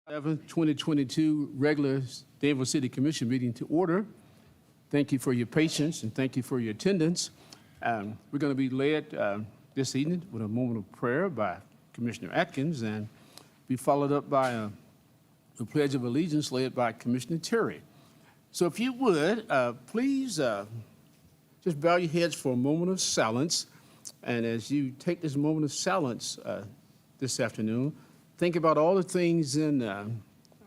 2022 regular Danville City Commission meeting to order. Thank you for your patience and thank you for your attendance. We're going to be led this evening with a moment of prayer by Commissioner Atkins and be followed up by a Pledge of Allegiance led by Commissioner Terry. So if you would, please just bow your heads for a moment of silence. And as you take this moment of silence this afternoon, think about all the things in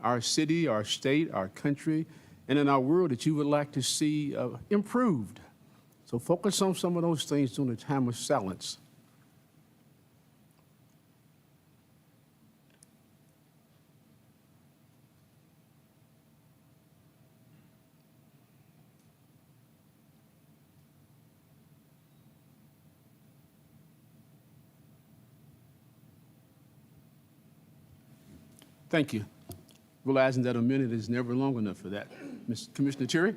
our city, our state, our country, and in our world that you would like to see improved. So focus on some of those things during the time of silence. Thank you. Realizing that a minute is never long enough for that. Commissioner Terry?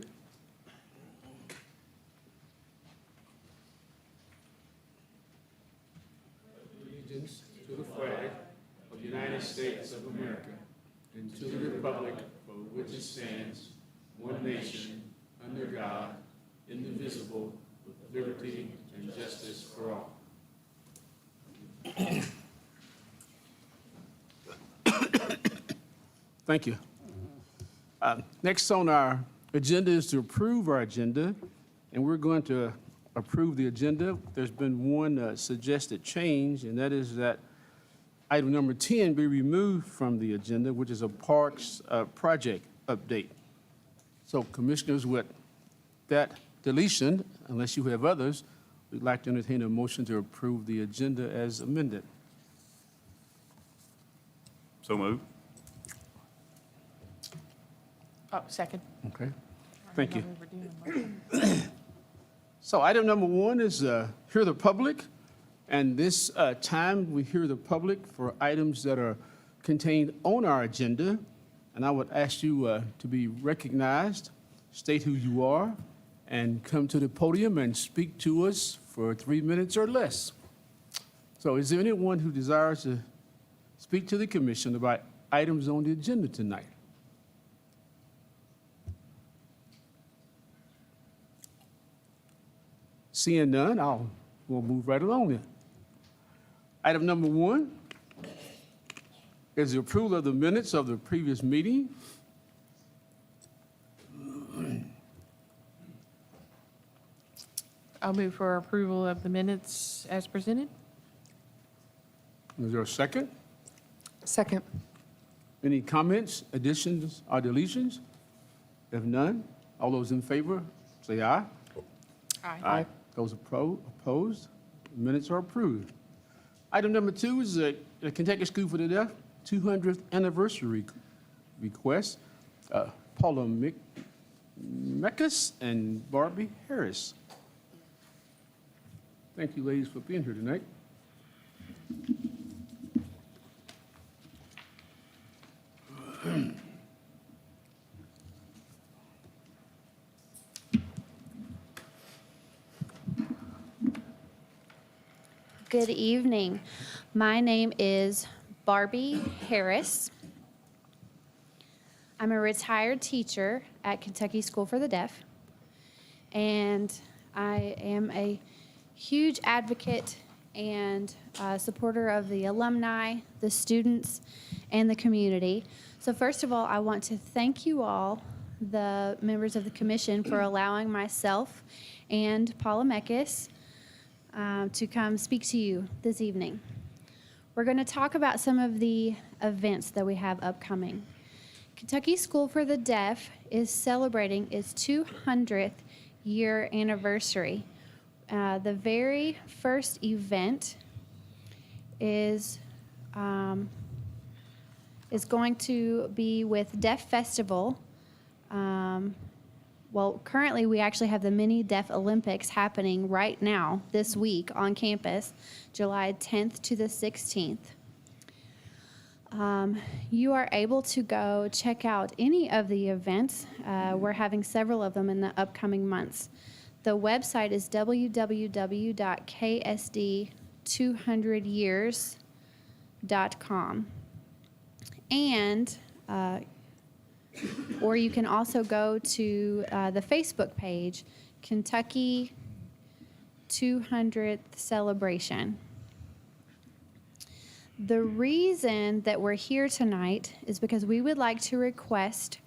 Allegiance to the flag of the United States of America and to the republic for which it stands, one nation, under God, indivisible, with liberty and justice for all. Thank you. Next on our agenda is to approve our agenda, and we're going to approve the agenda. There's been one suggested change, and that is that item number 10 be removed from the agenda, which is a parks project update. So commissioners, with that deletion, unless you have others, we'd like to entertain a motion to approve the agenda as amended. So moved. Oh, second. Okay, thank you. So item number 1 is hear the public, and this time we hear the public for items that are contained on our agenda, and I would ask you to be recognized, state who you are, and come to the podium and speak to us for 3 minutes or less. So is there anyone who desires to speak to the commission about items on the agenda tonight? Seeing none, we'll move right along then. Item number 1 is the approval of the minutes of the previous meeting. I'll move for approval of the minutes as presented. Is there a second? Second. Any comments, additions, or deletions? If none, all those in favor, say aye. Aye. Those opposed, minutes are approved. Item number 2 is the Kentucky School for the Deaf 200th anniversary request. Paula Meckus and Barbie Harris. Thank you, ladies, for being here tonight. Good evening. My name is Barbie Harris. I'm a retired teacher at Kentucky School for the Deaf, and I am a huge advocate and supporter of the alumni, the students, and the community. So first of all, I want to thank you all, the members of the commission, for allowing myself and Paula Meckus to come speak to you this evening. We're going to talk about some of the events that we have upcoming. Kentucky School for the Deaf is celebrating its 200th year anniversary. The very first event is going to be with Deaf Festival. Well, currently we actually have the Mini Deaf Olympics happening right now, this week on campus, July 10th to the 16th. You are able to go check out any of the events. We're having several of them in the upcoming months. The website is www.ksd200years.com. And or you can also go to the Facebook page, Kentucky 200th Celebration. The reason that we're here tonight is because we would like to request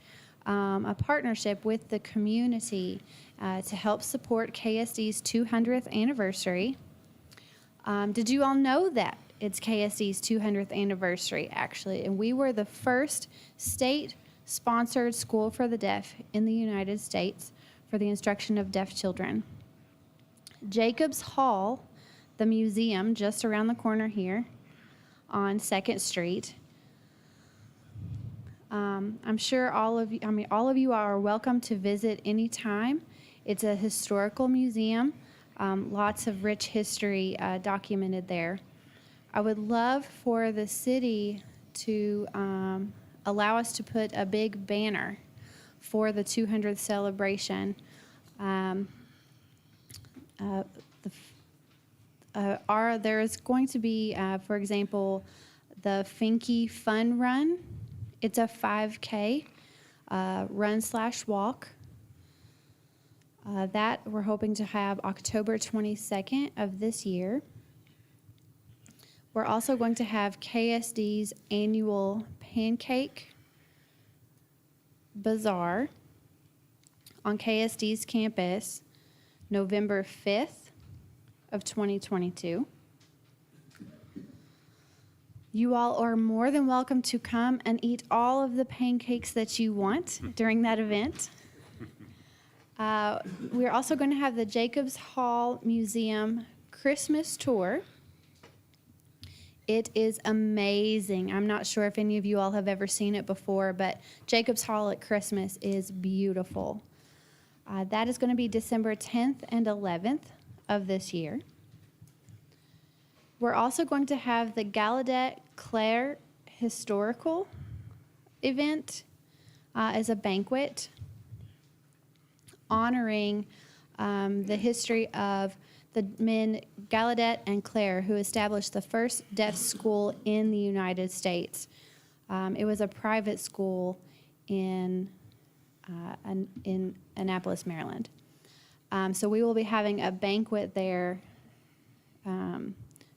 a partnership with the community to help support KSD's 200th anniversary. Did you all know that it's KSD's 200th anniversary, actually? And we were the first state-sponsored school for the deaf in the United States for the instruction of deaf children. Jacobs Hall, the museum just around the corner here on 2nd Street. I'm sure all of you are welcome to visit anytime. It's a historical museum, lots of rich history documented there. I would love for the city to allow us to put a big banner for the 200th celebration. There is going to be, for example, the Finke Fun Run. It's a 5K run/walk. That we're hoping to have October 22nd of this year. We're also going to have KSD's annual Pancake Bazaar on KSD's campus November 5th of 2022. You all are more than welcome to come and eat all of the pancakes that you want during that event. We're also going to have the Jacobs Hall Museum Christmas tour. It is amazing. I'm not sure if any of you all have ever seen it before, but Jacobs Hall at Christmas is beautiful. That is going to be December 10th and 11th of this year. We're also going to have the Gallaudet Clare Historical event as a banquet honoring the history of the men Gallaudet and Clare, who established the first deaf school in the United States. It was a private school in Annapolis, Maryland. So we will be having a banquet there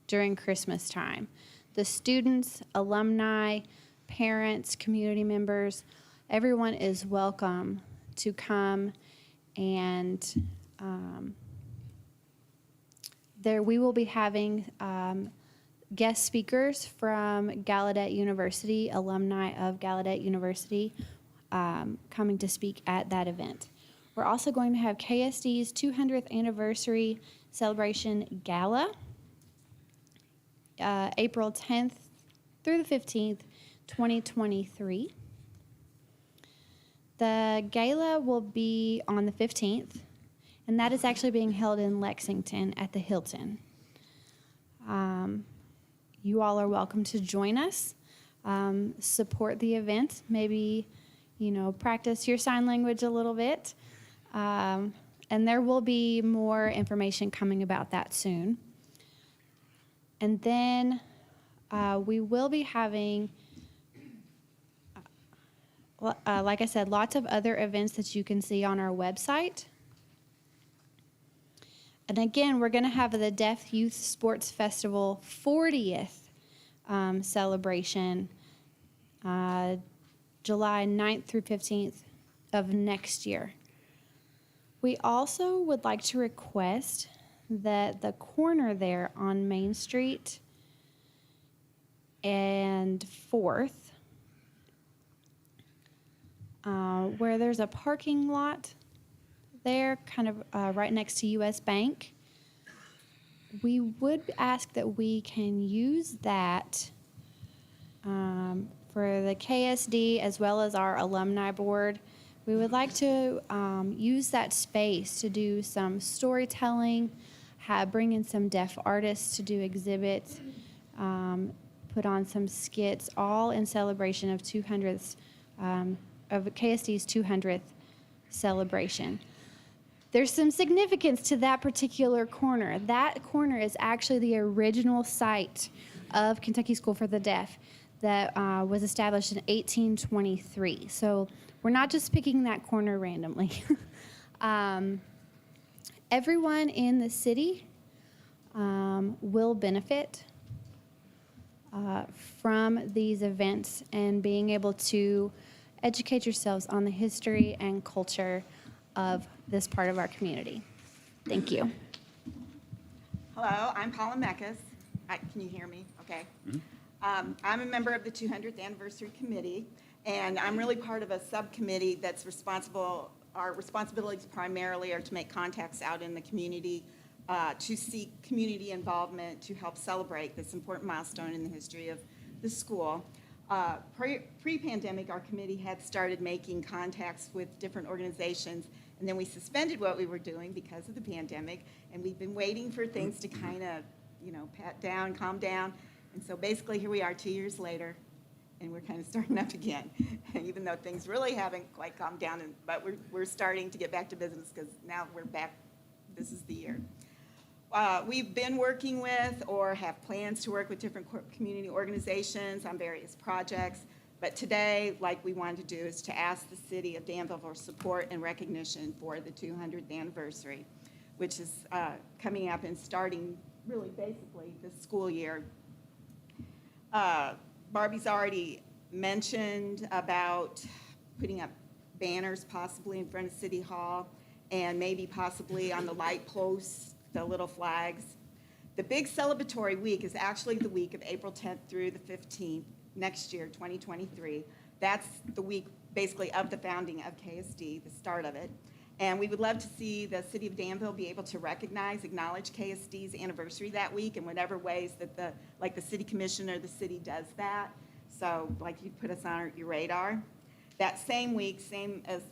during Christmas time. The students, alumni, parents, community members, everyone is welcome to come, and there we will be having guest speakers from Gallaudet University, alumni of Gallaudet University, coming to speak at that event. We're also going to have KSD's 200th anniversary celebration gala, April 10th through the 15th, 2023. The gala will be on the 15th, and that is actually being held in Lexington at the Hilton. You all are welcome to join us, support the event, maybe, practice your sign language a little bit. And there will be more information coming about that soon. And then we will be having, like I said, lots of other events that you can see on our website. And again, we're going to have the Deaf Youth Sports Festival 40th celebration, July 9th through 15th of next year. We also would like to request that the corner there on Main Street and 4th, where there's a parking lot there, kind of right next to U.S. Bank, we would ask that we can use that for the KSD as well as our alumni board. We would like to use that space to do some storytelling, bring in some deaf artists to do exhibits, put on some skits, all in celebration of of KSD's 200th celebration. There's some significance to that particular corner. That corner is actually the original site of Kentucky School for the Deaf. that was established in 1823. So we're not just picking that corner randomly. Everyone in the city will benefit from these events and being able to educate yourselves on the history and culture of this part of our community. Thank you. Hello, I'm Paula Meckes. Can you hear me? Okay. I'm a member of the 200th Anniversary Committee, and I'm really part of a subcommittee that's responsible. Our responsibilities primarily are to make contacts out in the community, to seek community involvement, to help celebrate this important milestone in the history of the school. Pre-pandemic, our committee had started making contacts with different organizations, and then we suspended what we were doing because of the pandemic, and we've been waiting for things to kind of, pat down, calm down. And so basically here we are 2 years later, and we're kind of starting up again. And even though things really haven't quite calmed down, but we're starting to get back to business because now we're back, this is the year. We've been working with or have plans to work with different community organizations on various projects. But today, like we wanted to do, is to ask the city of Danville for support and recognition for the 200th anniversary, which is coming up and starting really basically this school year. Barbie's already mentioned about putting up banners possibly in front of City Hall and maybe possibly on the light posts, the little flags. The big celebratory week is actually the week of April 10th through the 15th next year, 2023. That's the week basically of the founding of KSD, the start of it. And we would love to see the city of Danville be able to acknowledge KSD's anniversary that week in whatever ways that the city commission or the city does that. So like you put us on your radar. That same week, same as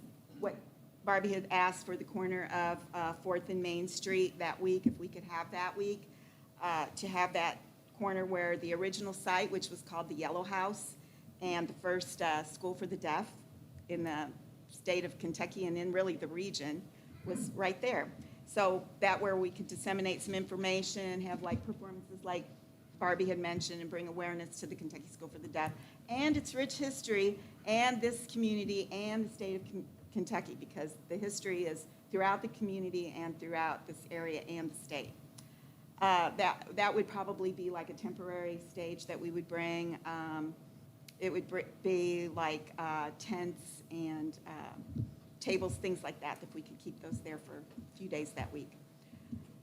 what Barbie had asked for the corner of 4th and Main Street that week, if we could have that week, to have that corner where the original site, which was called the Yellow House, and the first school for the deaf in the state of Kentucky and in really the region, was right there. So that where we could disseminate some information, have like performances like Barbie had mentioned, and bring awareness to the Kentucky School for the Deaf and its rich history and this community and the state of Kentucky, because the history is throughout the community and throughout this area and the state. That would probably be like a temporary stage that we would bring. It would be like tents and tables, things like that, if we could keep those there for a few days that week.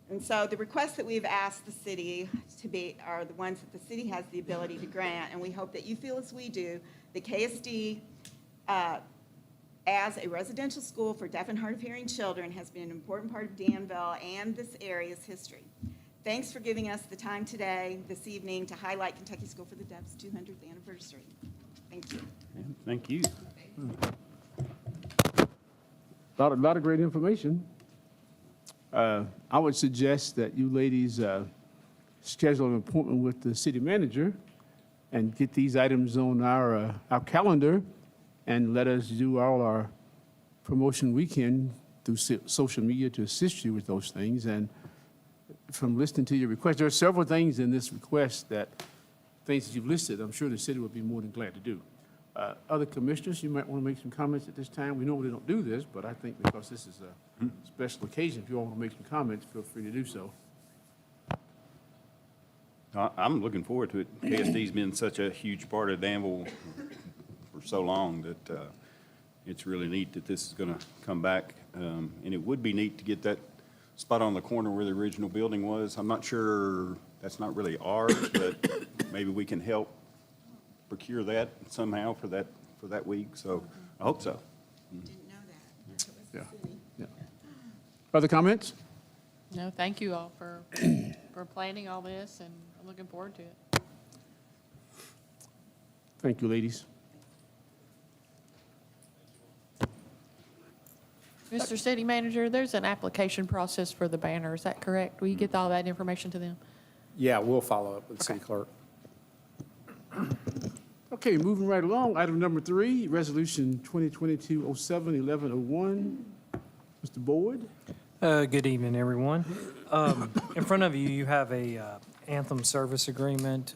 And so the requests that we've asked the city to be are the ones that the city has the ability to grant, and we hope that you feel as we do. The KSD, as a residential school for deaf and hard of hearing children, has been an important part of Danville and this area's history. Thanks for giving us the time today, this evening, to highlight Kentucky School for the Deaf's 200th anniversary. Thank you. Thank you. A lot of great information. I would suggest that you ladies schedule an appointment with the city manager and get these items on our calendar and let us do all our promotion we can through social media to assist you with those things. And from listening to your request, there are several things in this request things that you've listed, I'm sure the city would be more than glad to do. Other commissioners, you might want to make some comments at this time. We normally don't do this, but I think because this is a special occasion, if you all want to make some comments, feel free to do so. I'm looking forward to it. KSD's been such a huge part of Danville for so long that it's really neat that this is going to come back. And it would be neat to get that spot on the corner where the original building was. I'm not sure, that's not really ours, but maybe we can help procure that somehow for that week. So I hope so. Didn't know that. It was the Yeah. city. Yeah. Other comments? No, thank you all for planning all this, and I'm looking forward to it. Thank you, ladies. Mr. City Manager, there's an application process for the banner, is that correct? Will you get all that information to them? Yeah, we'll follow up with the city Okay. clerk. Okay, moving right along, item number 3, Resolution 2022-07-1101. Mr. Boyd? Good evening, everyone. In front of you, you have a Anthem service agreement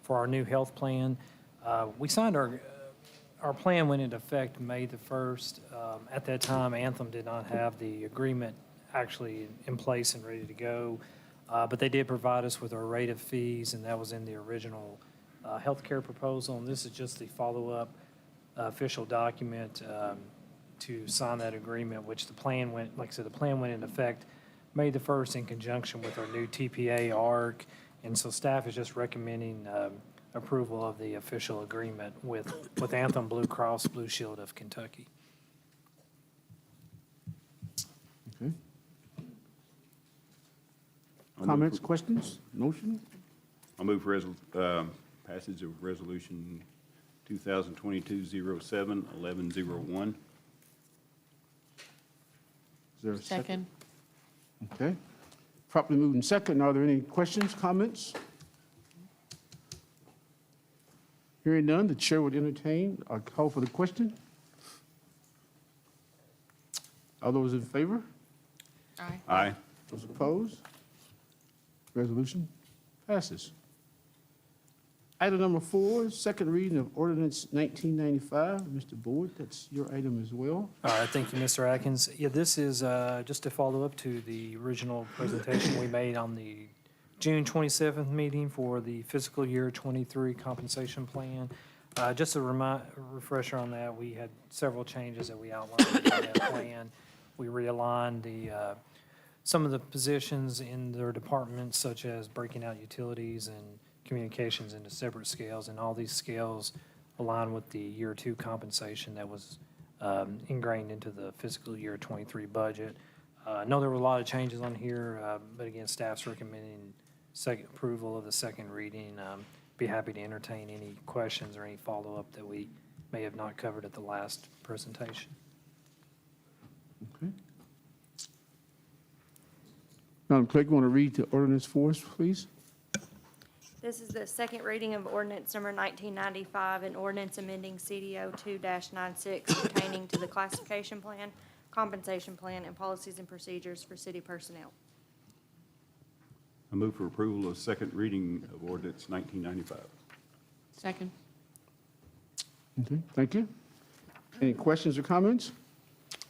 for our new health plan. We signed our plan went into effect May the 1st. At that time, Anthem did not have the agreement actually in place and ready to go. But they did provide us with our rate of fees, and that was in the original healthcare proposal. And this is just the follow-up official document to sign that agreement, which the plan went, like I said, the plan went into effect May the 1st in conjunction with our new TPA ARC. And so staff is just recommending approval of the official agreement with Anthem Blue Cross Blue Shield of Kentucky. Okay. Comments, questions, motion? I'll move for passage of Resolution 2022-07-1101. Is there a second? Second. Okay. Properly moved and second. Are there any questions, comments? Hearing none, the chair would entertain a call for the question. All those in favor? Aye. Aye. Those opposed? Resolution passes. Item number 4, second reading of Ordinance 1995. Mr. Boyd, that's your item as well. All right, thank you, Mr. Atkins. Yeah, this is just a follow-up to the original presentation we made on the June 27th meeting for the fiscal year 23 compensation plan. Just a refresher on that, we had several changes that we outlined in that plan. We realigned some of the positions in their departments, such as breaking out utilities and communications into separate scales, and all these scales align with the year 2 compensation that was ingrained into the fiscal year 23 budget. I know there were a lot of changes on here, but again, staff's recommending second approval of the second reading. Be happy to entertain any questions or any follow-up that we may have not covered at the last presentation. Okay. Madam Clerk, you want to read the ordinance for us, please? This is the second reading of ordinance number 1995, an ordinance amending CDO 2-96 pertaining to the classification plan, compensation plan, and policies and procedures for city personnel. I move for approval of second reading of ordinance 1995. Second. Okay, thank you. Any questions or comments?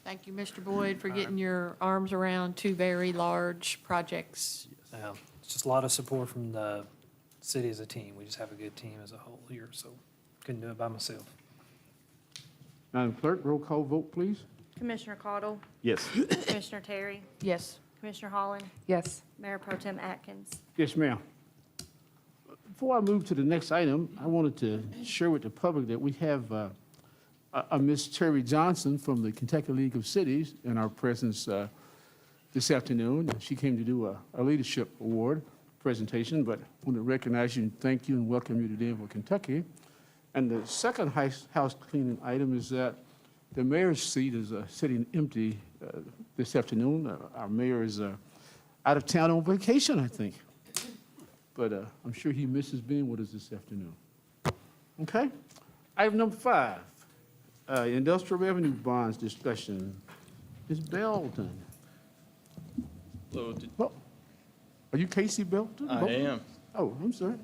Thank you, Mr. Boyd, for getting your arms around 2 very large projects. It's just a lot of support from the city as a team. We just have a good team as a whole here, so couldn't do it by myself. Madam Clerk, roll call vote, please. Commissioner Caudle, Yes. Commissioner Terry, Yes. Commissioner Holland, Yes. Mayor Pro Tem Atkins. Yes, ma'am. Before I move to the next item, I wanted to share with the public that we have a Miss Terry Johnson from the Kentucky League of Cities in our presence this afternoon. She came to do a leadership award presentation, but I want to recognize you and thank you and welcome you to Danville, Kentucky. And the second house cleaning item is that the mayor's seat is sitting empty this afternoon. Our mayor is out of town on vacation, I think. But I'm sure he misses being with us this afternoon. Okay. Item number 5, industrial revenue bonds discussion. Ms. Belton. Hello, Oh, are you Casey Belton? I am. Oh, I'm sorry.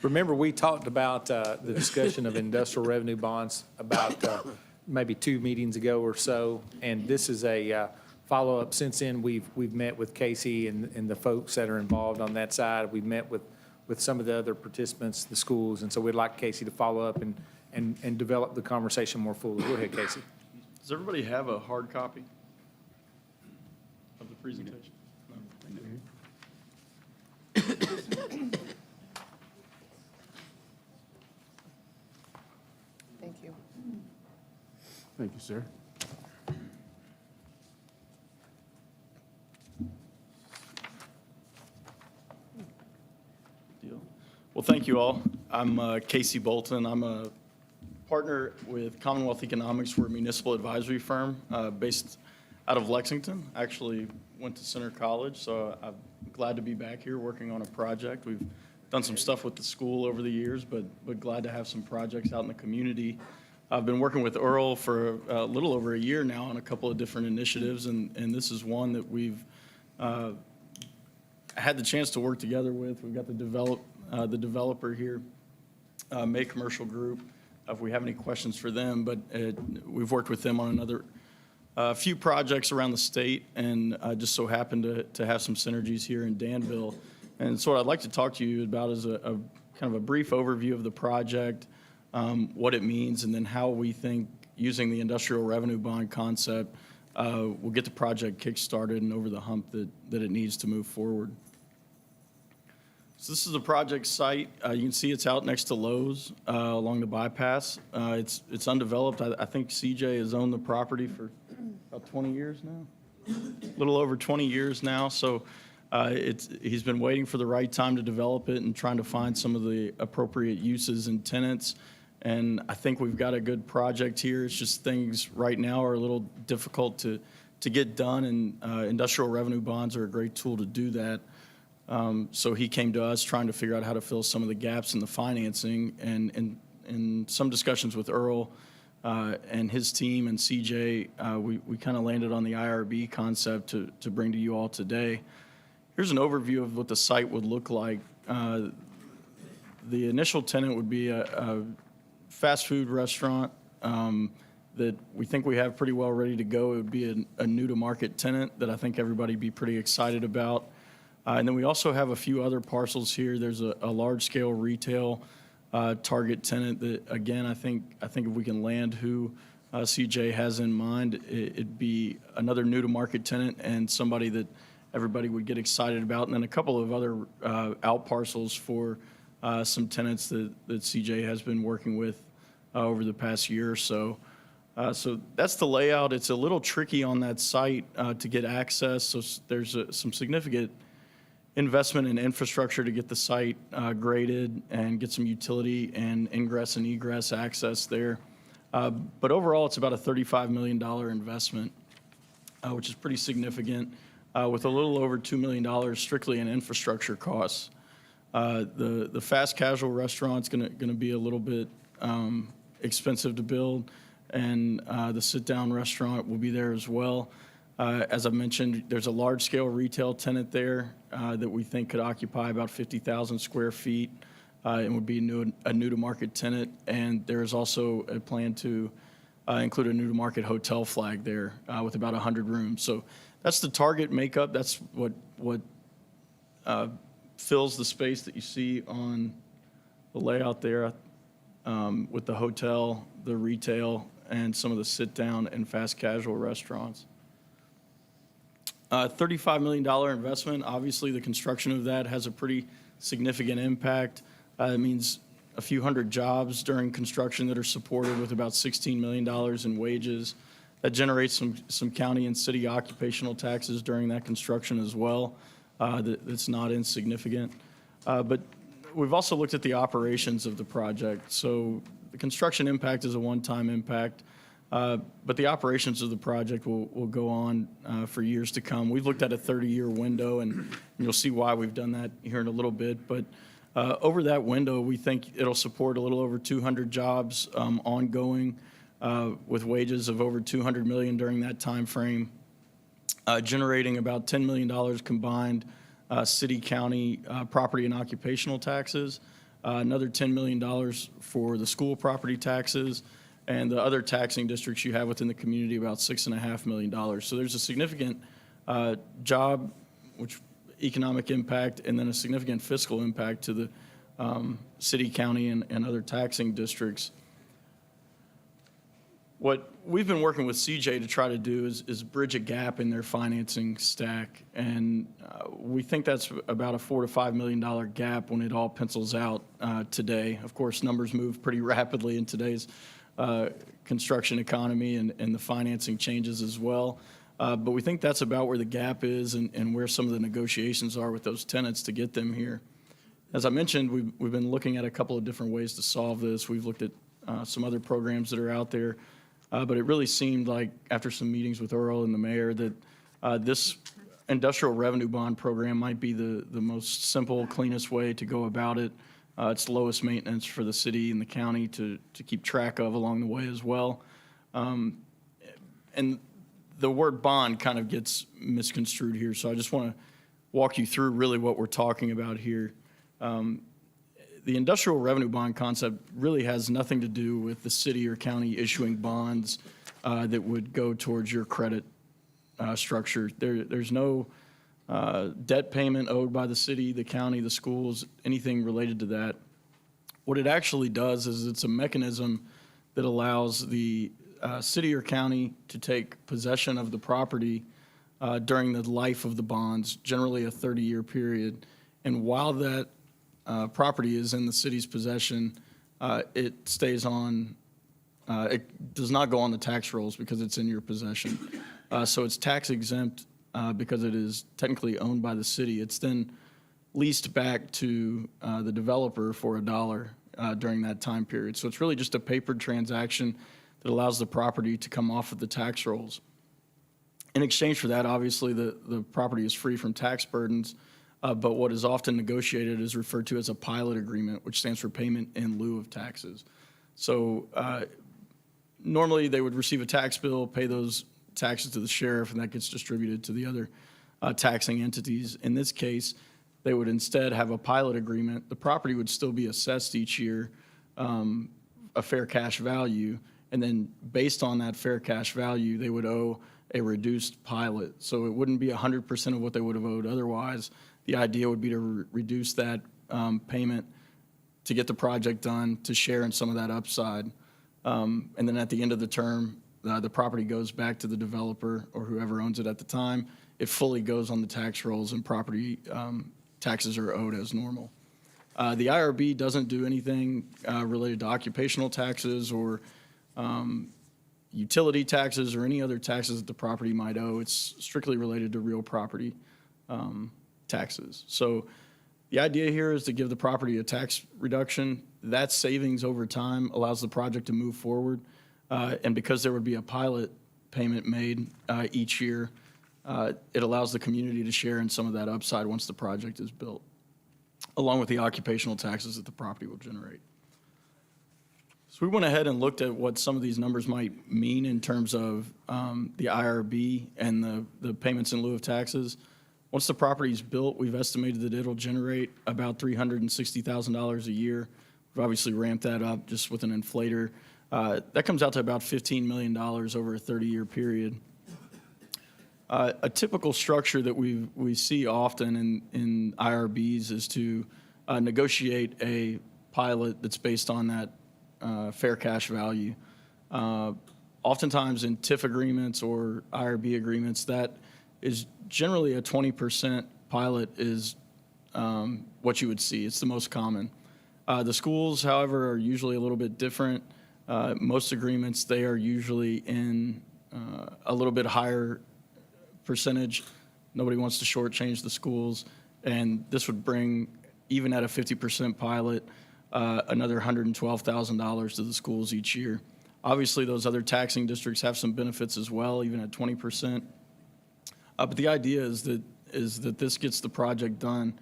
Remember, we talked about the discussion of industrial revenue bonds about maybe 2 meetings ago or so, and this is a follow-up. Since then, we've met with Casey and the folks that are involved on that side. We've met with some of the other participants, the schools, and so we'd like Casey to follow up and develop the conversation more fully. Go ahead, Casey. Does everybody have a hard copy of the presentation? No. Thank you. Thank you, sir. Deal. Well, thank you all. I'm Casey Bolton. I'm a partner with Commonwealth Economics. We're a municipal advisory firm based out of Lexington. Actually went to Center College, so I'm glad to be back here working on a project. We've done some stuff with the school over the years, but glad to have some projects out in the community. I've been working with Earl for a little over a year now on a couple of different initiatives, and this is one that we've had the chance to work together with. We've got the developer here May Commercial Group, if we have any questions for them, but we've worked with them on a few projects around the state, and just so happened to have some synergies here in Danville. And so what I'd like to talk to you about is a kind of a brief overview of the project, what it means, and then how we think using the industrial revenue bond concept will get the project kick-started and over the hump that it needs to move forward. So this is a project site. You can see it's out next to Lowe's along the bypass. It's undeveloped. I think CJ has owned the property for about 20 years now, a little over 20 years now. So he's been waiting for the right time to develop it and trying to find some of the appropriate uses and tenants. And I think we've got a good project here. It's just things right now are a little difficult to get done, and industrial revenue bonds are a great tool to do that. So he came to us trying to figure out how to fill some of the gaps in the financing, and in some discussions with Earl and his team and CJ, we kind of landed on the IRB concept to bring to you all today. Here's an overview of what the site would look like. The initial tenant would be a fast food restaurant that we think we have pretty well ready to go. It would be a new-to-market tenant that I think everybody would be pretty excited about. And then we also have a few other parcels here. There's a large-scale retail target tenant that, again, I think if we can land who CJ has in mind, it'd be another new-to-market tenant and somebody that everybody would get excited about. And then a couple of other out parcels for some tenants that CJ has been working with over the past year or so. So that's the layout. It's a little tricky on that site to get access, so there's some significant investment in infrastructure to get the site graded and get some utility and ingress and egress access there. But overall, it's about a $35 million investment, which is pretty significant, with a little over $2 million strictly in infrastructure costs. The fast casual restaurant's gonna be a little bit expensive to build, and the sit-down restaurant will be there as well. As I mentioned, there's a large-scale retail tenant there that we think could occupy about 50,000 square feet and would be a new-to-market tenant. And there is also a plan to include a new-to-market hotel flag there with about 100 rooms. So that's the target makeup. That's what fills the space that you see on the layout there with the hotel, the retail, and some of the sit-down and fast casual restaurants. $35 million investment. Obviously, the construction of that has a pretty significant impact. It means a few hundred jobs during construction that are supported with about $16 million in wages. That generates some county and city occupational taxes during that construction as well. That's not insignificant. But we've also looked at the operations of the project. So the construction impact is a one-time impact. But the operations of the project will go on for years to come. We've looked at a 30-year window, and you'll see why we've done that here in a little bit. But over that window, we think it'll support a little over 200 jobs ongoing with wages of over $200 million during that time frame, generating about $10 million combined city, county, property, and occupational taxes, another $10 million for the school property taxes, and the other taxing districts you have within the community, about $6.5 million. So there's a significant job, which economic impact, and then a significant fiscal impact to the city, county, and other taxing districts. What we've been working with CJ to try to do is bridge a gap in their financing stack, and we think that's about a $4 to $5 million gap when it all pencils out today. Of course, numbers move pretty rapidly in today's construction economy, and the financing changes as well. But we think that's about where the gap is and where some of the negotiations are with those tenants to get them here. As I mentioned, we've been looking at a couple of different ways to solve this. We've looked at some other programs that are out there, but it really seemed like after some meetings with Earl and the mayor that this industrial revenue bond program might be the most simple, cleanest way to go about it. It's lowest maintenance for the city and the county to keep track of along the way as well. And the word bond kind of gets misconstrued here, so I just want to walk you through really what we're talking about here. the industrial revenue bond concept really has nothing to do with the city or county issuing bonds that would go towards your credit structure. There's no debt payment owed by the city, the county, the schools, anything related to that. What it actually does is it's a mechanism that allows the city or county to take possession of the property during the life of the bonds, generally a 30-year period. And while that property is in the city's possession, it stays on, it does not go on the tax rolls because it's in your possession. So it's tax exempt because it is technically owned by the city. It's then leased back to the developer for $1 during that time period. So it's really just a papered transaction that allows the property to come off of the tax rolls. In exchange for that, obviously, the property is free from tax burdens, but what is often negotiated is referred to as a pilot agreement, which stands for payment in lieu of taxes. So normally, they would receive a tax bill, pay those taxes to the sheriff, and that gets distributed to the other taxing entities. In this case, they would instead have a pilot agreement. The property would still be assessed each year, a fair cash value, and then based on that fair cash value, they would owe a reduced pilot. So it wouldn't be 100% of what they would have owed otherwise. The idea would be to reduce that payment to get the project done, to share in some of that upside. And then at the end of the term, the property goes back to the developer or whoever owns it at the time. It fully goes on the tax rolls and property taxes are owed as normal. The IRB doesn't do anything related to occupational taxes or utility taxes or any other taxes that the property might owe. It's strictly related to real property taxes. So the idea here is to give the property a tax reduction. That savings over time allows the project to move forward. And because there would be a pilot payment made each year, it allows the community to share in some of that upside once the project is built, along with the occupational taxes that the property will generate. So we went ahead and looked at what some of these numbers might mean in terms of the IRB and the payments in lieu of taxes. Once the property is built, we've estimated that it'll generate about $360,000 a year. We've obviously ramped that up just with an inflator. That comes out to about $15 million over a 30-year period. A typical structure that we see often in IRBs is to negotiate a pilot that's based on that fair cash value. Oftentimes in TIF agreements or IRB agreements, that is generally a 20% pilot is what you would see. It's the most common. The schools, however, are usually a little bit different. Most agreements, they are usually in a little bit higher percentage. Nobody wants to shortchange the schools, and this would bring, even at a 50% pilot, another $112,000 to the schools each year. Obviously, those other taxing districts have some benefits as well, even at 20%. But the idea is that this gets the project done.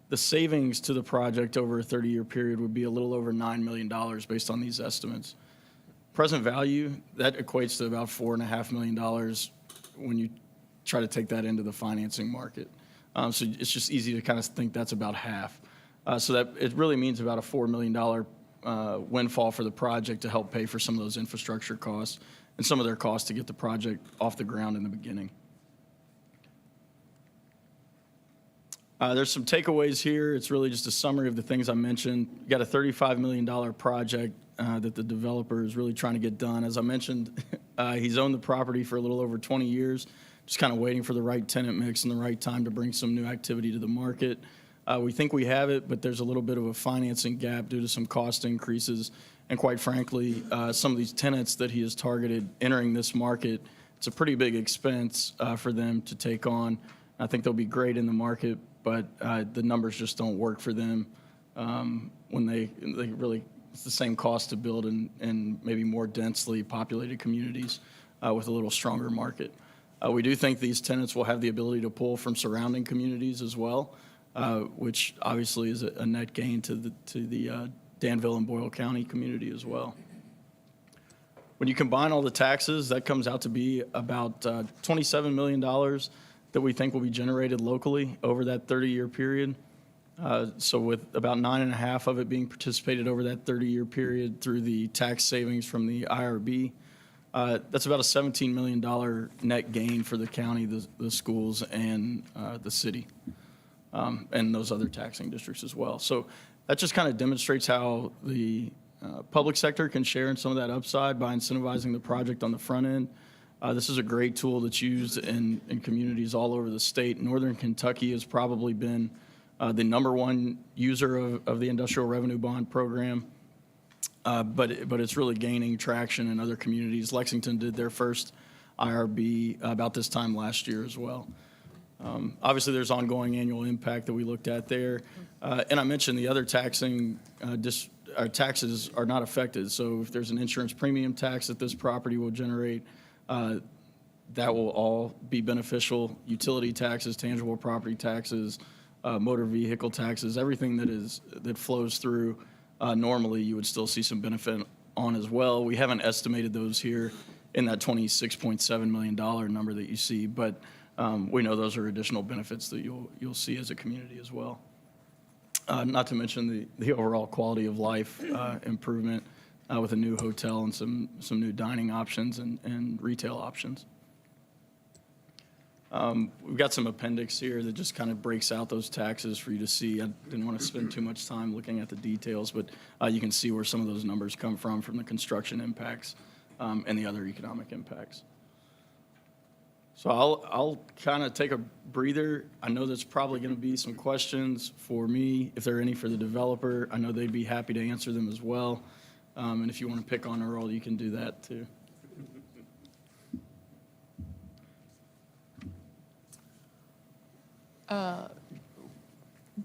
The savings to the project over a 30-year period would be a little over $9 million based on these estimates. Present value, that equates to about $4.5 million when you try to take that into the financing market. So it's just easy to kind of think that's about half. So that it really means about a $4 million windfall for the project to help pay for some of those infrastructure costs and some of their costs to get the project off the ground in the beginning. There's some takeaways here. It's really just a summary of the things I mentioned. You got a $35 million project that the developer is really trying to get done. As I mentioned, he's owned the property for a little over 20 years, just kind of waiting for the right tenant mix and the right time to bring some new activity to the market. We think we have it, but there's a little bit of a financing gap due to some cost increases. And quite frankly, some of these tenants that he has targeted entering this market, it's a pretty big expense for them to take on. I think they'll be great in the market, but the numbers just don't work for them when they really, it's the same cost to build in maybe more densely populated communities with a little stronger market. We do think these tenants will have the ability to pull from surrounding communities as well, which obviously is a net gain to the Danville and Boyle County community as well. When you combine all the taxes, that comes out to be about $27 million that we think will be generated locally over that 30-year period. So with about 9.5 of it being participated over that 30-year period through the tax savings from the IRB, that's about a $17 million net gain for the county, the schools, and the city, and those other taxing districts as well. So that just kind of demonstrates how the public sector can share in some of that upside by incentivizing the project on the front end. This is a great tool that's used in communities all over the state. Northern Kentucky has probably been the #1 user of the industrial revenue bond program, but it's really gaining traction in other communities. Lexington did their first IRB about this time last year as well. Obviously, there's ongoing annual impact that we looked at there. And I mentioned the other taxing, taxes are not affected. So if there's an insurance premium tax that this property will generate, that will all be beneficial. Utility taxes, tangible property taxes, motor vehicle taxes, everything that flows through, normally you would still see some benefit on as well. We haven't estimated those here in that $26.7 million number that you see, but we know those are additional benefits that you'll see as a community as well. Not to mention the overall quality of life improvement with a new hotel and some new dining options and retail options. We've got some appendix here that just kind of breaks out those taxes for you to see. I didn't want to spend too much time looking at the details, but you can see where some of those numbers come from the construction impacts and the other economic impacts. So I'll kind of take a breather. I know there's probably going to be some questions for me. If there are any for the developer, I know they'd be happy to answer them as well. And if you want to pick on Earl, you can do that too.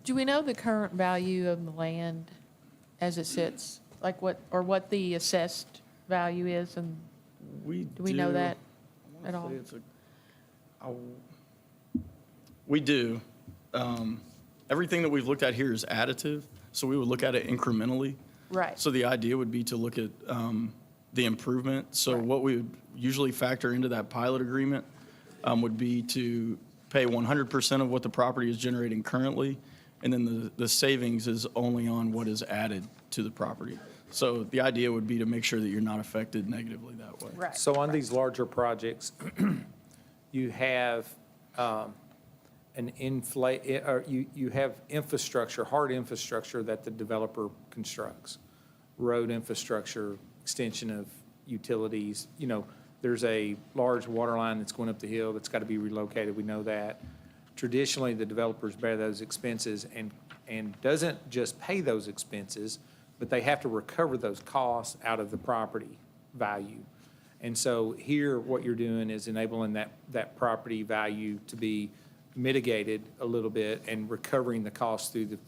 Do we know the current value of the land as it sits? Like what the assessed value is, and do we know that at all? We do. Everything that we've looked at here is additive, so we would look at it incrementally. Right. So the idea would be to look at the improvement. So Right. what we would usually factor into that pilot agreement would be to pay 100% of what the property is generating currently, and then the savings is only on what is added to the property. So the idea would be to make sure that you're not affected negatively that way. Right. So on these larger projects, you have you have infrastructure, hard infrastructure that the developer constructs. Road infrastructure, extension of utilities, there's a large water line that's going up the hill that's got to be relocated, we know that. Traditionally, the developers bear those expenses and doesn't just pay those expenses, but they have to recover those costs out of the property value. And so here, what you're doing is enabling that property value to be mitigated a little bit and recovering the costs through the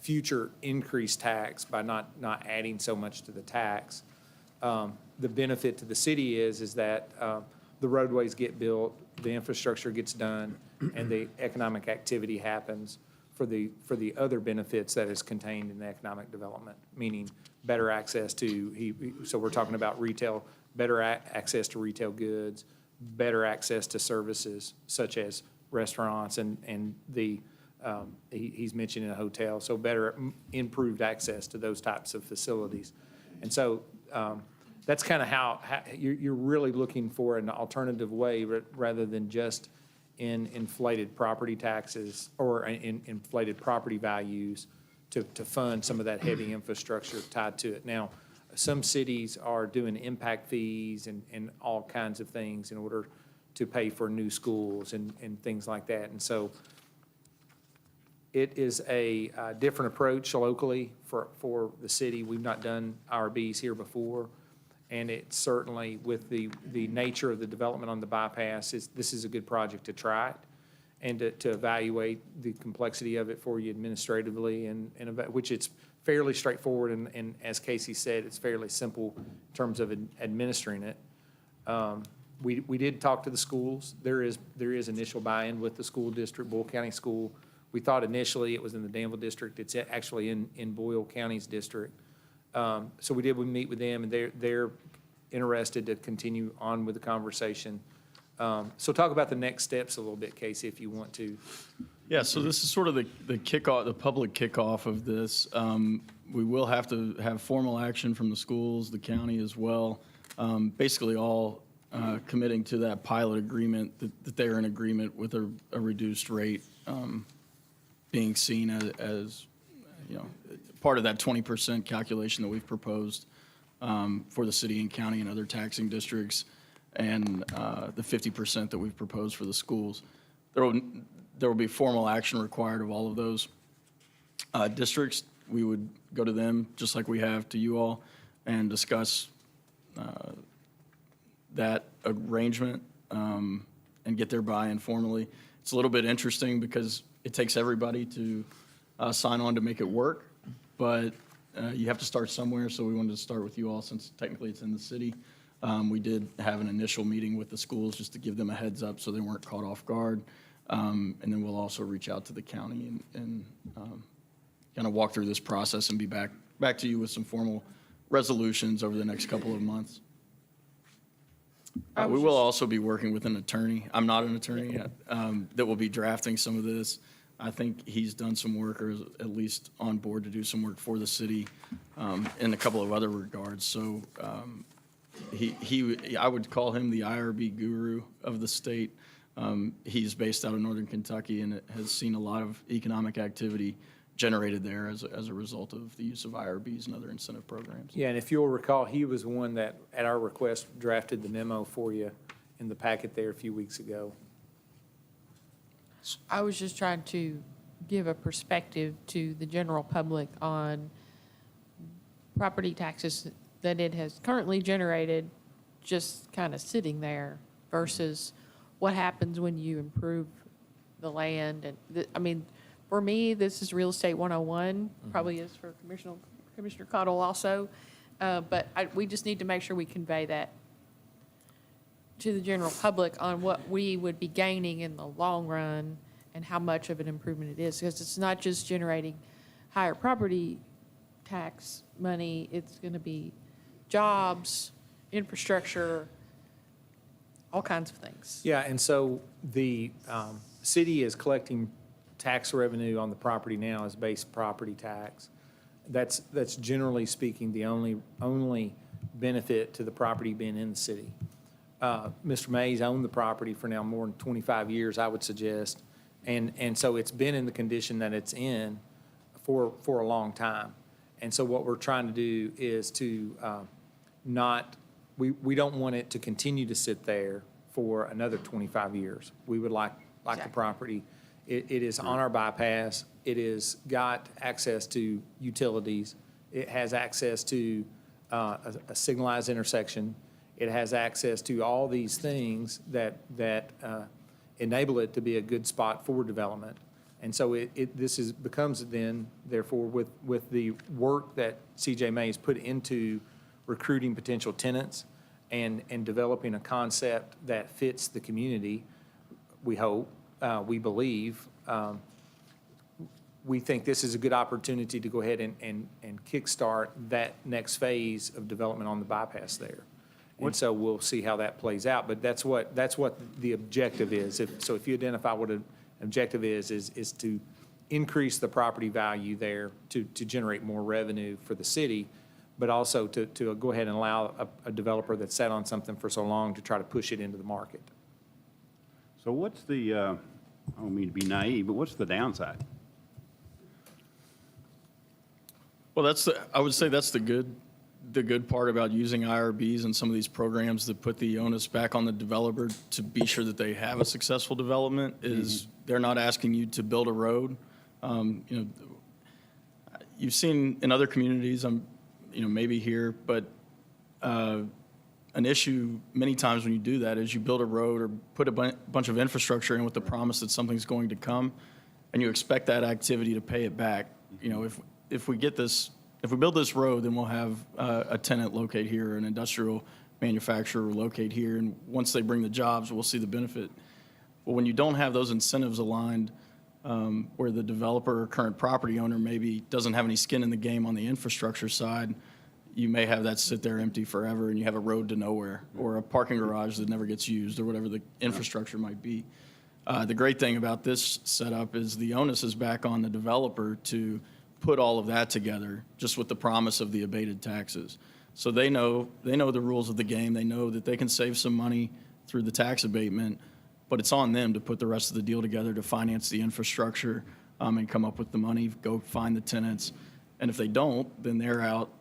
future increased tax by not adding so much to the tax. The benefit to the city is that the roadways get built, the infrastructure gets done, and the economic activity happens for the other benefits that is contained in the economic development, meaning better access to, so we're talking about retail, better access to retail goods, better access to services such as restaurants and he's mentioning a hotel, so better improved access to those types of facilities. And so that's kind of how you're really looking for an alternative way rather than just in inflated property taxes or in inflated property values to fund some of that heavy infrastructure tied to it. Now, some cities are doing impact fees and all kinds of things in order to pay for new schools and things like that. And so it is a different approach locally for the city. We've not done IRBs here before. And it certainly, with the nature of the development on the bypass, this is a good project to try it and to evaluate the complexity of it for you administratively, and which it's fairly straightforward. And as Casey said, it's fairly simple in terms of administering it. We did talk to the schools. There is initial buy-in with the school district, Boyle County School. We thought initially it was in the Danville district. It's actually in Boyle County's district. So we meet with them, and they're interested to continue on with the conversation. So talk about the next steps a little bit, Casey, if you want to. Yeah, so this is sort of the kickoff, the public kickoff of this. We will have to have formal action from the schools, the county as well, basically all committing to that pilot agreement, that they're in agreement with a reduced rate being seen as, you know, part of that 20% calculation that we've proposed for the city and county and other taxing districts, and the 50% that we've proposed for the schools. There will be formal action required of all of those districts. We would go to them, just like we have to you all, and discuss that arrangement and get their buy-in formally. It's a little bit interesting because it takes everybody to sign on to make it work, but you have to start somewhere, so we wanted to start with you all since technically it's in the city. We did have an initial meeting with the schools just to give them a heads up so they weren't caught off guard. And then we'll also reach out to the county and kind of walk through this process and be back to you with some formal resolutions over the next couple of months. We will also be working with an attorney. I'm not an attorney yet, that will be drafting some of this. I think he's done some work, or is at least on board to do some work for the city in a couple of other regards. So I would call him the IRB guru of the state. He's based out of northern Kentucky and has seen a lot of economic activity generated there as a result of the use of IRBs and other incentive programs. Yeah, and if you'll recall, he was the one that, at our request, drafted the memo for you in the packet there a few weeks ago. I was just trying to give a perspective to the general public on property taxes that it has currently generated, just kind of sitting there, versus what happens when you improve the land. And I mean, for me, this is real estate 101, probably is for Commissioner Cottle also. But we just need to make sure we convey that to the general public on what we would be gaining in the long run and how much of an improvement it is. Because it's not just generating higher property tax money, it's going to be jobs, infrastructure, all kinds of things. Yeah, and so the city is collecting tax revenue on the property now as base property tax. That's generally speaking the only benefit to the property being in the city. Mr. Mays owned the property for now more than 25 years, I would suggest, and so it's been in the condition that it's in for a long time. And so what we're trying to do is to we don't want it to continue to sit there for another 25 years. We would like the property. It is on our bypass. It has got access to utilities. It has access to a signalized intersection. It has access to all these things that enable it to be a good spot for development. And so this becomes then, therefore, with the work that CJ May has put into recruiting potential tenants and developing a concept that fits the community, we hope, we believe, we think this is a good opportunity to go ahead and kickstart that next phase of development on the bypass there. And so we'll see how that plays out, but that's what the objective is. If you identify what an objective is to increase the property value there to generate more revenue for the city, but also to go ahead and allow a developer that's sat on something for so long to try to push it into the market. So what's the, I don't mean to be naive, but what's the downside? Well, I would say that's the good part about using IRBs and some of these programs that put the onus back on the developer to be sure that they have a successful development is they're not asking you to build a road. You've seen in other communities, maybe here, but an issue many times when you do that is you build a road or put a bunch of infrastructure in with the promise that something's going to come, and you expect that activity to pay it back. If we build this road, then we'll have a tenant locate here, an industrial manufacturer locate here, and once they bring the jobs, we'll see the benefit. Well, when you don't have those incentives aligned, where the developer or current property owner maybe doesn't have any skin in the game on the infrastructure side, you may have that sit there empty forever, and you have a road to nowhere, or a parking garage that never gets used, or whatever the infrastructure might be. The great thing about this setup is the onus is back on the developer to put all of that together, just with the promise of the abated taxes. So they know the rules of the game. They know that they can save some money through the tax abatement, but it's on them to put the rest of the deal together to finance the infrastructure and come up with the money, go find the tenants. And if they don't, then they're out,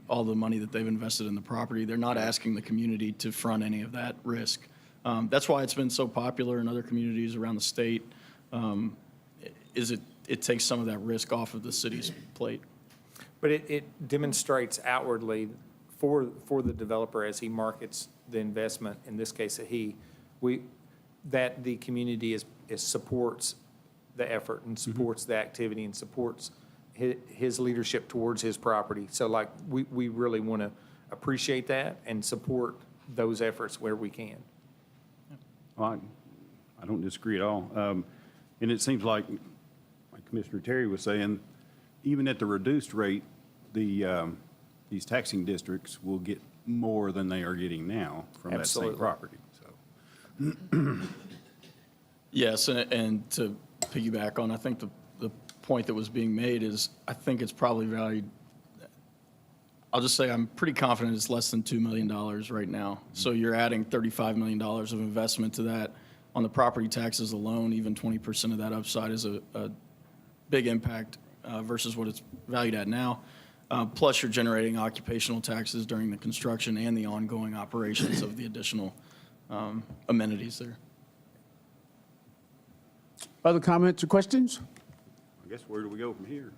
all the money that they've invested in the property. They're not asking the community to front any of that risk. That's why it's been so popular in other communities around the state, it takes some of that risk off of the city's plate. But it demonstrates outwardly for the developer as he markets the investment, in this case, that the community supports the effort and supports the activity and supports his leadership towards his property. So like, we really want to appreciate that and support those efforts where we can. Well, I don't disagree at all. And it seems like Commissioner Terry was saying, even at the reduced rate, these taxing districts will get more than they are getting now from that same Absolutely. property. So, Yes, and to piggyback on, I think the point that was being made is, I think it's probably valued, I'll just say I'm pretty confident it's less than $2 million right now. So you're adding $35 million of investment to that. On the property taxes alone, even 20% of that upside is a big impact versus what it's valued at now. Plus, you're generating occupational taxes during the construction and the ongoing operations of the additional amenities there. Other comments or questions? I guess where do we go from here?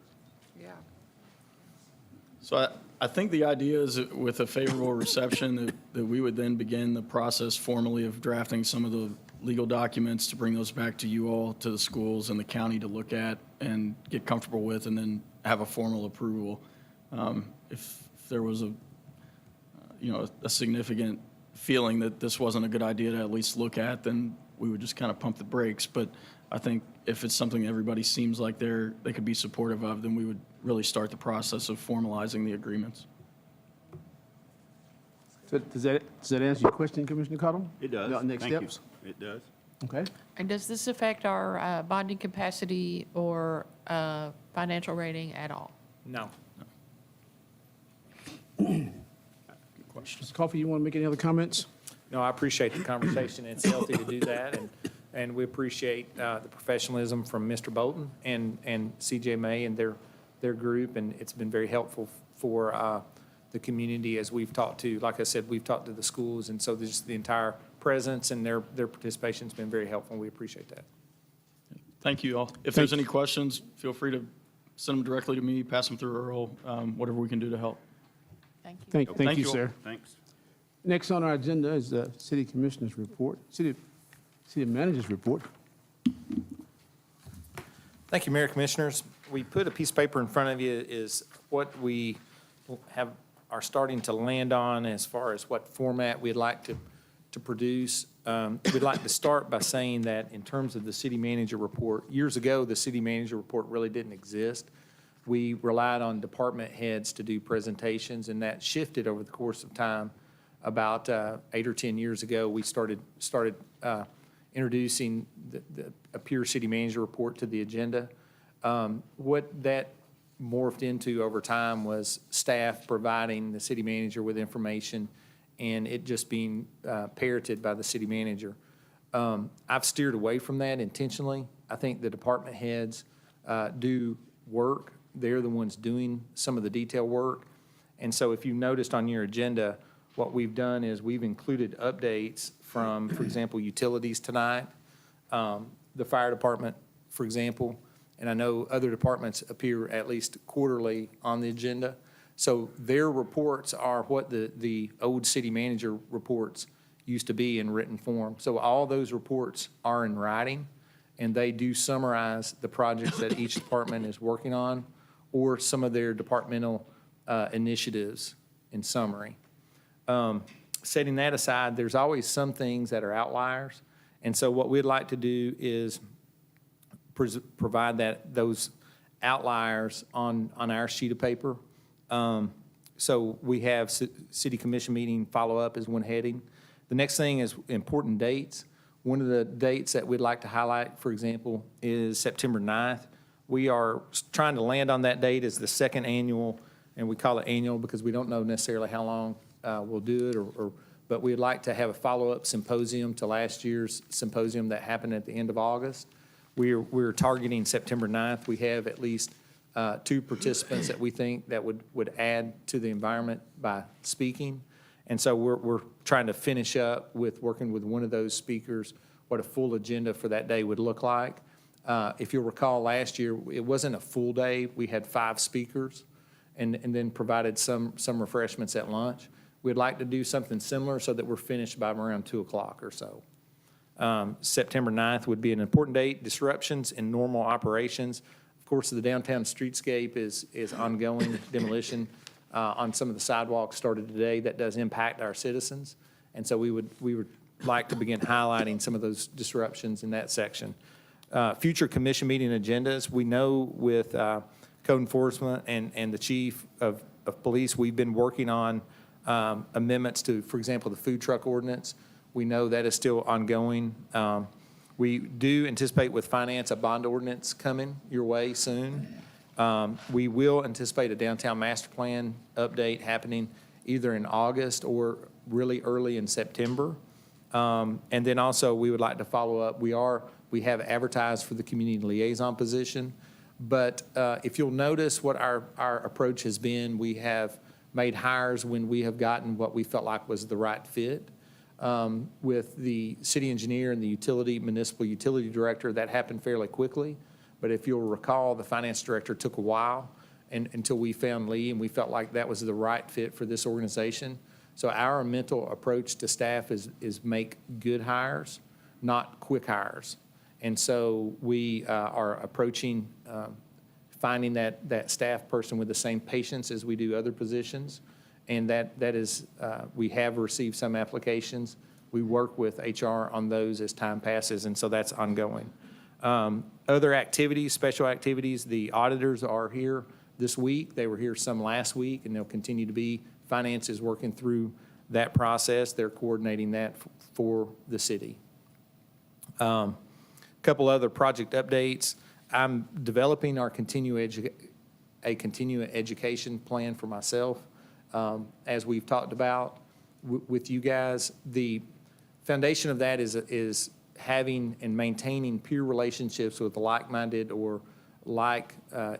So I think the idea is that with a favorable reception, that we would then begin the process formally of drafting some of the legal documents to bring those back to you all, to the schools and the county to look at and get comfortable with, and then have a formal approval. If there was a significant feeling that this wasn't a good idea to at least look at, then we would just kind of pump the brakes. But I think if it's something everybody seems like they could be supportive of, then we would really start the process of formalizing the agreements. So does that answer your question, Commissioner Cottle? It does. About next Thank you. steps? It does. Okay. And does this affect our bonding capacity or financial rating at all? No. Mr. Coffey, you want to make any other comments? No, I appreciate the conversation. It's healthy to do that, and we appreciate the professionalism from Mr. Bolton and CJ May and their group, and it's been very helpful for the community as we've talked to, like I said, we've talked to the schools, and so just the entire presence and their participation's been very helpful, and we appreciate that. Thank you all. If there's any questions, feel free to send them directly to me, pass them through Earl, whatever we can do to help. Thank you. Thank you, you all. sir. Thanks. Next on our agenda is the City Commissioner's report, City Manager's report. Thank you, Mayor, Commissioners. We put a piece of paper in front of you is what we are starting to land on as far as what format we'd like to produce. We'd like to start by saying that in terms of the city manager report, years ago, the city manager report really didn't exist. We relied on department heads to do presentations, and that shifted over the course of time. About 8 or 10 years ago, we started introducing a pure city manager report to the agenda. What that morphed into over time was staff providing the city manager with information and it just being parroted by the city manager. I've steered away from that intentionally. I think the department heads do work. They're the ones doing some of the detail work. And so if you noticed on your agenda, what we've done is we've included updates from, for example, utilities tonight, the fire department, for example, and I know other departments appear at least quarterly on the agenda. So their reports are what the old city manager reports used to be in written form. So all those reports are in writing, and they do summarize the projects that each department is working on or some of their departmental initiatives in summary. Setting that aside, there's always some things that are outliers. And so what we'd like to do is provide those outliers on our sheet of paper. So we have city commission meeting follow-up as one heading. The next thing is important dates. One of the dates that we'd like to highlight, for example, is September 9th. We are trying to land on that date as the second annual, and we call it annual because we don't know necessarily how long we'll do it, but we'd like to have a follow-up symposium to last year's symposium that happened at the end of August. We're targeting September 9th. We have at least 2 participants that we think that would add to the environment by speaking. And so we're trying to finish up with working with one of those speakers, what a full agenda for that day would look like. If you'll recall, last year, it wasn't a full day. We had 5 speakers and then provided some refreshments at lunch. We'd like to do something similar so that we're finished by around 2 o'clock or so. September 9th would be an important date. Disruptions in normal operations. Of course, the downtown streetscape is ongoing. Demolition on some of the sidewalks started today. That does impact our citizens. And so we would like to begin highlighting some of those disruptions in that section. Future commission meeting agendas. We know with code enforcement and the chief of police, we've been working on amendments to, for example, the food truck ordinance. We know that is still ongoing. We do anticipate with finance a bond ordinance coming your way soon. We will anticipate a downtown master plan update happening either in August or really early in September. And then also we would like to follow up. We have advertised for the community liaison position. But if you'll notice what our approach has been, we have made hires when we have gotten what we felt like was the right fit. With the city engineer and the municipal utility director, that happened fairly quickly. But if you'll recall, the finance director took a while until we found Lee, and we felt like that was the right fit for this organization. So our mental approach to staff is make good hires, not quick hires. And so we are approaching finding that staff person with the same patience as we do other positions. And that is, we have received some applications. We work with HR on those as time passes, and so that's ongoing. Other activities, special activities, the auditors are here this week. They were here some last week, and they'll continue to be. Finance is working through that process. They're coordinating that for the city. Couple other project updates. I'm developing our continuing education plan for myself. As we've talked about with you guys, the foundation of that is having and maintaining peer relationships with like-minded or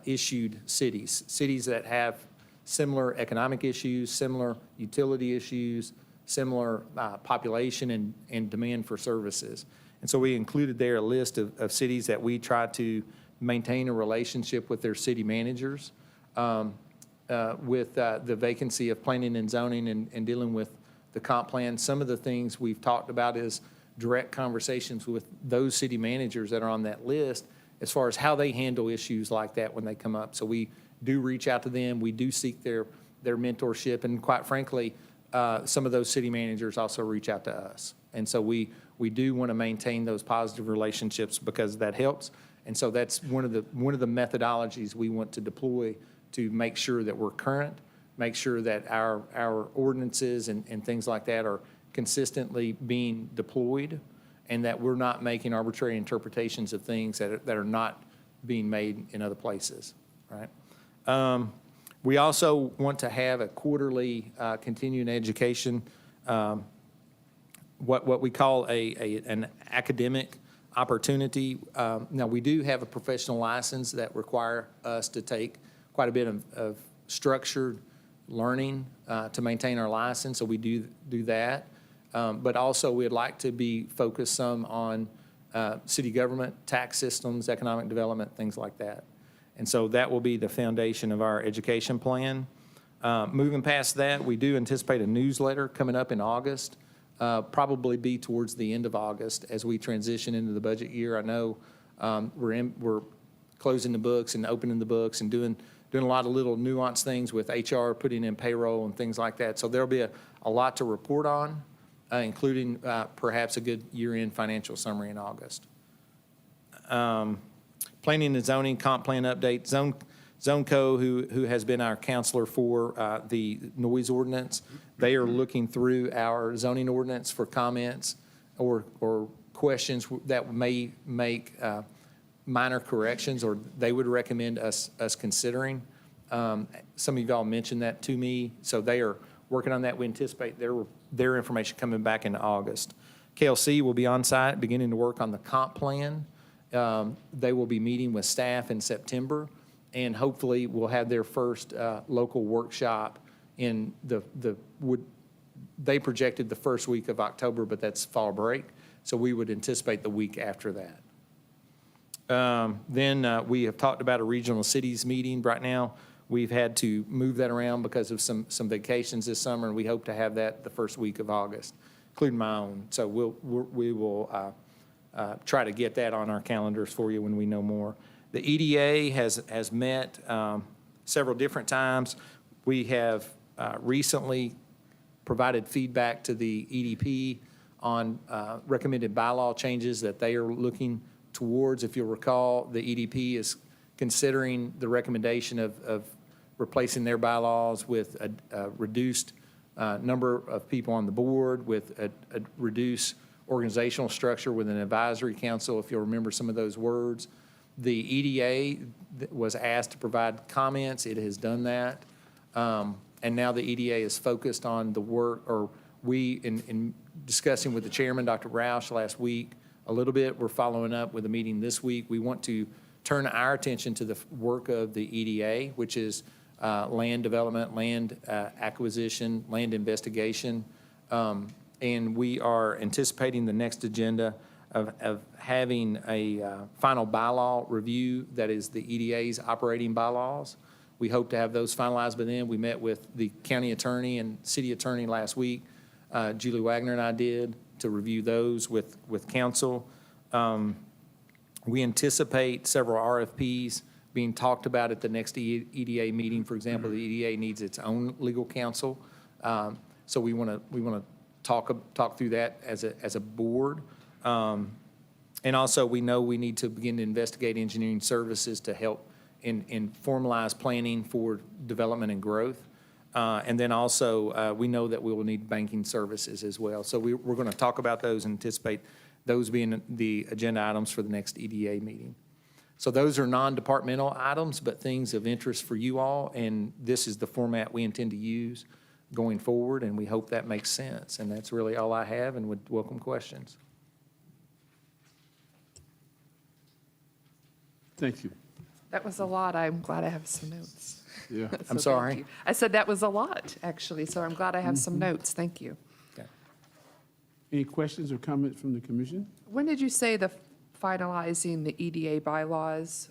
issued cities that have similar economic issues, similar utility issues, similar population and demand for services. And so we included there a list of cities that we try to maintain a relationship with their city managers. With the vacancy of planning and zoning and dealing with the comp plan, some of the things we've talked about is direct conversations with those city managers that are on that list as far as how they handle issues like that when they come up. So we do reach out to them. We do seek their mentorship. And quite frankly, some of those city managers also reach out to us. And so we do want to maintain those positive relationships because that helps. And so that's one of the methodologies we want to deploy to make sure that we're current, make sure that our ordinances and things like that are consistently being deployed, and that we're not making arbitrary interpretations of things that are not being made in other places, right? We also want to have a quarterly continuing education, what we call an academic opportunity. Now, we do have a professional license that require us to take quite a bit of structured learning to maintain our license, so we do that. But also, we'd like to be focused some on city government, tax systems, economic development, things like that. And so that will be the foundation of our education plan. Moving past that, we do anticipate a newsletter coming up in August, probably be towards the end of August as we transition into the budget year. I know we're closing the books and opening the books and doing a lot of little nuanced things with HR, putting in payroll and things like that. So there'll be a lot to report on, including perhaps a good year-end financial summary in August. Planning and zoning comp plan update. ZoneCo, who has been our counselor for the noise ordinance, they are looking through our zoning ordinance for comments or questions that may make minor corrections, or they would recommend us considering. Some of y'all mentioned that to me, so they are working on that. We anticipate their information coming back in August. KLC will be on site, beginning to work on the comp plan. They will be meeting with staff in September, and hopefully will have their first local workshop in they projected the first week of October, but that's fall break, so we would anticipate the week after that. Then we have talked about a regional cities meeting. Right now, we've had to move that around because of some vacations this summer, and we hope to have that the first week of August, including my own. So we will try to get that on our calendars for you when we know more. The EDA has met several different times. We have recently provided feedback to the EDP on recommended bylaw changes that they are looking towards. If you'll recall, the EDP is considering the recommendation of replacing their bylaws with a reduced number of people on the board, with a reduced organizational structure with an advisory council, if you'll remember some of those words. The EDA was asked to provide comments. It has done that. And now the EDA is focused on the work, or we, in discussing with the chairman, Dr. Roush, last week a little bit, we're following up with a meeting this week. We want to turn our attention to the work of the EDA, which is land development, land acquisition, land investigation. And we are anticipating the next agenda of having a final bylaw review that is the EDA's operating bylaws. We hope to have those finalized by then. We met with the county attorney and city attorney last week. Julie Wagner and I did, to review those with council. We anticipate several RFPs being talked about at the next EDA meeting. For example, the EDA needs its own legal counsel. So we want to talk through that as a board. And also, we know we need to begin to investigate engineering services to help in formalized planning for development and growth. And then also, we know that we will need banking services as well. So we're going to talk about those and anticipate those being the agenda items for the next EDA meeting. So those are non-departmental items, but things of interest for you all, and this is the format we intend to use going forward, and we hope that makes sense. And that's really all I have, and would welcome questions. Thank you. That was a lot. I'm glad I have some notes. Yeah. So I'm thank sorry? you. I said that was a lot, actually, so I'm glad I have some notes. Thank you. Okay. Any questions or comments from the commission? When did you say the finalizing the EDA bylaws?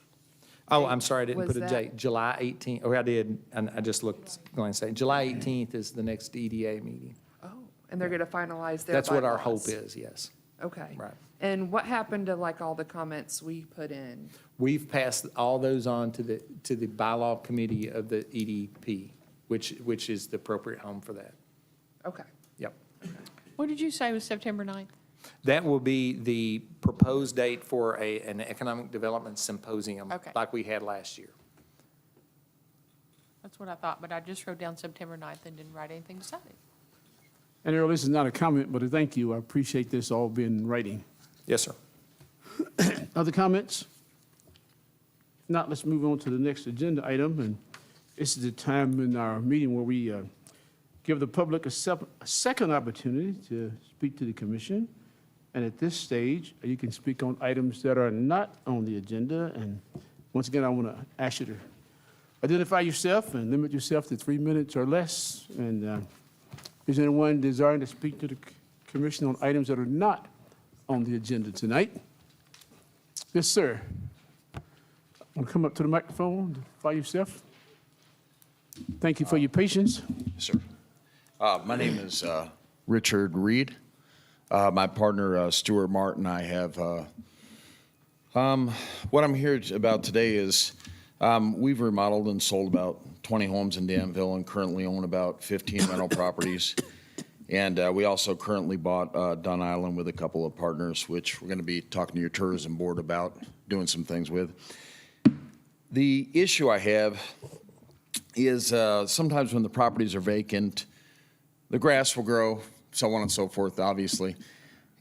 Oh, I'm sorry, I didn't Was put a that- date. July 18th, oh, I did, and I just looked, glanced at it. July 18th is the next EDA meeting. Oh, and they're going to finalize their That's what our hope bylaws. is, yes. Okay. Right. And what happened to like all the comments we put in? We've passed all those on to the bylaw committee of the EDP, which is the appropriate home for that. Okay. Yep. What did you say was September 9th? That will be the proposed date for an economic development symposium, Okay. like we had last year. That's what I thought, but I just wrote down September 9th and didn't write anything to say. And Earl, this is not a comment, but a thank you. I appreciate this all being in writing. Yes, sir. Other comments? If not, let's move on to the next agenda item. And this is the time in our meeting where we give the public a second opportunity to speak to the commission. And at this stage, you can speak on items that are not on the agenda. And once again, I want to ask you to identify yourself and limit yourself to 3 minutes or less. And is anyone desiring to speak to the commission on items that are not on the agenda tonight? Yes, sir. Want to come up to the microphone, identify yourself? Thank you for your patience. Sir. My name is Richard Reed. My partner, Stuart Martin, I have, what I'm here about today is we've remodeled and sold about 20 homes in Danville and currently own about 15 rental properties. And we also currently bought Dunn Island with a couple of partners, which we're going to be talking to your tourism board about doing some things with. The issue I have is sometimes when the properties are vacant, the grass will grow, so on and so forth, obviously.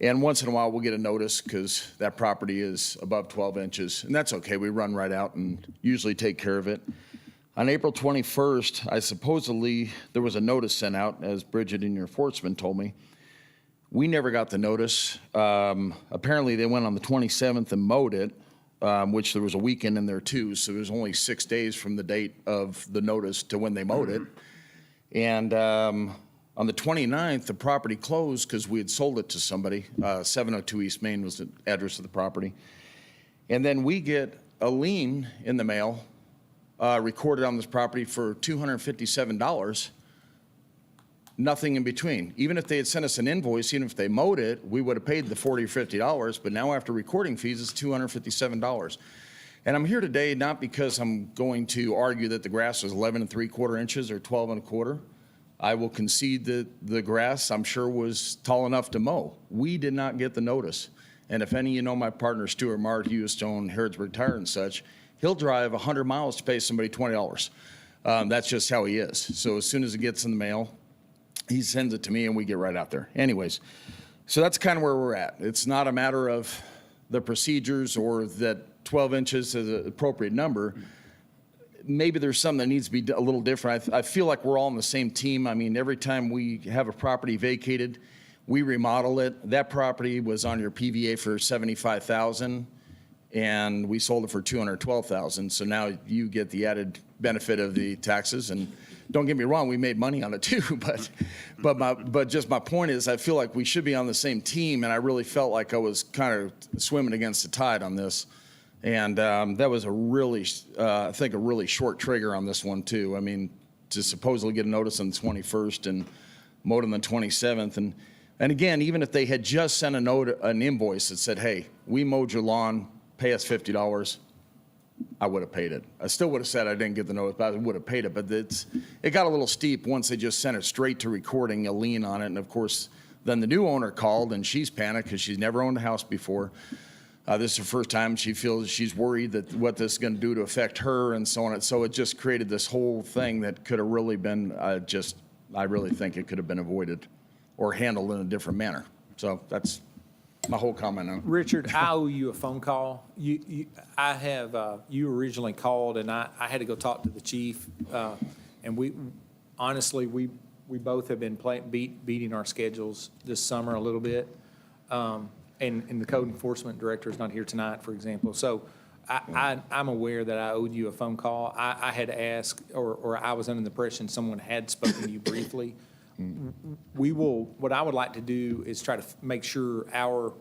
And once in a while, we'll get a notice because that property is above 12 inches, and that's okay. We run right out and usually take care of it. On April 21st, there was a notice sent out, as Bridget and your enforcement told me. We never got the notice. Apparently, they went on the 27th and mowed it, which there was a weekend in there too, so there's only 6 days from the date of the notice to when they mowed it. And on the 29th, the property closed because we had sold it to somebody. 702 East Main was the address of the property. And then we get a lien in the mail recorded on this property for $257. Nothing in between. Even if they had sent us an invoice, even if they mowed it, we would have paid the $40 or $50, but now after recording fees, it's $257. And I'm here today not because I'm going to argue that the grass was 11 3/4 inches or 12 1/4. I will concede that the grass, I'm sure, was tall enough to mow. We did not get the notice. And if any of you know my partner, Stuart Mart, he used to own Harrodsburg Tire and such, he'll drive 100 miles to pay somebody $20. That's just how he is. So as soon as it gets in the mail, he sends it to me and we get right out there. Anyways, so that's kind of where we're at. It's not a matter of the procedures or that 12 inches is an appropriate number. Maybe there's something that needs to be a little different. I feel like we're all on the same team. I mean, every time we have a property vacated, we remodel it. That property was on your PVA for $75,000 and we sold it for $212,000. So now you get the added benefit of the taxes. And don't get me wrong, we made money on it too, but just my point is I feel like we should be on the same team, and I really felt like I was kind of swimming against the tide on this. And that was a really, I think, a really short trigger on this one too. I mean, to supposedly get a notice on the 21st and mowed on the 27th. And again, even if they had just sent an invoice that said, hey, we mowed your lawn, pay us $50, I would have paid it. I still would have said I didn't get the notice, but I would have paid it. But it got a little steep once they just sent it straight to recording a lien on it. And of course, then the new owner called and she's panicked because she's never owned a house before. This is her first time. She feels she's worried that what this is going to do to affect her and so on. And so it just created this whole thing that could have really been I really think it could have been avoided or handled in a different manner. So that's my whole comment on it. Richard, I owe you a phone call. You originally called, and I had to go talk to the chief. And we both have been beating our schedules this summer a little bit. And the code enforcement director is not here tonight, for example. So I'm aware that I owed you a phone call. I had asked, or I was under the impression someone had spoken to you briefly. What I would like to do is try to make sure our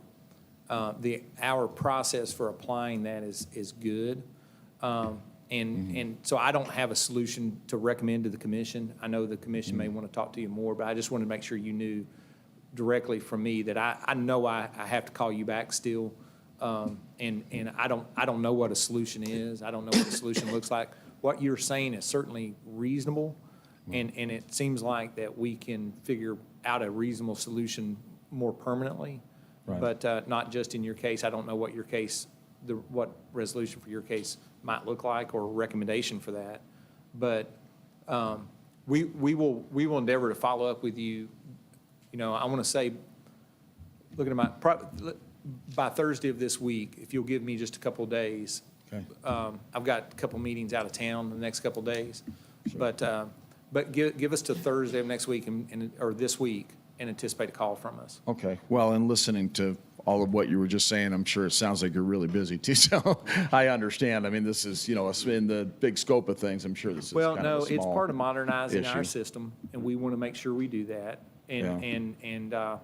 process for applying that is good. And so I don't have a solution to recommend to the commission. I know the commission may want to talk to you more, but I just wanted to make sure you knew directly from me that I know I have to call you back still. And I don't know what a solution is. I don't know what a solution looks like. What you're saying is certainly reasonable. And it seems like that we can figure out a reasonable solution more permanently. Right. But not just in your case. I don't know what your case, what resolution for your case might look like or recommendation for that. But we will endeavor to follow up with you. You know, I want to say, looking at by Thursday of this week, if you'll give me just a couple of days. Okay. I've got a couple meetings out of town the next couple of days. Sure. But give us to Thursday of next week or this week and anticipate a call from us. Okay. Well, and listening to all of what you were just saying, I'm sure it sounds like you're really busy too. So I understand. I mean, this is, in the big scope of things, I'm sure this is Well, kind of a no, it's small part of modernizing our issue. system, and we want to make sure we do that. Yeah.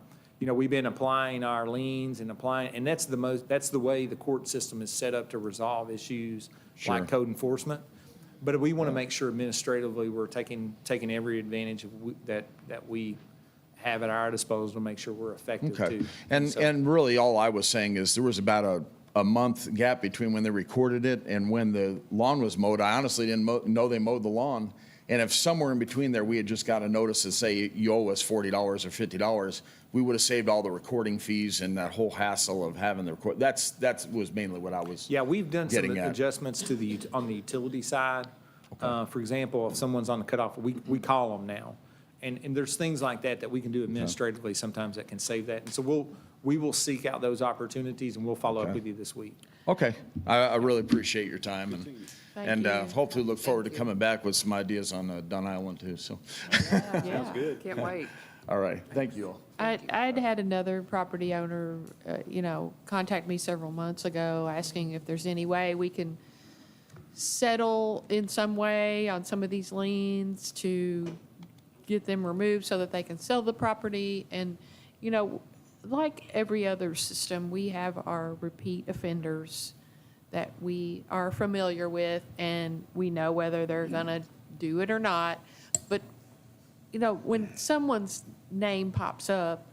We've been applying our liens and and that's the way the court system is set up to resolve issues Sure. like code enforcement. But we want to make sure administratively we're taking every advantage that we have at our disposal to make sure we're effective Okay. too. And really, all I was saying is there was about a month gap between when they recorded it and when the lawn was mowed. I honestly didn't know they mowed the lawn. And if somewhere in between there we had just got a notice to say you owe us $40 or $50, we would have saved all the recording fees and that whole hassle of having the record. That was mainly what I was. Yeah, we've done some getting at. adjustments on the utility side. For example, if someone's on the cutoff, we call them now. And there's things like that that we can do administratively sometimes that can save that. And so we will seek out those opportunities, and we'll follow up Okay. with you this week. Okay, I really appreciate your time, Thank and you. hopefully look forward to coming back with some ideas on Dunn Island too, so. Yeah. Good. Can't wait. All right, thank you all. I'd had another property owner, contact me several months ago asking if there's any way we can settle in some way on some of these liens to get them removed so that they can sell the property. And, like every other system, we have our repeat offenders that we are familiar with, and we know whether they're gonna do it or not. But, when someone's name pops up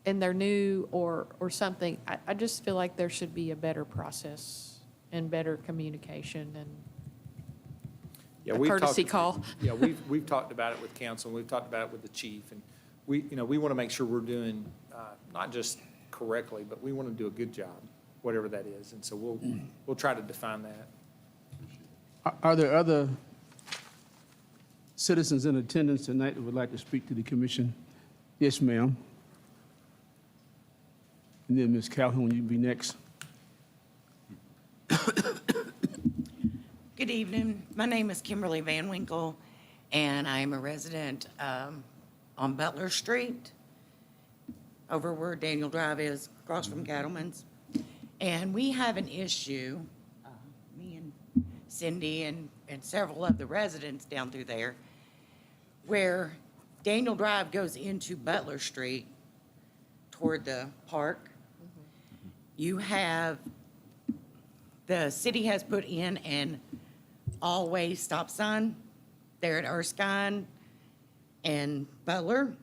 and they're new or something, I just feel like there should be a better process and better communication and Yeah, a we've talked- courtesy call. Yeah, we've talked about it with council, and we've talked about it with the chief, and we want to make sure we're doing, not just correctly, but we want to do a good job, whatever that is, and so we'll try to define that. Are there other citizens in attendance tonight that would like to speak to the commission? Yes, ma'am. And then Ms. Calhoun, you be next. Good evening. My name is Kimberly Van Winkle, and I am a resident on Butler Street, over where Daniel Drive is, across from Cattleman's. And we have an issue, me and Cindy and several of the residents down through there, where Daniel Drive goes into Butler Street toward the park. You have, the city has put in an all-way stop sign there at Erskine and Butler.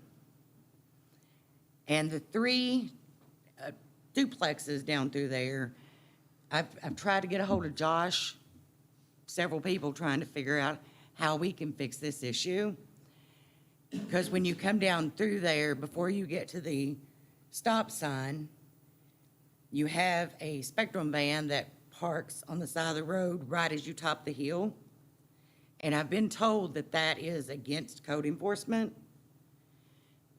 And the three duplexes down through there, I've tried to get a hold of Josh, several people trying to figure out how we can fix this issue. Because when you come down through there, before you get to the stop sign, you have a Spectrum van that parks on the side of the road right as you top the hill. And I've been told that that is against code enforcement,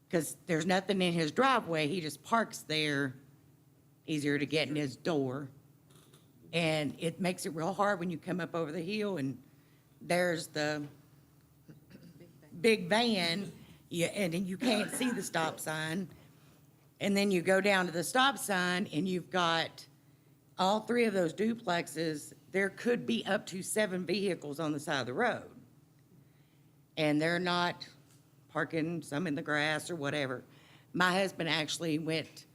because there's nothing in his driveway. He just parks there, easier to get in his door. And it makes it real hard when you come up over the hill and there's the big van, and then you can't see the stop sign. And then you go down to the stop sign and you've got all three of those duplexes. There could be up to 7 vehicles on the side of the road. And they're not parking, some in the grass or whatever. My husband actually went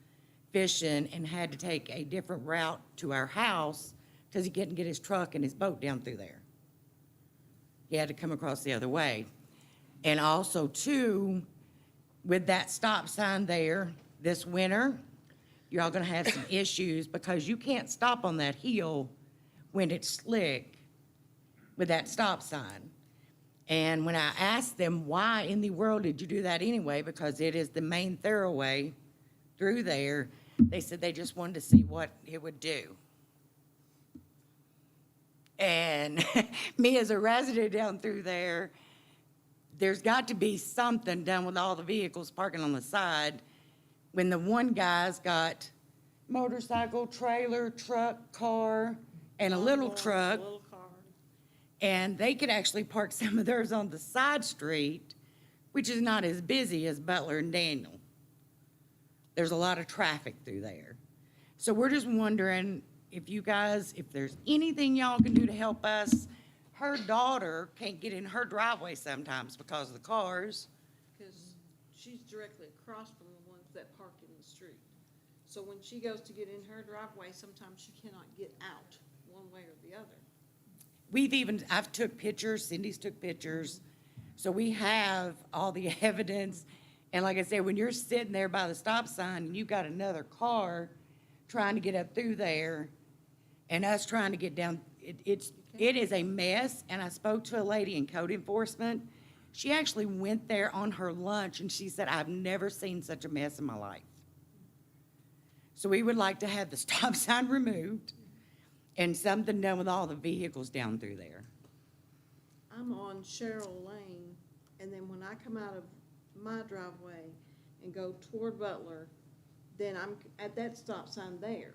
fishing and had to take a different route to our house because he couldn't get his truck and his boat down through there. He had to come across the other way. And also, too, with that stop sign there this winter, you're all gonna have some issues because you can't stop on that hill when it's slick with that stop sign. And when I asked them, why in the world did you do that anyway? Because it is the main thoroughway through there. They said they just wanted to see what it would do. And me as a resident down through there, there's got to be something done with all the vehicles parking on the side when the one guy's got motorcycle, trailer, truck, car, and a little truck. And they could actually park some of theirs on the side street, which is not as busy as Butler and Daniel. There's a lot of traffic through there. So we're just wondering if you guys, if there's anything y'all can do to help us. Her daughter can't get in her driveway sometimes because of the cars. Because she's directly across from the ones that park in the street. So when she goes to get in her driveway, sometimes she cannot get out one way or the other. I've took pictures, Cindy's took pictures, so we have all the evidence. And like I said, when you're sitting there by the stop sign and you've got another car trying to get up through there and us trying to get down, it is a mess. And I spoke to a lady in code enforcement. She actually went there on her lunch and she said, I've never seen such a mess in my life. So we would like to have the stop sign removed and something done with all the vehicles down through there. I'm on Cheryl Lane, and then when I come out of my driveway and go toward Butler, then I'm at that stop sign there.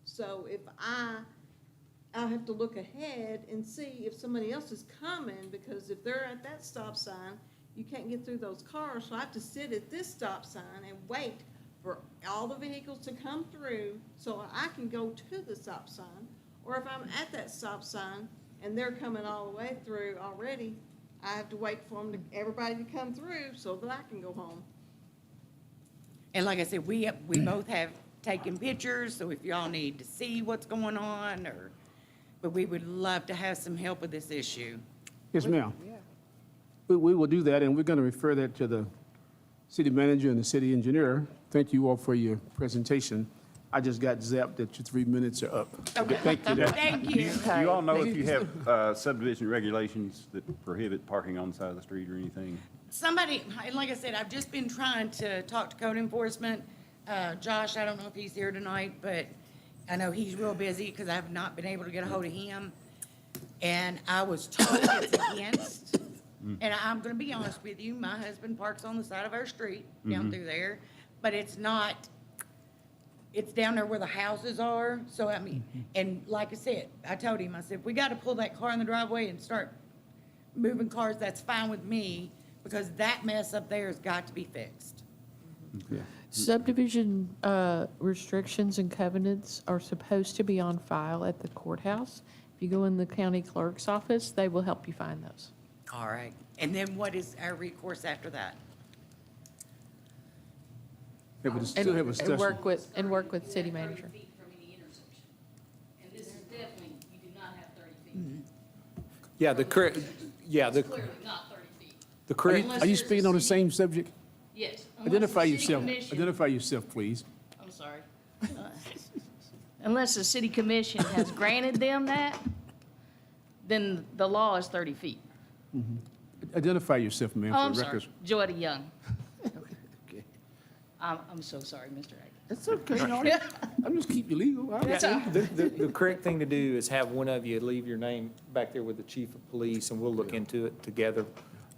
So if I'll have to look ahead and see if somebody else is coming, because if they're at that stop sign, you can't get through those cars, so I have to sit at this stop sign and wait for all the vehicles to come through so I can go to the stop sign. Or if I'm at that stop sign and they're coming all the way through already, I have to wait for everybody to come through so that I can go home. And like I said, we both have taken pictures, so if y'all need to see what's going on, but we would love to have some help with this issue. Yes, ma'am. We will do that, and we're going to refer that to the city manager and the city engineer. Thank you all for your presentation. I just got zapped that your 3 minutes are up. Okay. Thank you. Thank you. Do you all know if you have subdivision regulations that prohibit parking on the side of the street or anything? Somebody, and like I said, I've just been trying to talk to code enforcement. Josh, I don't know if he's here tonight, but I know he's real busy because I've not been able to get a hold of him. And I was told it's against, and I'm gonna be honest with you, my husband parks on the side of our street down through there, but it's not, it's down there where the houses are. So I mean, and like I said, I told him, I said, if we gotta pull that car in the driveway and start moving cars, that's fine with me, because that mess up there has got to be fixed. Subdivision restrictions and covenants are supposed to be on file at the courthouse. If you go in the county clerk's office, they will help you find those. All right. And then what is our recourse after that? Yeah, but still have a And discussion. work with city manager. From any intersection. And this is definitely, you do not have 30 feet. Yeah, the correct, yeah, the Clearly not 30 feet. the correct, Are you speaking on the same subject? Yes. unless the Identify city yourself. commission- Identify yourself, please. I'm sorry. Unless the city commission has granted them that, then the law is 30 feet. Identify yourself, ma'am, Oh, I'm for the sorry. records. Joetta Young. I'm so sorry, Mr. Agnew. That's okay. I'm just keep you legal. All right. the correct thing to do is have one of you leave your name back there with the chief of police, and we'll look into it together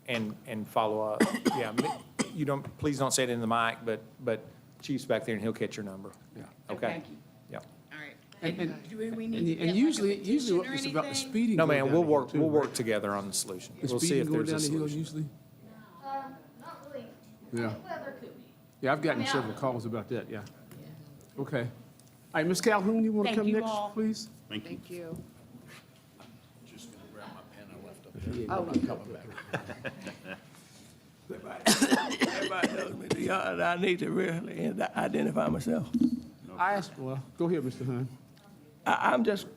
and follow up. Yeah, you don't, please don't say it in the mic, but chief's back there and he'll catch your number. Yeah. Okay? Thank you. Yeah. All right. And- Do we need to get And like a usually petition or it's about the anything? speeding. No, going man, down we'll the hill work, too, we'll right? work together on the solution. The We'll see speeding if going there's a down the hill solution. usually? Not really. Yeah. Well, there could be. Yeah, I've gotten several calls about that, yeah. Okay. All right, Ms. Calhoun, you want to Thank come you next, all. please? Thank you. Thank you. Just gonna grab my pen I left up there. Oh, Coming back. Everybody knows me. Do y'all, I need to really identify myself. Well, go ahead, Mr. Hunt. I'm just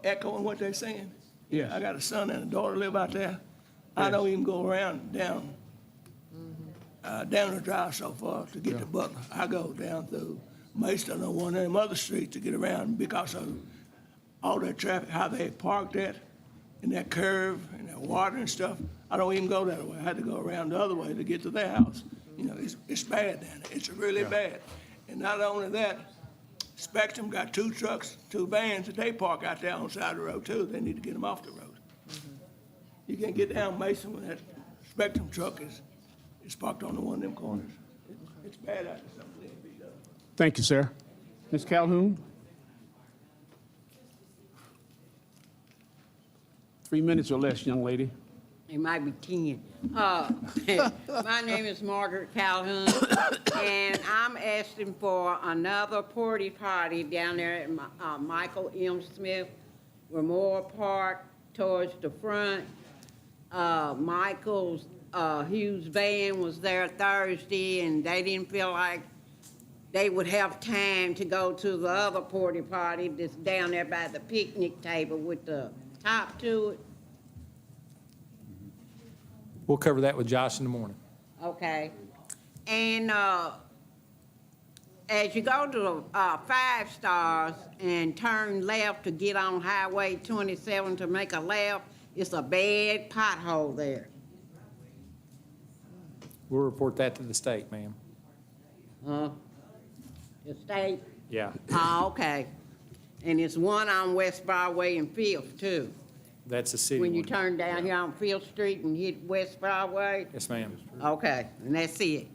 echoing what they're saying. Yes. I got a son and a daughter live out there. I don't even go around down the drive so far to get to Butler. I go down through Mason or one of them other streets to get around because of all that traffic, how they parked that, and that curve, and that water and stuff. I don't even go that way. I had to go around the other way to get to their house. You know, it's bad down there. It's really bad. And not only that, Spectrum got 2 trucks, 2 vans that they park out there on the side of the road too. They need to get them off the road. You can't get down Mason when that Spectrum truck is parked on one of them corners. It's bad out there, something needs to be done. Thank you, sir. Ms. Calhoun? 3 minutes or less, young lady. It might be 10. My name is Margaret Calhoun, and I'm asking for another porta potty down there at Michael M. Smith, Memorial Park, towards the front. Michael's Hughes van was there Thursday, and they didn't feel like they would have time to go to the other porta potty that's down there by the picnic table with the top to it. We'll cover that with Josh in the morning. Okay. And as you go to 5 Stars and turn left to get on Highway 27 to make a left, it's a bad pothole there. We'll report that to the state, ma'am. The state, Yeah. okay. And it's one on West Broadway and 5th too. That's a city when you one. turn down here on Field Street and hit West Broadway? Yes, ma'am. Okay, and that's it.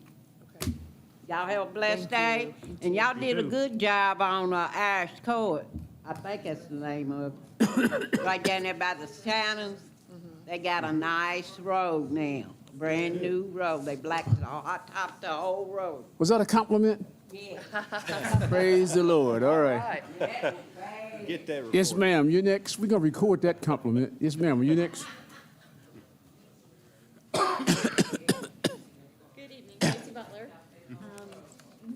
Y'all have a blessed day, and y'all did a good job on Irish Court. I think that's the name of it. Right down there by the Shannons. They got a nice road now, brand new road. They blacked it all, topped the whole road. Was that a compliment? Yeah. Praise the Lord. All right. Get that report. Yes, ma'am, you're next. We're going to record that compliment. Yes, ma'am, are you next? Good evening, Casey Butler.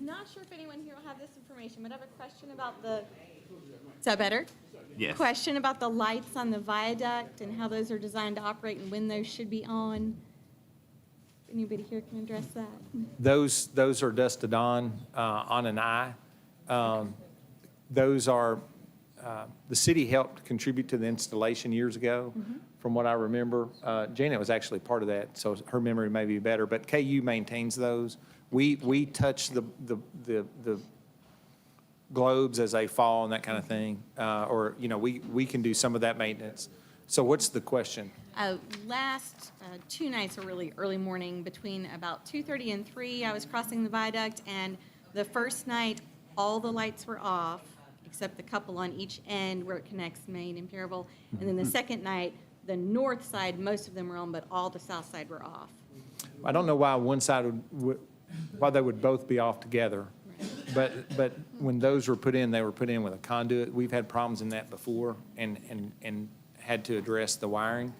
Not sure if anyone here will have this information, but I have a question about the, is that better? Yes. Question about the lights on the viaduct and how those are designed to operate and when those should be on. Anybody here can address that? Those are dusk to dawn on an eye. Those are, the city helped contribute to the installation years ago, from what I remember. Janet was actually part of that, so her memory may be better, but KU maintains those. We touch the globes as they fall and that kind of thing, or, we can do some of that maintenance. So what's the question? Last two nights were really early morning, between about 2:30 and 3. I was crossing the viaduct, and the first night, all the lights were off, except the couple on each end where it connects Main and Paravel. And then the second night, the north side, most of them were on, but all the south side were off. I don't know why one side why they would both be off together. But when those were put in, they were put in with a conduit. We've had problems in that before and had to address the wiring.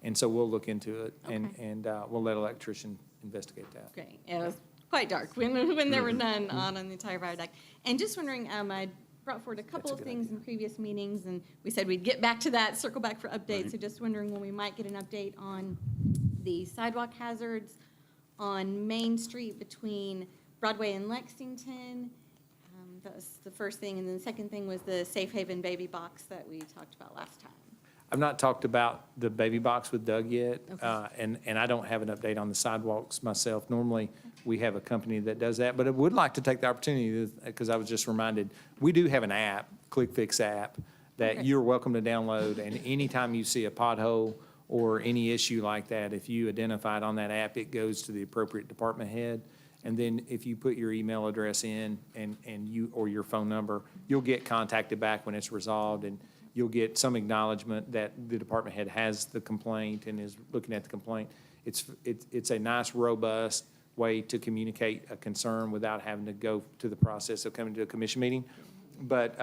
And so we'll look into it and we'll let an electrician investigate that. Great. It was quite dark when there were none on the entire viaduct. And just wondering, I brought forward a couple of things in previous meetings, and we said we'd get back to that, circle back for updates. So just wondering when we might get an update on the sidewalk hazards on Main Street between Broadway and Lexington. That was the first thing. And then the second thing was the Safe Haven baby box that we talked about last time. I've not talked about the baby box with Doug yet, and I don't have an update on the sidewalks myself. Normally, we have a company that does that, but I would like to take the opportunity, because I was just reminded, we do have an app, Click Fix app, that you're welcome to download, and anytime you see a pothole or any issue like that, if you identify it on that app, it goes to the appropriate department head. And then if you put your email address in and you, or your phone number, you'll get contacted back when it's resolved, and you'll get some acknowledgement that the department head has the complaint and is looking at the complaint. It's a nice, robust way to communicate a concern without having to go to the process of coming to a commission meeting. But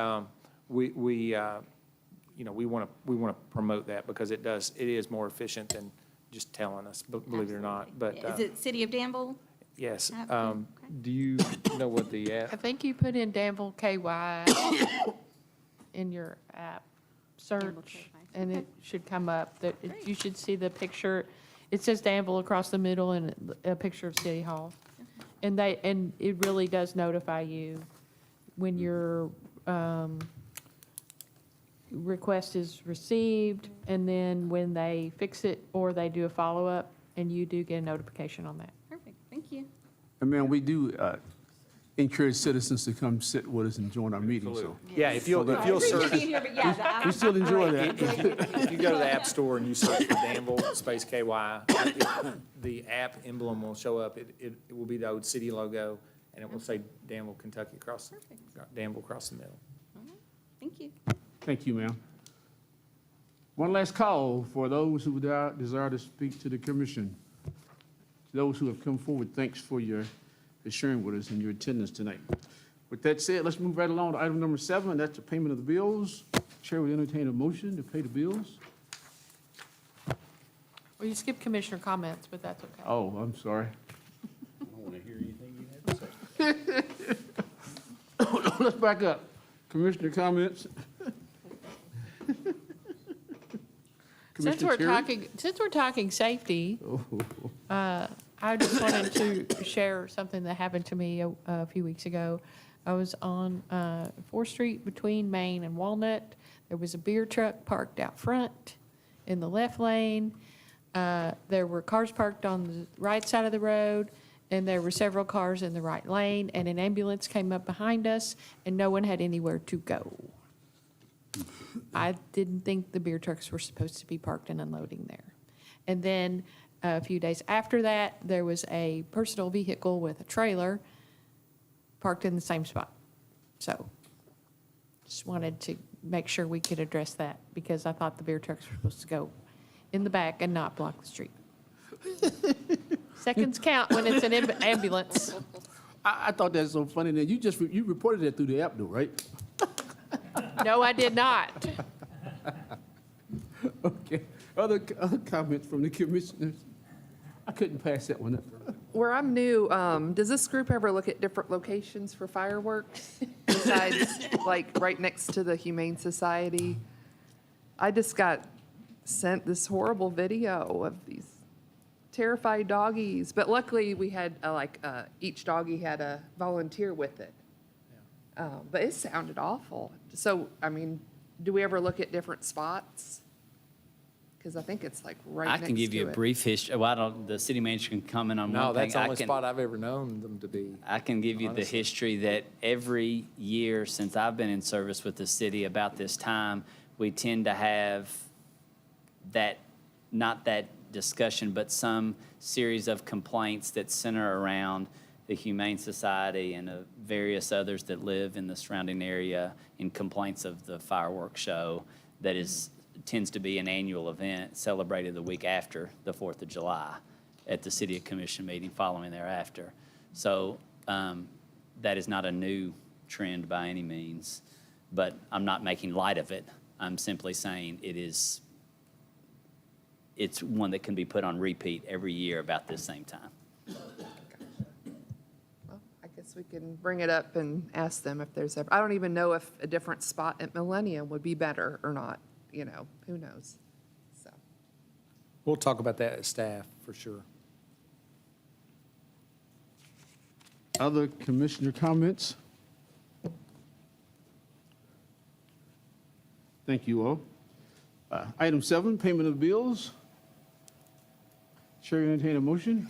we want to promote that because it is more efficient than just telling us, believe it or not. But Is it City of Danville? yes. Okay. Do you know what the I app? think you put in Danville KY in your app search, and it should come up. You should see the picture. It says Danville across the middle and a picture of City Hall. And it really does notify you when your request is received, and then when they fix it or they do a follow-up, and you do get a notification on that. Perfect, thank you. And man, we do encourage citizens to come sit with us and join our meetings. So Yeah, if you'll search. Being here, but yeah, the app- we still enjoy that. If you go to the App Store and you search for Danville space KY, the app emblem will show up. It will be the old city logo, and it will say Danville, Kentucky Danville across the middle. All right, thank you. Thank you, ma'am. One last call for those who desire to speak to the commission. To those who have come forward, thanks for your sharing with us and your attendance tonight. With that said, let's move right along to item number 7, and that's the payment of the bills. Chair will entertain a motion to pay the bills. Well, you skipped commissioner comments, but that's okay. Oh, I'm sorry. I don't want to hear anything you have to say. Let's back up. Commissioner comments. Since we're talking safety, I just wanted to share something that happened to me a few weeks ago. I was on 4th Street between Main and Walnut. There was a beer truck parked out front in the left lane. There were cars parked on the right side of the road, and there were several cars in the right lane, and an ambulance came up behind us, and no one had anywhere to go. I didn't think the beer trucks were supposed to be parked and unloading there. And then a few days after that, there was a personal vehicle with a trailer parked in the same spot. So just wanted to make sure we could address that because I thought the beer trucks were supposed to go in the back and not block the street. Seconds count when it's an ambulance. I thought that was so funny. Then you reported that through the app, though, right? No, I did not. Okay. Other comments from the commissioners? I couldn't pass that one up. Where I'm new, does this group ever look at different locations for fireworks besides like right next to the Humane Society? I just got sent this horrible video of these terrified doggies, but luckily we had each doggie had a volunteer with it. But it sounded awful. So, I mean, do we ever look at different spots? Because I think it's like right next to it. I can give you a brief history. Well, the city manager can comment on one thing. No, that's the only spot I've ever known them to be. I can give you the history that every year since I've been in service with the city about this time, we tend to have that, not that discussion, but some series of complaints that center around the Humane Society and various others that live in the surrounding area in complaints of the fireworks show that tends to be an annual event celebrated the week after the 4th of July at the City Commission meeting following thereafter. So that is not a new trend by any means, but I'm not making light of it. I'm simply saying it's one that can be put on repeat every year about this same time. Well, I guess we can bring it up and ask them if there's ever, I don't even know if a different spot at Millennium would be better or not. You know, who knows? So. We'll talk about that as staff, for sure. Other commissioner comments? Thank you all. Item 7, payment of bills. Chair, entertain a motion.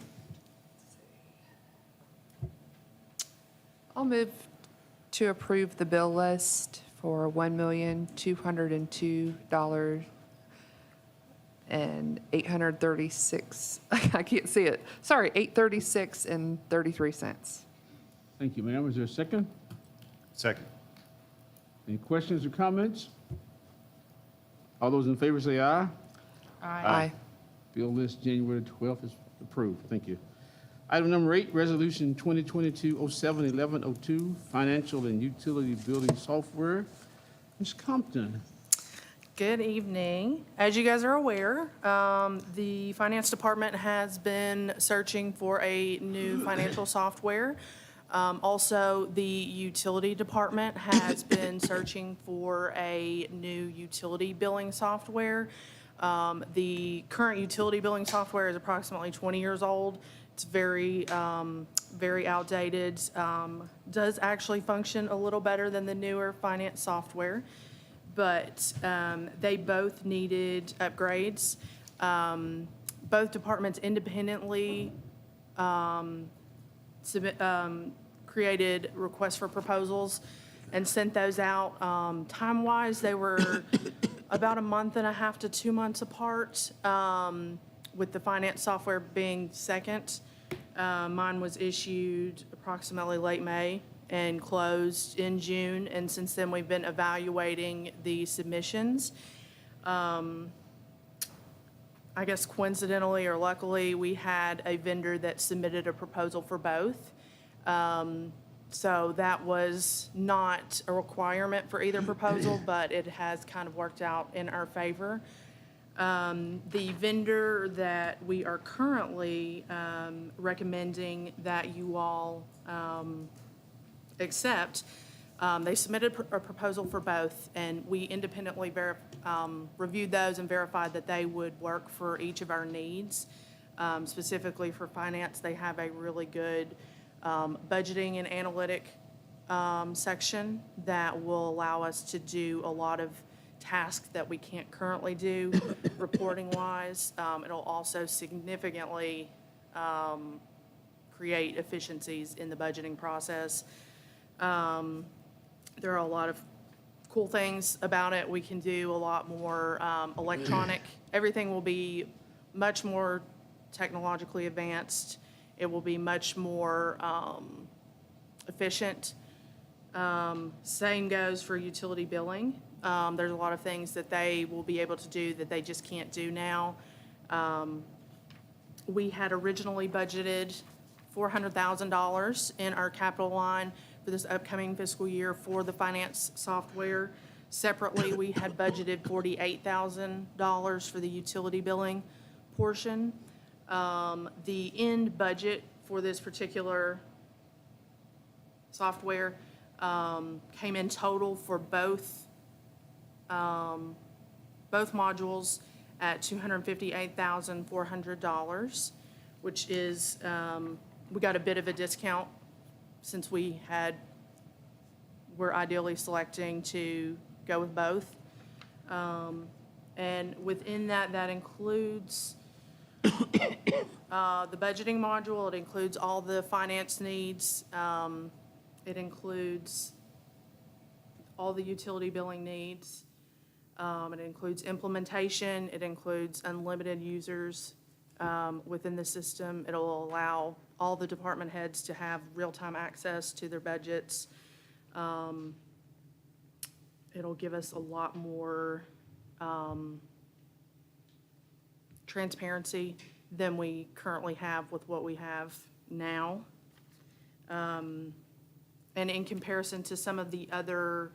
I'll move to approve the bill list for $1,202 and $836. I can't see it. Sorry, $836 and 33 cents. Thank you, ma'am. Is there a second? Second. Any questions or comments? All those in favor say aye. Aye. Bill list January 12th is approved. Thank you. Item number 8, Resolution 2022-07-1102, Financial and Utility Building Software. Ms. Compton. Good evening. As you guys are aware, the Finance Department has been searching for a new financial software. Also, the Utility Department has been searching for a new utility billing software. The current utility billing software is approximately 20 years old. It's very outdated. Does actually function a little better than the newer finance software, but they both needed upgrades. Both departments independently created requests for proposals and sent those out. Time-wise, they were about a month and a half to 2 months apart, with the finance software being second. Mine was issued approximately late May and closed in June, and since then, we've been evaluating the submissions. I guess coincidentally or luckily, we had a vendor that submitted a proposal for both. So that was not a requirement for either proposal, but it has kind of worked out in our favor. The vendor that we are currently recommending that you all accept, they submitted a proposal for both, and we independently reviewed those and verified that they would work for each of our needs. Specifically for finance, they have a really good budgeting and analytic section that will allow us to do a lot of tasks that we can't currently do reporting-wise. It'll also significantly create efficiencies in the budgeting process. There are a lot of cool things about it. We can do a lot more electronic. Everything will be much more technologically advanced. It will be much more efficient. Same goes for utility billing. There's a lot of things that they will be able to do that they just can't do now. We had originally budgeted $400,000 in our capital line for this upcoming fiscal year for the finance software. Separately, we had budgeted $48,000 for the utility billing portion. The end budget for this particular software came in total for both modules at $258,400, which is, we got a bit of a discount since we're ideally selecting to go with both. And within that includes the budgeting module. It includes all the finance needs. It includes all the utility billing needs. It includes implementation. It includes unlimited users within the system. It'll allow all the department heads to have real-time access to their budgets. It'll give us a lot more transparency than we currently have with what we have now. And in comparison to some of the other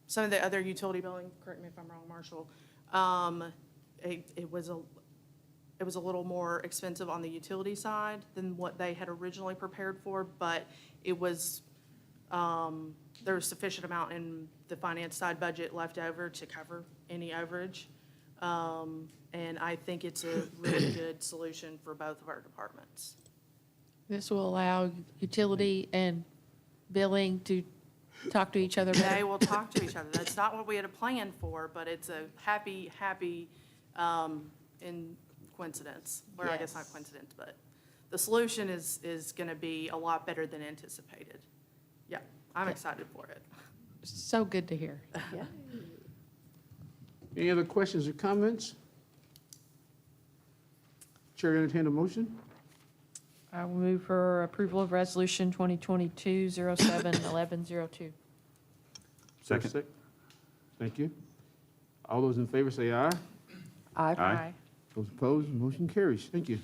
utility billing, correct me if I'm wrong, Marshall, it was a little more expensive on the utility side than what they had originally prepared for, but it was, there was sufficient amount in the finance side budget left over to cover any overage. And I think it's a really good solution for both of our departments. This will allow utility and billing to talk to each other better. They will talk to each other. That's not what we had planned for, but it's a happy in coincidence, or I guess not coincidence, but the solution is going to be a lot better than anticipated. Yeah, I'm excited for it. So good to hear. Any other questions or comments? Chair, entertain a motion. I will move for approval of Resolution 2022-07-1102. Second. Thank you. All those in favor say aye. Aye. Those opposed, motion carries. Thank you.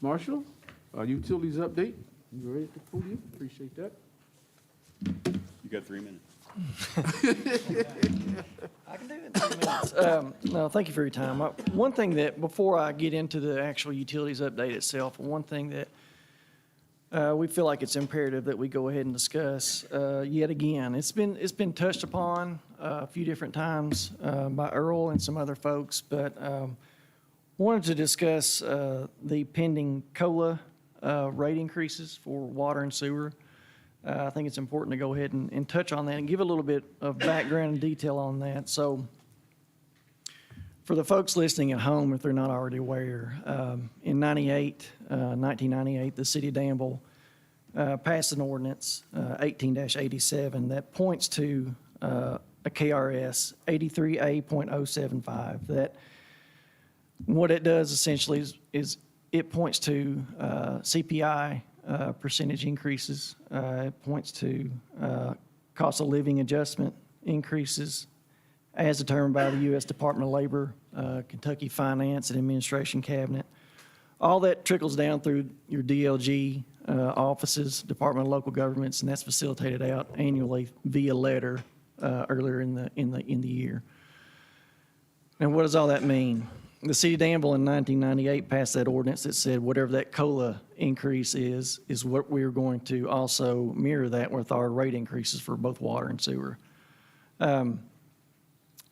Marshall, utilities update. You ready at the podium? Appreciate that. You got 3 minutes. I can do it in 3 minutes. No, thank you for your time. One thing that, before I get into the actual utilities update itself, one thing that we feel like it's imperative that we go ahead and discuss yet again. It's been touched upon a few different times by Earl and some other folks, but wanted to discuss the pending COLA rate increases for water and sewer. I think it's important to go ahead and touch on that and give a little bit of background and detail on that. So for the folks listening at home, if they're not already aware, in 1998, the city of Danville passed an ordinance, 18-87, that points to a KRS 83A.075. That what it does essentially is it points to CPI percentage increases. It points to cost of living adjustment increases as determined by the U.S. Department of Labor, Kentucky Finance and Administration Cabinet. All that trickles down through your DLG offices, Department of Local Governments, and that's facilitated out annually via letter earlier in the year. And what does all that mean? The city of Danville in 1998 passed that ordinance that said whatever that COLA increase is what we're going to also mirror that with our rate increases for both water and sewer.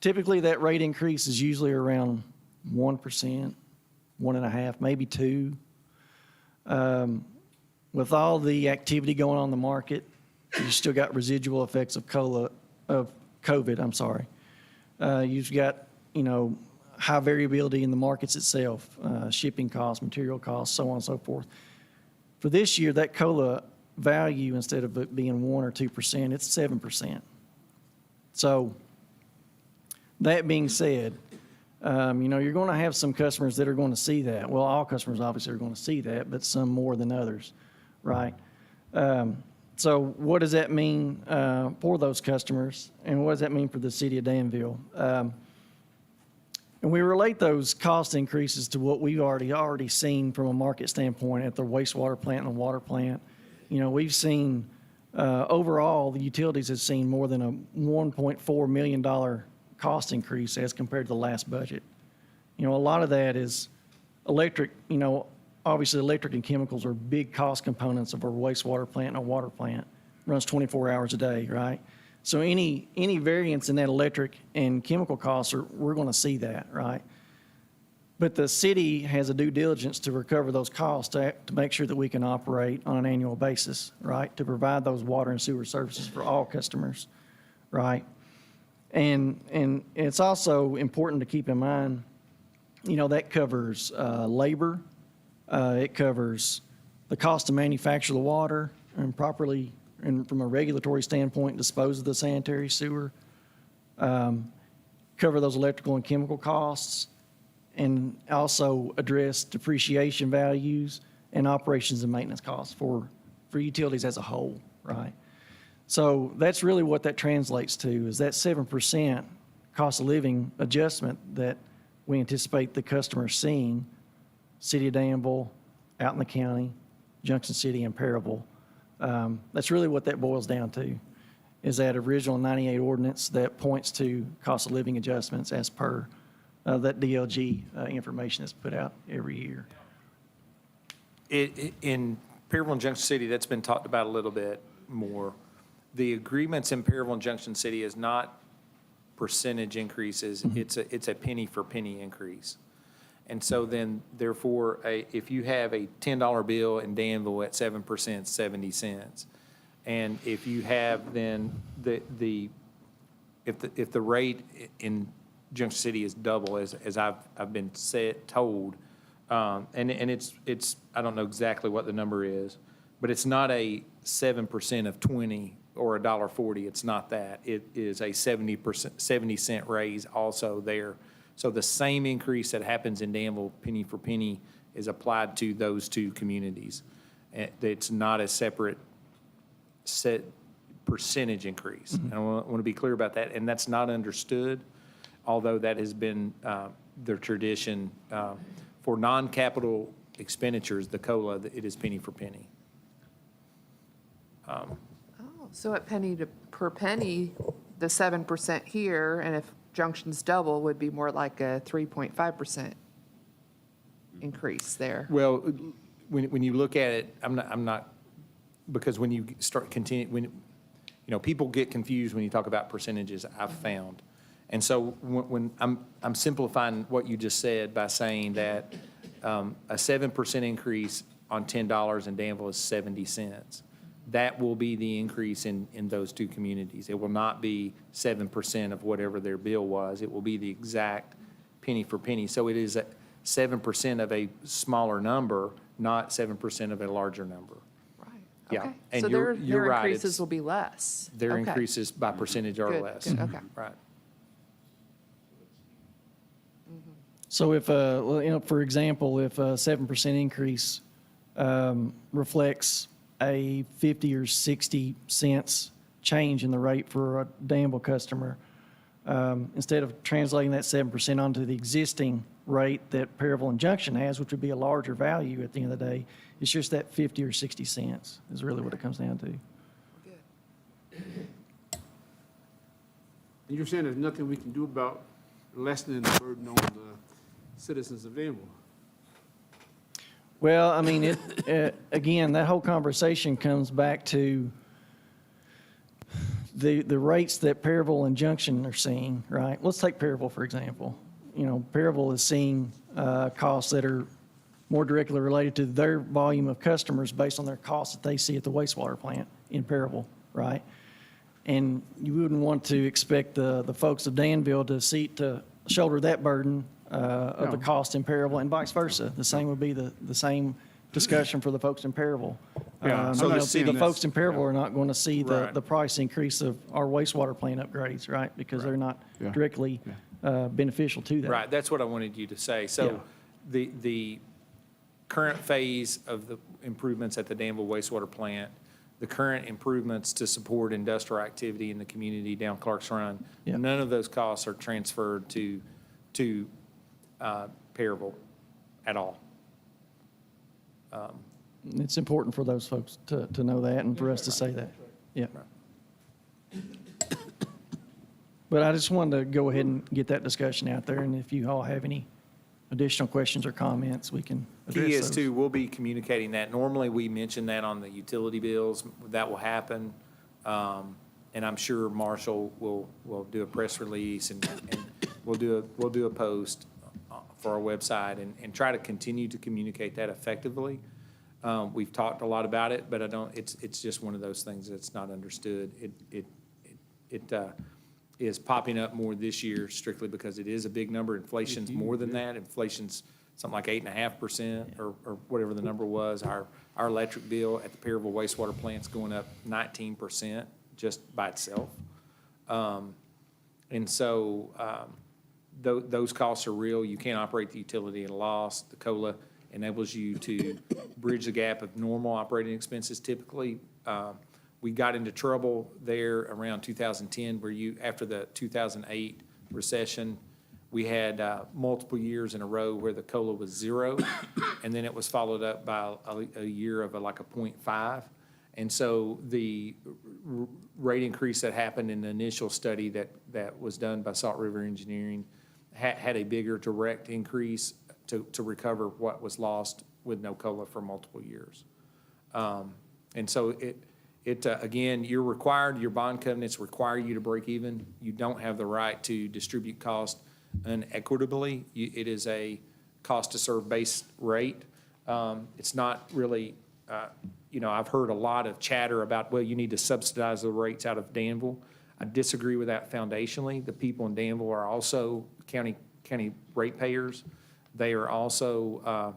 Typically, that rate increase is usually around 1%, 1.5%, maybe 2%. With all the activity going on in the market, you still got residual effects of COVID. You've got, high variability in the markets itself, shipping costs, material costs, so on and so forth. For this year, that COLA value, instead of it being 1 or 2%, it's 7%. So that being said, you're going to have some customers that are going to see that. Well, all customers obviously are going to see that, but some more than others, right? So what does that mean for those customers, and what does that mean for the city of Danville? And we relate those cost increases to what we've already seen from a market standpoint at the wastewater plant and the water plant. We've seen, overall, the utilities have seen more than a $1.4 million cost increase as compared to the last budget. A lot of that is electric. Obviously electric and chemicals are big cost components of our wastewater plant and our water plant. It runs 24 hours a day, right? So any variance in that electric and chemical costs, we're going to see that, right? But the city has a due diligence to recover those costs to make sure that we can operate on an annual basis, right? To provide those water and sewer services for all customers, right? And it's also important to keep in mind, that covers labor. It covers the cost to manufacture the water and properly, and from a regulatory standpoint, dispose of the sanitary sewer, cover those electrical and chemical costs, and also address depreciation values and operations and maintenance costs for utilities as a whole, right? So that's really what that translates to, is that 7% cost of living adjustment that we anticipate the customer seeing, City of Danville, out in the county, Junction City, and Parable. That's really what that boils down to, is that original 98 ordinance that points to cost of living adjustments as per that DLG information that's put out every year. In Parable and Junction City, that's been talked about a little bit more. The agreements in Parable and Junction City is not percentage increases. It's a penny for penny increase. And so then, therefore, if you have a $10 bill in Danville at 7%, 70 cents. And if you have then if the rate in Junction City is double, as I've been told, and it's I don't know exactly what the number is, but it's not a 7% of 20 or $1.40. It's not that. It is a 70-cent raise also there. So the same increase that happens in Danville, penny for penny, is applied to those two communities. It's not a separate set percentage increase. And I want to be clear about that. And that's not understood, although that has been their tradition. For non-capital expenditures, the COLA, it is penny for penny. So at penny per penny, the 7% here, and if Junction's double, would be more like a 3.5% increase there. Well, when you look at it, I'm not, because when you start people get confused when you talk about percentages, I've found. And so when I'm simplifying what you just said by saying that a 7% increase on $10 in Danville is 70 cents. That will be the increase in those two communities. It will not be 7% of whatever their bill was. It will be the exact penny for penny. So it is 7% of a smaller number, not 7% of a larger number. Right. Yeah. Okay. And So you're their right, increases will be less. their Okay. increases by percentage are Good, less. good, okay. Right. So if, for example, if a 7% increase reflects a 50 or 60 cents change in the rate for a Danville customer, instead of translating that 7% onto the existing rate that Parable and Junction has, which would be a larger value at the end of the day, it's just that 50 or 60 cents is really what it comes down to. And you're saying there's nothing we can do about lessening the burden on the citizens of Danville? Well, I mean, again, that whole conversation comes back to the rates that Parable and Junction are seeing, right? Let's take Parable, for example. Parable is seeing costs that are more directly related to their volume of customers based on their costs that they see at the wastewater plant in Parable, right? And you wouldn't want to expect the folks of Danville to shoulder that burden of the cost in Parable, and vice versa. The same would be the same discussion for the folks in Parable. Yeah, So I'm the not seeing the that. folks in Perryville are not going to see Right. the price increase of our wastewater plant upgrades, right? Because they're not Yeah. directly beneficial to that. Right, that's what I wanted you to say. So the current phase of the improvements at the Danville wastewater plant, the current improvements to support industrial activity in the community down Clarkson Run, Yeah. none of those costs are transferred to Perryville at all. It's important for those folks to know that and for us to say that. Yeah. But I just wanted to go ahead and get that discussion out there, and if you all have any additional questions or comments, we can address Key those. is too, we'll be communicating that. Normally, we mention that on the utility bills. That will happen. And I'm sure Marshall will do a press release and we'll do a post for our website and try to continue to communicate that effectively. We've talked a lot about it, but it's just one of those things that's not understood. It is popping up more this year strictly because it is a big number. Inflation's more than that. Inflation's something like 8.5% or whatever the number was. Our electric bill at the Perryville wastewater plant's going up 19% just by itself. And so those costs are real. You can't operate the utility at a loss. The COLA enables you to bridge the gap of normal operating expenses typically. We got into trouble there around 2010 where after the 2008 recession, we had multiple years in a row where the COLA was 0, and then it was followed up by a year of like a 0.5. And so the rate increase that happened in the initial study that was done by Salt River Engineering had a bigger direct increase to recover what was lost with no COLA for multiple years. And so again, you're required, your bond covenants require you to break even. You don't have the right to distribute cost unequitably. It is a cost to serve based rate. It's not really, I've heard a lot of chatter about, well, you need to subsidize the rates out of Danville. I disagree with that foundationally. The people in Danville are also county ratepayers. They are also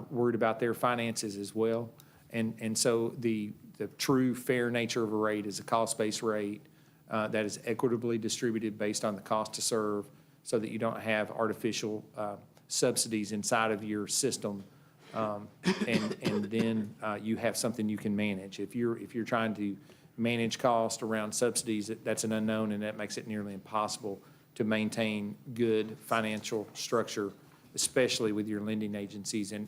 worried about their finances as well. And so the true fair nature of a rate is a cost-based rate that is equitably distributed based on the cost to serve so that you don't have artificial subsidies inside of your system. And then you have something you can manage. If you're trying to manage cost around subsidies, that's an unknown, and that makes it nearly impossible to maintain good financial structure, especially with your lending agencies. And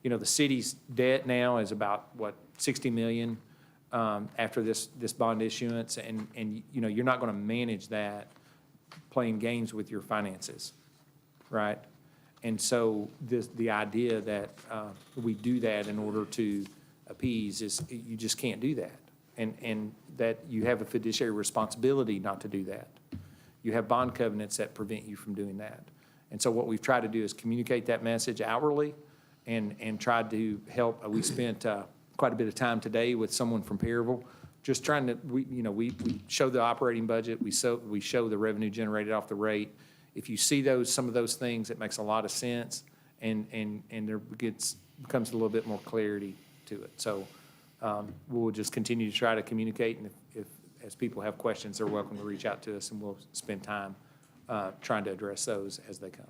the city's debt now is about, what, 60 million after this bond issuance, and you're not going to manage that playing games with your finances, right? And so the idea that we do that in order to appease is you just can't do that, and that you have a fiduciary responsibility not to do that. You have bond covenants that prevent you from doing that. And so what we've tried to do is communicate that message outwardly and tried to help. We spent quite a bit of time today with someone from Perryville, just trying to, we show the operating budget, we show the revenue generated off the rate. If you see some of those things, it makes a lot of sense, and there becomes a little bit more clarity to it. So we'll just continue to try to communicate, and if as people have questions, they're welcome to reach out to us, and we'll spend time trying to address those as they come.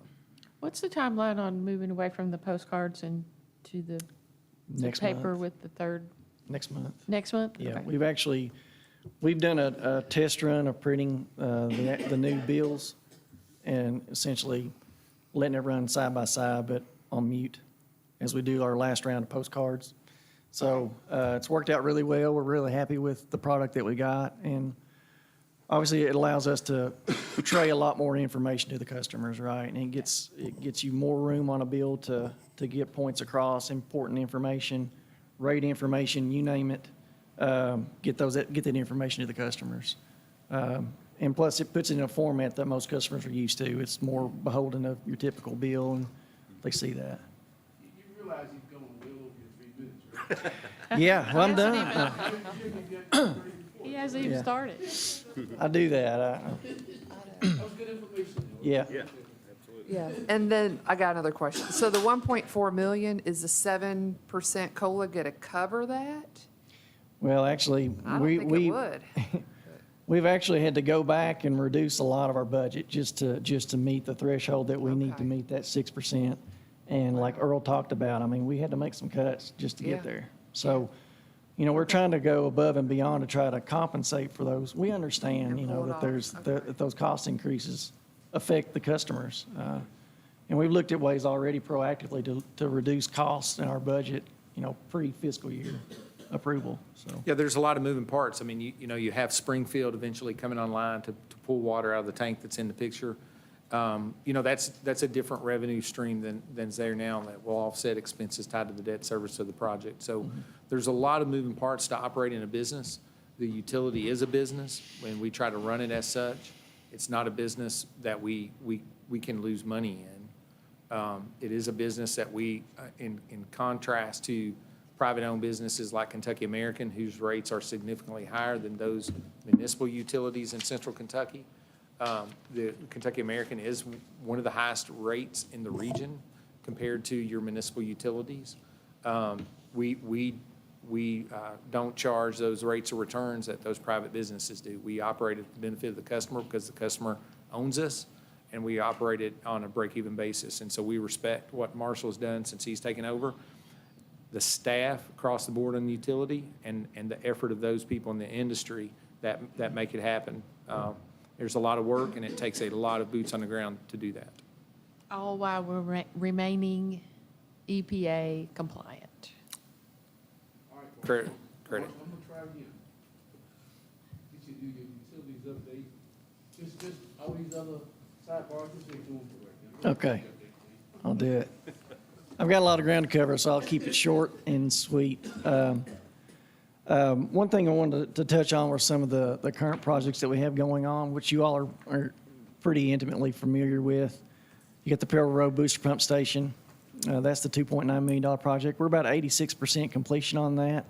What's the timeline on moving away from the postcards and to the Next paper month. with the third? Next month. Next month? Yeah, Okay. we've done a test run of printing the new bills and essentially letting it run side by side, but on mute as we do our last round of postcards. So it's worked out really well. We're really happy with the product that we got, and obviously it allows us to portray a lot more information to the customers, right? And it gets you more room on a bill to get points across, important information, rate information, you name it. Get that information to the customers. And plus, it puts it in a format that most customers are used to. It's more beholden of your typical bill, and they see that. You realize you've gone well over your 3 minutes, right? Yeah, well, I'm done. He hasn't even Yeah. started. I do that. That was good information. Yeah. Yeah, absolutely. Yeah, and then I got another question. So the 1.4 million, is the 7% COLA gonna cover that? Well, actually, I don't think it would. we've actually had to go back and reduce a lot of our budget just to meet the threshold that we need to Okay. meet that 6%. And like Earl talked about, I mean, we had to make some cuts just to Yeah. get there. So, you know, we're trying to go above and beyond to try to compensate for those. We understand, you know, hold that off. there's, Okay. that those cost increases affect the customers. And we've looked at ways already proactively to reduce costs in our budget, you know, pre-fiscal year approval, so. Yeah, there's a lot of moving parts. I mean, you know, you have Springfield eventually coming online to pull water out of the tank that's in the picture. You know, that's a different revenue stream than's there now that will offset expenses tied to the debt service of the project. So there's a lot of moving parts to operating a business. The utility is a business, when we try to run it as such. It's not a business that we can lose money in. It is a business that we, in contrast to private-owned businesses like Kentucky American, whose rates are significantly higher than those municipal utilities in central Kentucky. The Kentucky American is one of the highest rates in the region compared to your municipal utilities. We don't charge those rates of returns that those private businesses do. We operate at the benefit of the customer because the customer owns us, and we operate it on a break-even basis. And so we respect what Marshall's done since he's taken over. The staff across the board on the utility and the effort of those people in the industry that make it happen. There's a lot of work, and it takes a lot of boots on the ground to do that. All while we're remaining EPA compliant. Credit. I'm gonna try again. Get you to do your utilities update. Just all these other sidebars, just make them correct. Okay, I'll do it. I've got a lot of ground to cover, so I'll keep it short and sweet. One thing I wanted to touch on were some of the current projects that we have going on, which you all are pretty intimately familiar with. You got the Apparel Road Booster Pump Station. That's the $2.9 million project. We're about 86% completion on that.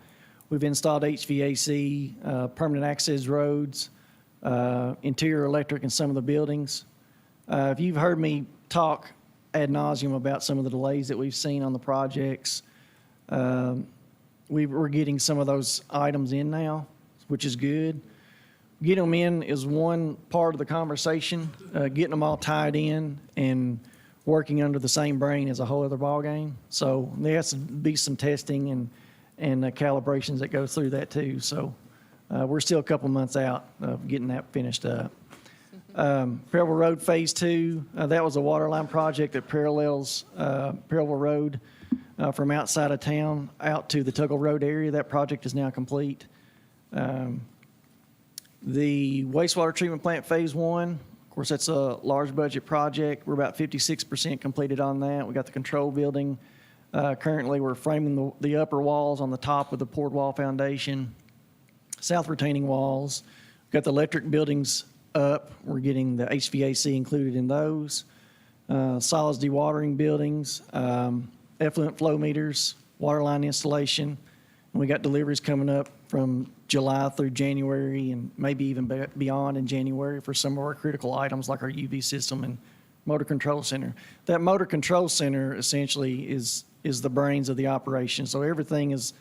We've installed HVAC, permanent access roads, interior electric in some of the buildings. If you've heard me talk ad nauseum about some of the delays that we've seen on the projects, we're getting some of those items in now, which is good. Getting them in is one part of the conversation. Getting them all tied in and working under the same brain is a whole other ballgame. So there has to be some testing and calibrations that go through that too. So we're still a couple months out of getting that finished up. Apparel Road Phase 2, that was a water line project that parallels Apparel Road from outside of town out to the Tuggle Road area. That project is now complete. The wastewater treatment plant Phase 1, of course, that's a large budget project. We're about 56% completed on that. We got the control building. Currently, we're framing the upper walls on the top of the poured wall foundation, south retaining walls. We've got the electric buildings up. We're getting the HVAC included in those. Solids dewatering buildings, effluent flow meters, water line installation. And we got deliveries coming up from July through January and maybe even beyond in January for some of our critical items like our UV system and motor control center. That motor control center essentially is the brains of the operation. So everything is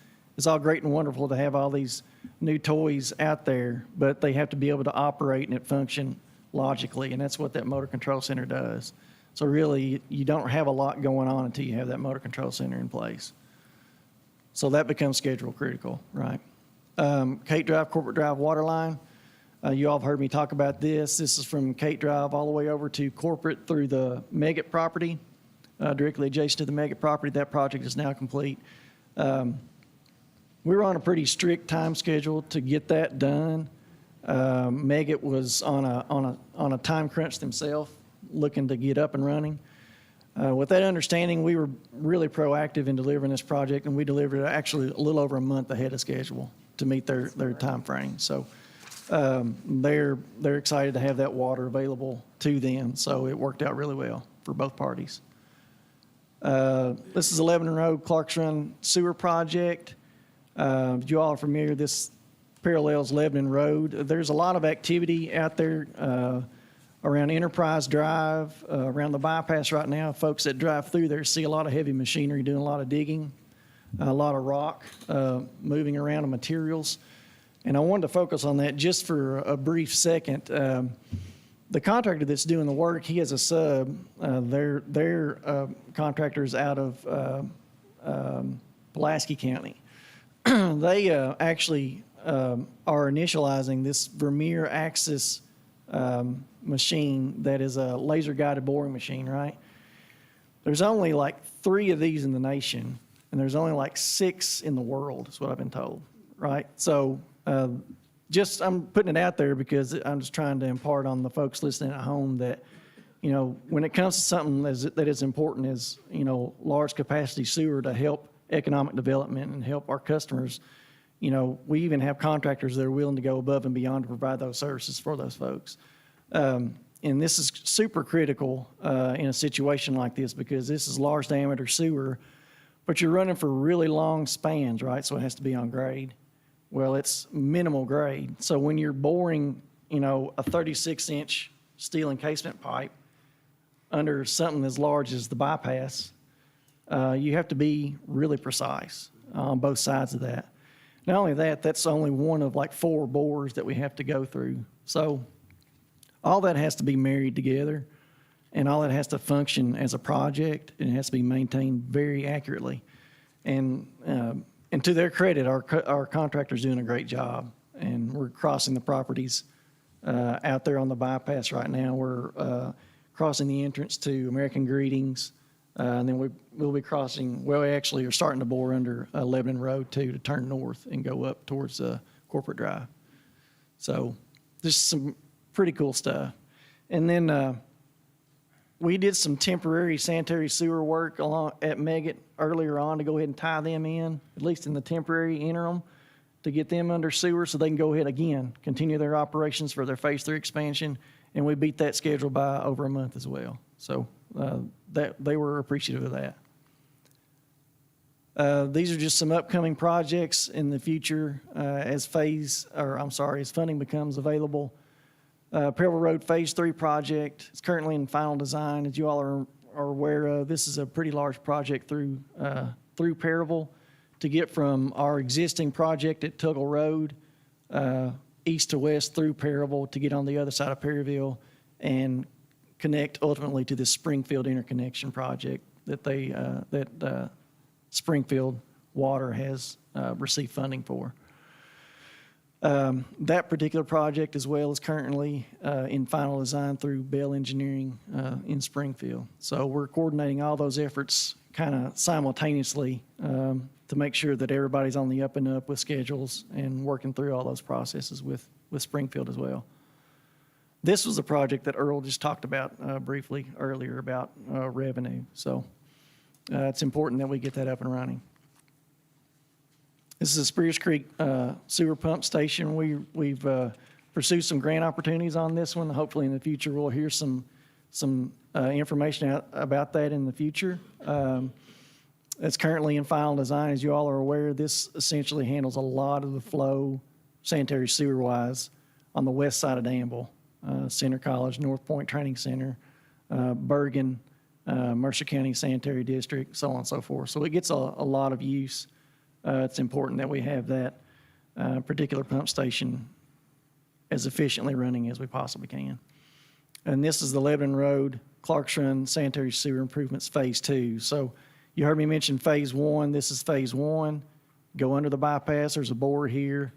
all great and wonderful to have all these new toys out there, but they have to be able to operate and it function logically, and that's what that motor control center does. So really, you don't have a lot going on until you have that motor control center in place. So that becomes schedule critical, right? Kate Drive, Corporate Drive water line. You all have heard me talk about this. This is from Kate Drive all the way over to Corporate through the Megget property, directly adjacent to the Megget property. That project is now complete. We were on a pretty strict time schedule to get that done. Megget was on a time crunch themselves, looking to get up and running. With that understanding, we were really proactive in delivering this project, and we delivered it actually a little over a month ahead of schedule to meet their time frame. So they're excited to have that water available to them. So it worked out really well for both parties. This is 11 Road Clarkson Sewer Project. You all are familiar, this parallels Lebanon Road. There's a lot of activity out there around Enterprise Drive, around the bypass right now. Folks that drive through there see a lot of heavy machinery doing a lot of digging, a lot of rock moving around, of materials. And I wanted to focus on that just for a brief second. The contractor that's doing the work, he has a sub. Their contractors out of Pulaski County. They actually are initializing this Vermeer Axis machine that is a laser-guided boring machine, right? There's only like 3 of these in the nation, and there's only like 6 in the world, is what I've been told, right? So I'm putting it out there because I'm just trying to impart on the folks listening at home that, when it comes to something that is important as, large capacity sewer to help economic development and help our customers, we even have contractors that are willing to go above and beyond to provide those services for those folks. And this is super critical in a situation like this because this is large diameter sewer, but you're running for really long spans, right? So it has to be on grade. Well, it's minimal grade. So when you're boring, a 36-inch steel encasement pipe under something as large as the bypass, you have to be really precise on both sides of that. Not only that, that's only one of like 4 bores that we have to go through. So all that has to be married together, and all that has to function as a project, and it has to be maintained very accurately. And to their credit, our contractor's doing a great job, and we're crossing the properties out there on the bypass right now. We're crossing the entrance to American Greetings, and then we'll be crossing, well, we actually are starting to bore under Lebanon Road, too, to turn north and go up towards Corporate Drive. So just some pretty cool stuff. And then we did some temporary sanitary sewer work along at Megget earlier on to go ahead and tie them in, at least in the temporary interim, to get them under sewer so they can go ahead again, continue their operations for their Phase 3 expansion, and we beat that schedule by over a month as well. So that they were appreciative of that. These are just some upcoming projects in the future as funding becomes available. Apparel Road Phase 3 project is currently in final design. As you all are aware of, this is a pretty large project through Paravel to get from our existing project at Tuggle Road east to west through Paravel to get on the other side of Perryville and connect ultimately to this Springfield interconnection project that Springfield Water has received funding for. That particular project as well is currently in final design through Bell Engineering in Springfield. So we're coordinating all those efforts kind of simultaneously to make sure that everybody's on the up and up with schedules and working through all those processes with Springfield as well. This was a project that Earl just talked about briefly earlier about revenue. So it's important that we get that up and running. This is a Spears Creek sewer pump station. We've pursued some grant opportunities on this one. Hopefully in the future we'll hear some information about that in the future. It's currently in final design. As you all are aware, this essentially handles a lot of the flow sanitary sewer-wise on the west side of Danville. Center College, North Point Training Center, Bergen, Mercer County Sanitary District, so on and so forth. So it gets a lot of use. It's important that we have that particular pump station as efficiently running as we possibly can. And this is the Lebanon Road, Clarkson Sanitary Sewer Improvements Phase 2. So you heard me mention Phase 1. This is Phase 1. Go under the bypass. There's a bore here,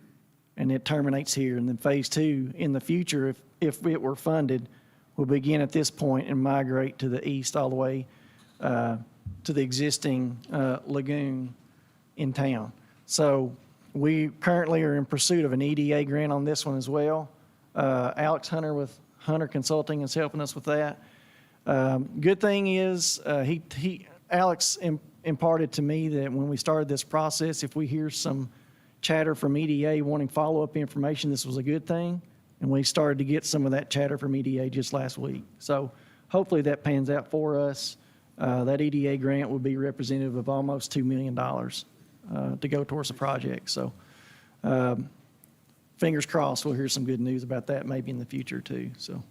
and it terminates here. And then Phase 2, in the future, if it were funded, will begin at this point and migrate to the east all the way to the existing lagoon in town. So we currently are in pursuit of an EDA grant on this one as well. Alex Hunter with Hunter Consulting is helping us with that. Good thing is Alex imparted to me that when we started this process, if we hear some chatter from EDA wanting follow-up information, this was a good thing. And we started to get some of that chatter from EDA just last week. So hopefully that pans out for us. That EDA grant will be representative of almost $2 million to go towards the project. So fingers crossed we'll hear some good news about that maybe in the future too. So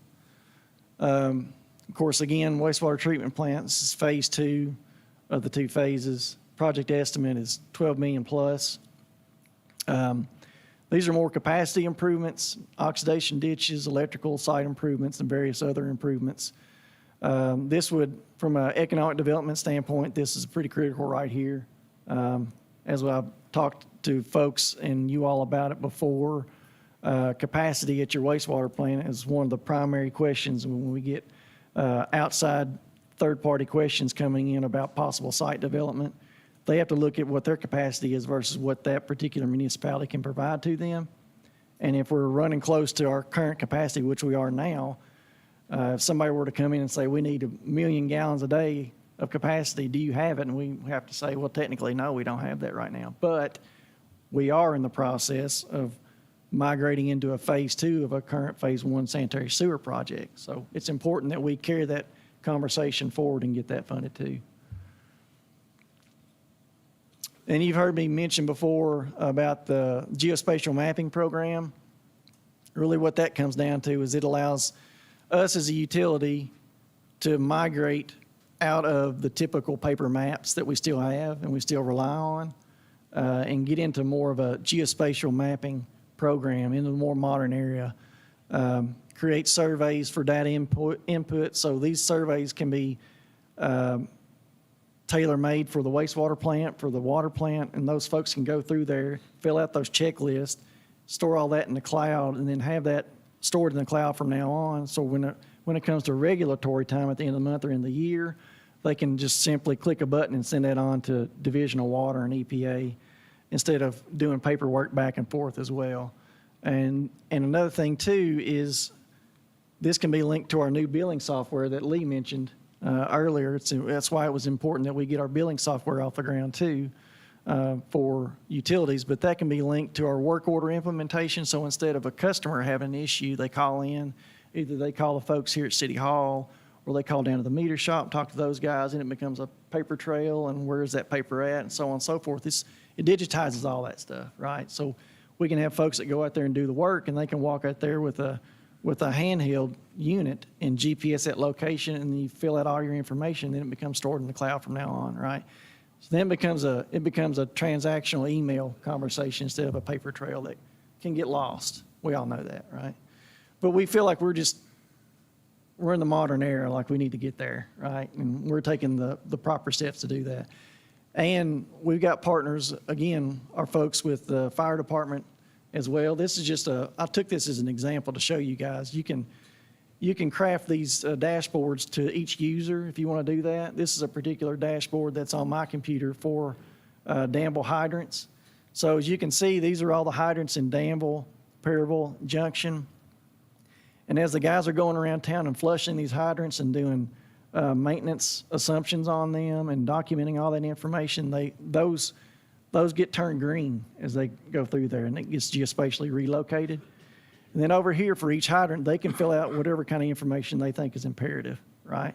Of course, again, wastewater treatment plant, this is phase 2 of the 2 phases. Project estimate is $12 million plus. These are more capacity improvements, oxidation ditches, electrical site improvements, and various other improvements. This would, from an economic development standpoint, this is pretty critical right here. As I've talked to folks and you all about it before, capacity at your wastewater plant is one of the primary questions when we get outside third-party questions coming in about possible site development. They have to look at what their capacity is versus what that particular municipality can provide to them. And if we're running close to our current capacity, which we are now, if somebody were to come in and say, we need 1 million gallons a day of capacity, do you have it? And we have to say, well, technically, no, we don't have that right now. But we are in the process of migrating into a phase 2 of a current phase 1 sanitary sewer project. So it's important that we carry that conversation forward and get that funded too. And you've heard me mention before about the geospatial mapping program. Really what that comes down to is it allows us as a utility to migrate out of the typical paper maps that we still have and we still rely on and get into more of a geospatial mapping program in a more modern area. Create surveys for data input so these surveys can be tailor-made for the wastewater plant, for the water plant, and those folks can go through there, fill out those checklists, store all that in the cloud, and then have that stored in the cloud from now on. So when it comes to regulatory time at the end of the month or in the year, they can just simply click a button and send that on to Division of Water and EPA instead of doing paperwork back and forth as well. And another thing too is this can be linked to our new billing software that Lee mentioned earlier. That's why it was important that we get our billing software off the ground too for utilities, but that can be linked to our work order implementation. So instead of a customer having an issue, they call in, either they call the folks here at City Hall or they call down to the meter shop, talk to those guys, and it becomes a paper trail, and where's that paper at, and so on and so forth. It digitizes all that stuff, right? So we can have folks that go out there and do the work, and they can walk out there with a handheld unit and GPS that location, and you fill out all your information, then it becomes stored in the cloud from now on, right? So then it becomes a transactional email conversation instead of a paper trail that can get lost. We all know that, right? But we feel like we're in the modern era, like we need to get there, right? And we're taking the proper steps to do that. And we've got partners, again, our folks with the fire department as well. This is just I took this as an example to show you guys. You can craft these dashboards to each user if you want to do that. This is a particular dashboard that's on my computer for Danville hydrants. So as you can see, these are all the hydrants in Danville, Perryville, Junction. And as the guys are going around town and flushing these hydrants and doing maintenance assumptions on them and documenting all that information, those get turned green as they go through there, and it gets geospatially relocated. And then over here for each hydrant, they can fill out whatever kind of information they think is imperative, right?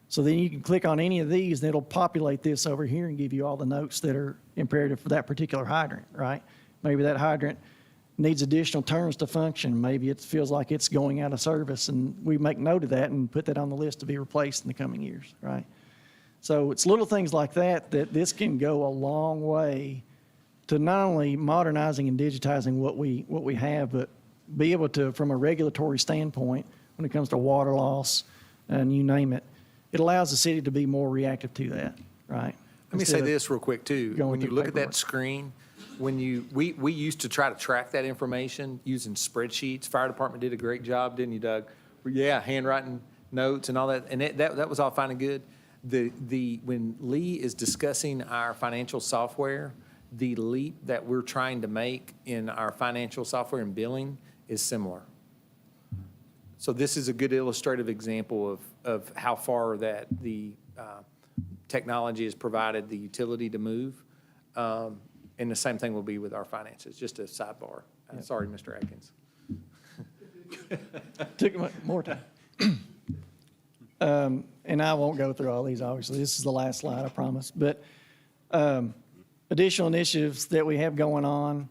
So then you can click on any of these, and it'll populate this over here and give you all the notes that are imperative for that particular hydrant, right? Maybe that hydrant needs additional turns to function. Maybe it feels like it's going out of service, and we make note of that and put that on the list to be replaced in the coming years, right? So it's little things like that this can go a long way to not only modernizing and digitizing what we have, but be able to, from a regulatory standpoint, when it comes to water loss and you name it, it allows the city to be more reactive to that, right? Let me say this real quick too. When you look at that paperwork. screen, we used to try to track that information using spreadsheets. Fire department did a great job, didn't you, Doug? Yeah, handwriting notes and all that, and that was all fine and good. When Lee is discussing our financial software, the leap that we're trying to make in our financial software and billing is similar. So this is a good illustrative example of how far that the technology has provided the utility to move. And the same thing will be with our finances, just a sidebar. Sorry, Mr. Atkins. Took more time. And I won't go through all these, obviously. This is the last slide, I promise. But additional initiatives that we have going on,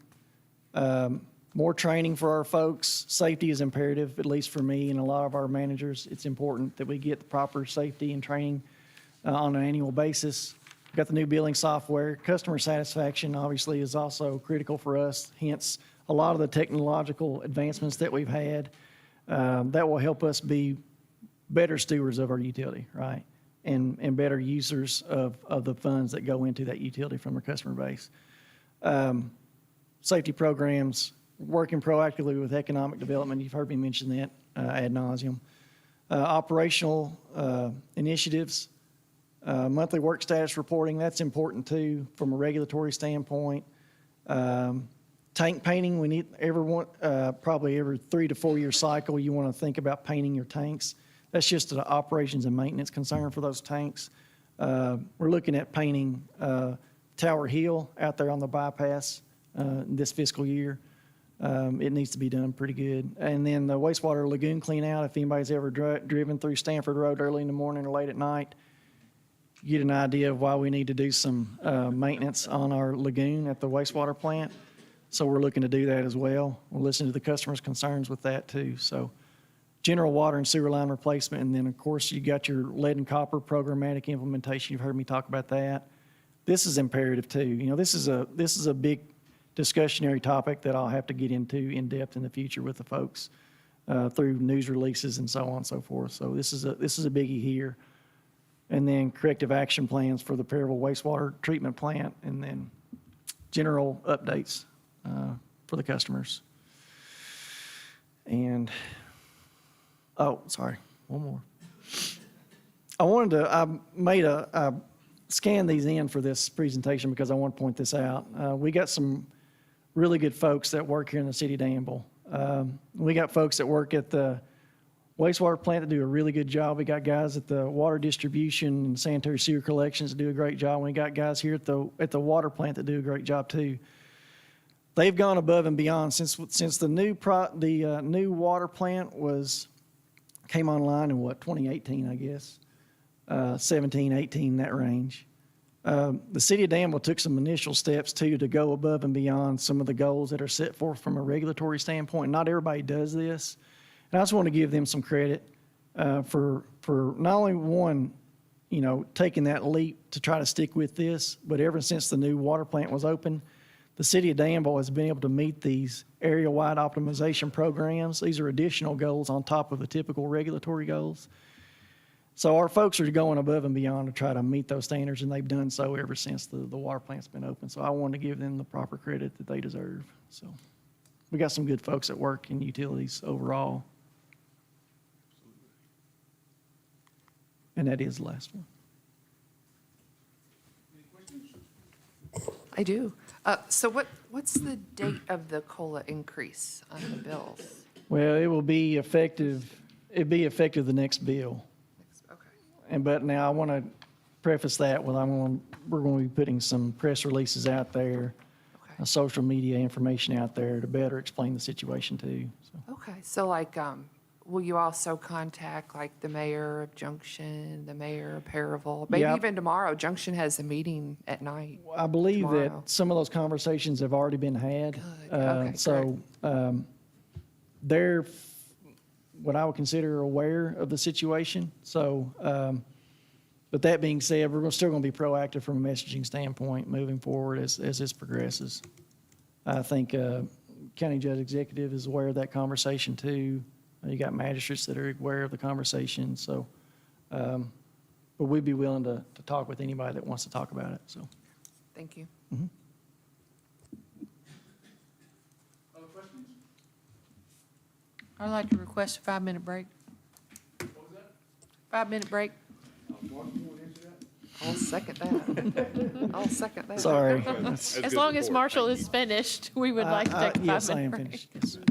More training for our folks. Safety is imperative, at least for me and a lot of our managers. It's important that we get the proper safety and training on an annual basis. We've got the new billing software. Customer satisfaction, obviously, is also critical for us, hence a lot of the technological advancements that we've had. That will help us be better stewards of our utility, right? And better users of the funds that go into that utility from our customer base. Safety programs, working proactively with economic development. You've heard me mention that ad nauseum. Operational initiatives, monthly work status reporting, that's important too from a regulatory standpoint. Tank painting, we need probably every 3 to 4 year cycle, you want to think about painting your tanks. That's just an operations and maintenance concern for those tanks. We're looking at painting Tower Hill out there on the bypass this fiscal year. It needs to be done pretty good. And then the wastewater lagoon clean out, if anybody's ever driven through Stanford Road early in the morning or late at night, you get an idea of why we need to do some maintenance on our lagoon at the wastewater plant. So we're looking to do that as well. We'll listen to the customers' concerns with that too. So general water and sewer line replacement, and then of course you got your lead and copper programmatic implementation. You've heard me talk about that. This is imperative too. You know, this is a big discussionary topic that I'll have to get into in depth in the future with the folks through news releases and so on and so forth. So this is a biggie here. And then corrective action plans for the Apparel wastewater treatment plant, and then general updates for the customers. And oh, sorry, one more. I scanned these in for this presentation because I want to point this out. We got some really good folks that work here in the city of Danville. We got folks that work at the wastewater plant that do a really good job. We got guys at the water distribution and sanitary sewer collections that do a great job. We got guys here at the water plant that do a great job too. They've gone above and beyond since the new water plant came online in 2018, I guess, 17, 18, that range. The city of Danville took some initial steps too to go above and beyond some of the goals that are set forth from a regulatory standpoint. Not everybody does this, and I just want to give them some credit for not only one, taking that leap to try to stick with this, but ever since the new water plant was open, the city of Danville has been able to meet these area-wide optimization programs. These are additional goals on top of the typical regulatory goals. So our folks are going above and beyond to try to meet those standards, and they've done so ever since the water plant's been open. So I want to give them the proper credit that they deserve. So we got some good folks that work in utilities overall. And that is the last one. I do. So what's the date of the COLA increase on the bills? Well, it will be effective, the next bill. Okay. But now I want to preface that with we're going to be putting some press releases out there, social media information out there to better explain the situation too. So. Okay, so will you also contact the mayor of Junction, the mayor of Apparel? Maybe even tomorrow. Junction has a meeting at night. I believe tomorrow. that some of those conversations have already been had. Okay, so they're what I would consider aware of the situation. So, but that being said, we're still going to be proactive from a messaging standpoint moving forward as this progresses. I think County Judge Executive is aware of that conversation too. You got magistrates that are aware of the conversation. So, but we'd be willing to talk with anybody that wants to talk about it. So, thank you. Mm-hmm. Other questions? I'd like to request a 5-minute break. What was that? 5-minute break. Mark, you want to answer that? I'll second that. I'll second that. Sorry. As long as Marshall is finished, we would like to take a 5-minute break. Yes, I am finished. Yes, sir.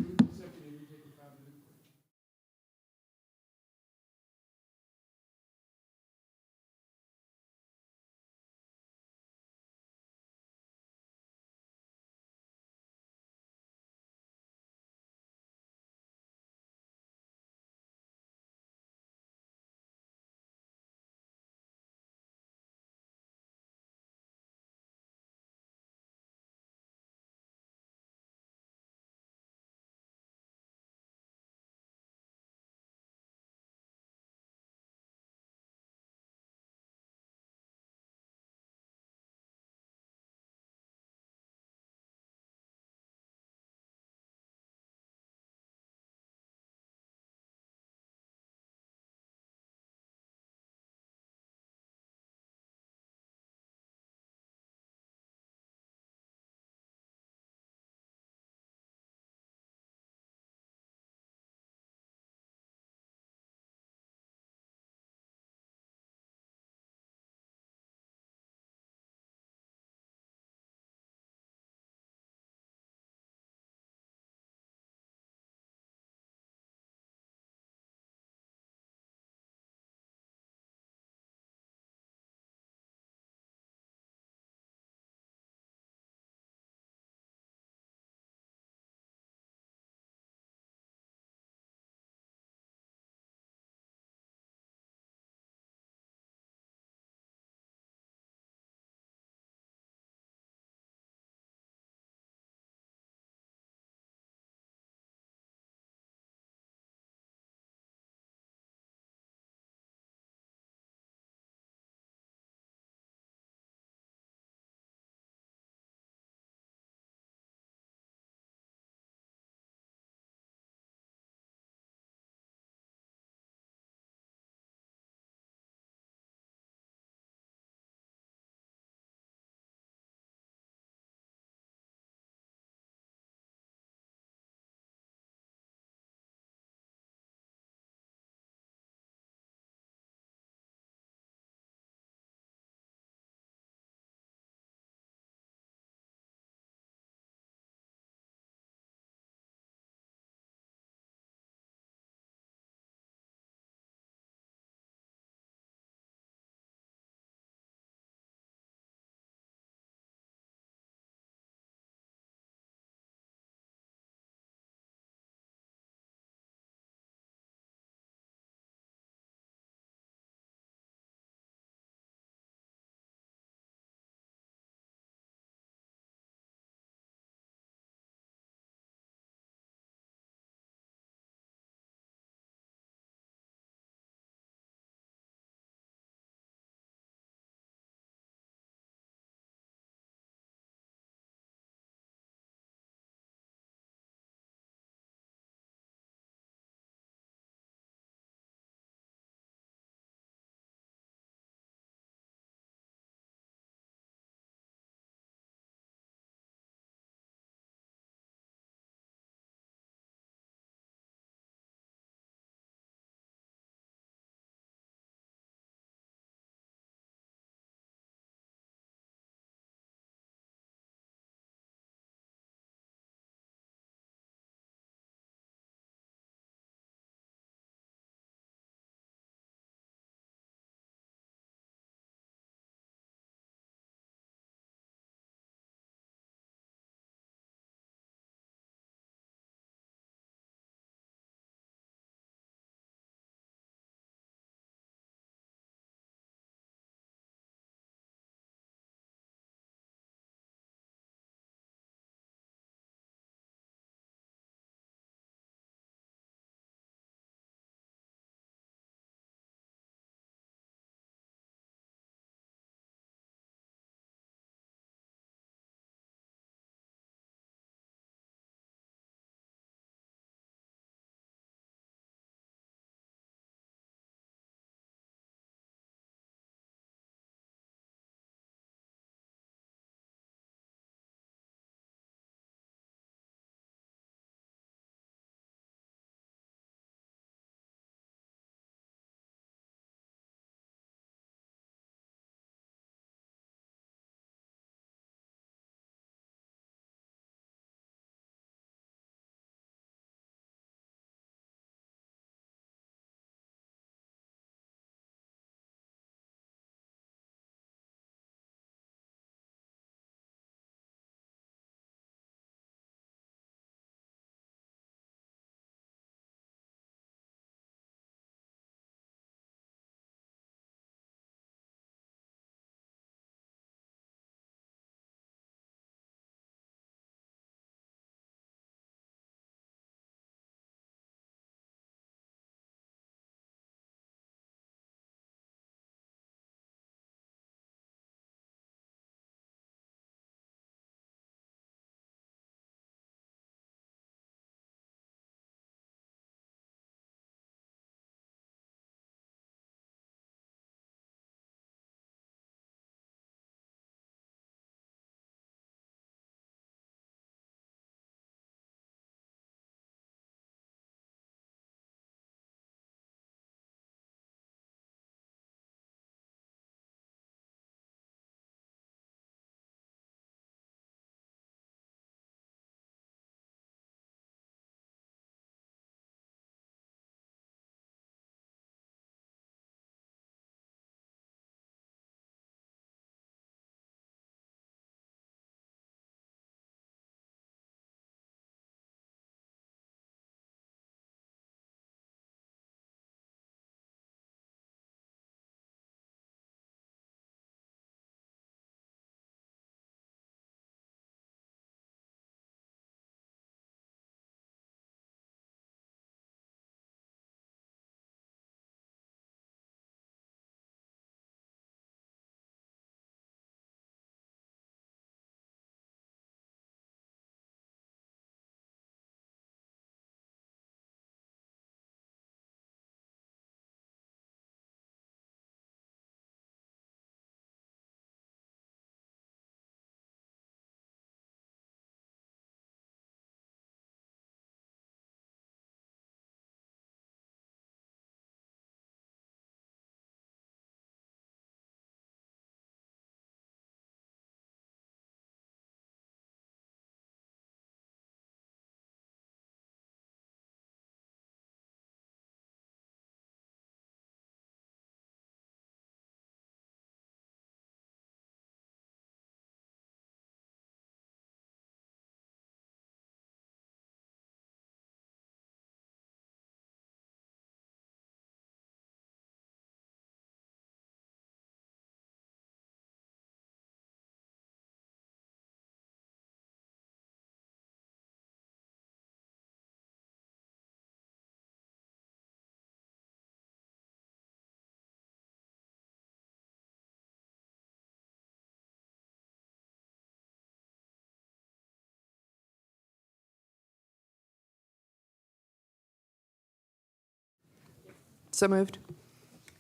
So moved.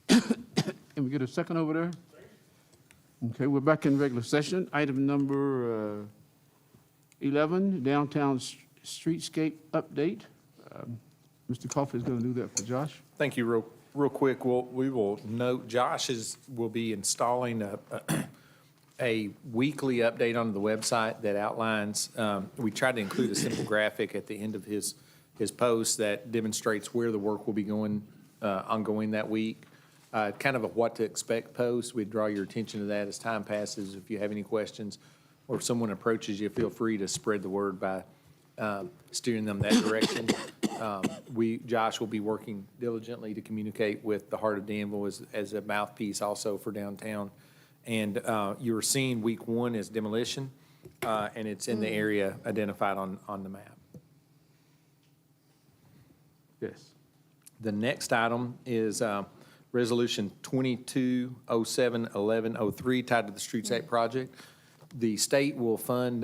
Can we get a second over there? Okay, we're back in regular session. Item number 11, downtown streetscape update. Mr. Coffey is going to do that for Josh. Thank you. Real quick, we will note Josh will be installing a weekly update on the website that outlines, we tried to include a simple graphic at the end of his post that demonstrates where the work will be ongoing that week. Kind of a what to expect post. We'd draw your attention to that as time passes. If you have any questions or if someone approaches you, feel free to spread the word by steering them that direction. Josh will be working diligently to communicate with the Heart of Danville as a mouthpiece also for downtown. And you were seeing week 1 is demolition, and it's in the area identified on the map. Yes. The next item is Resolution 2207-1103 tied to the Streetscape project. The state will fund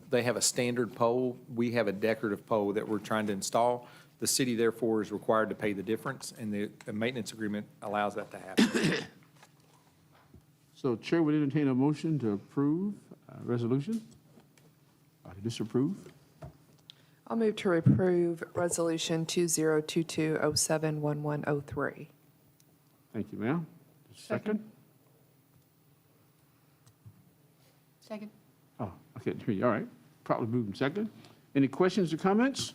they have a standard pole. We have a decorative pole that we're trying to install. The city therefore is required to pay the difference, and the maintenance agreement allows that to happen. So Chair would entertain a motion to approve resolution or to disapprove. I'll move to approve Resolution 2022071103. Thank you, ma'am. Second? Second. Oh, I can't hear you. All right. Probably moving second. Any questions or comments?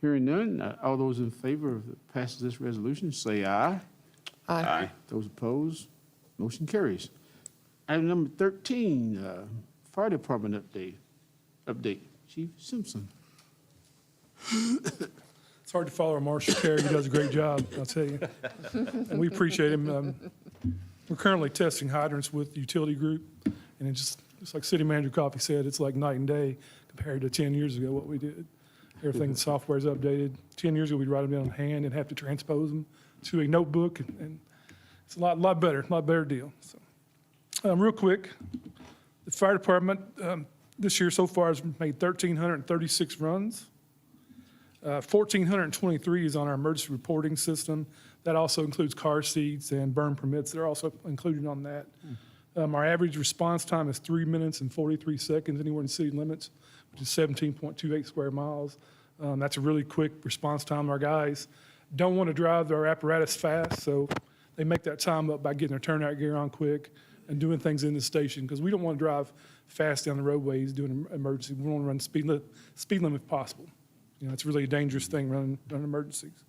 Hearing none, all those in favor of the passage of this resolution, say aye. Aye. Those opposed, motion carries. Item number 13, Fire Department update. Chief Simpson. It's hard to follow our Marshall Carey. He does a great job, I'll tell you. And we appreciate him. We're currently testing hydrants with utility group, and it's just like City Manager Coffey said, it's like night and day compared to 10 years ago what we did. Everything, the software's updated. 10 years ago, we'd write them down on hand and have to transpose them to a notebook, and it's a lot better deal. So, real quick, the fire department this year so far has made 1,336 runs. 1,423 is on our emergency reporting system. That also includes car seats and burn permits. They're also included on that. Our average response time is 3 minutes and 43 seconds anywhere in city limits, which is 17.28 square miles. That's a really quick response time. Our guys don't want to drive their apparatus fast, so they make that time up by getting their turnout gear on quick and doing things in the station, because we don't want to drive fast down the roadways doing an emergency. We want to run speed limit if possible. You know, it's really a dangerous thing running emergencies.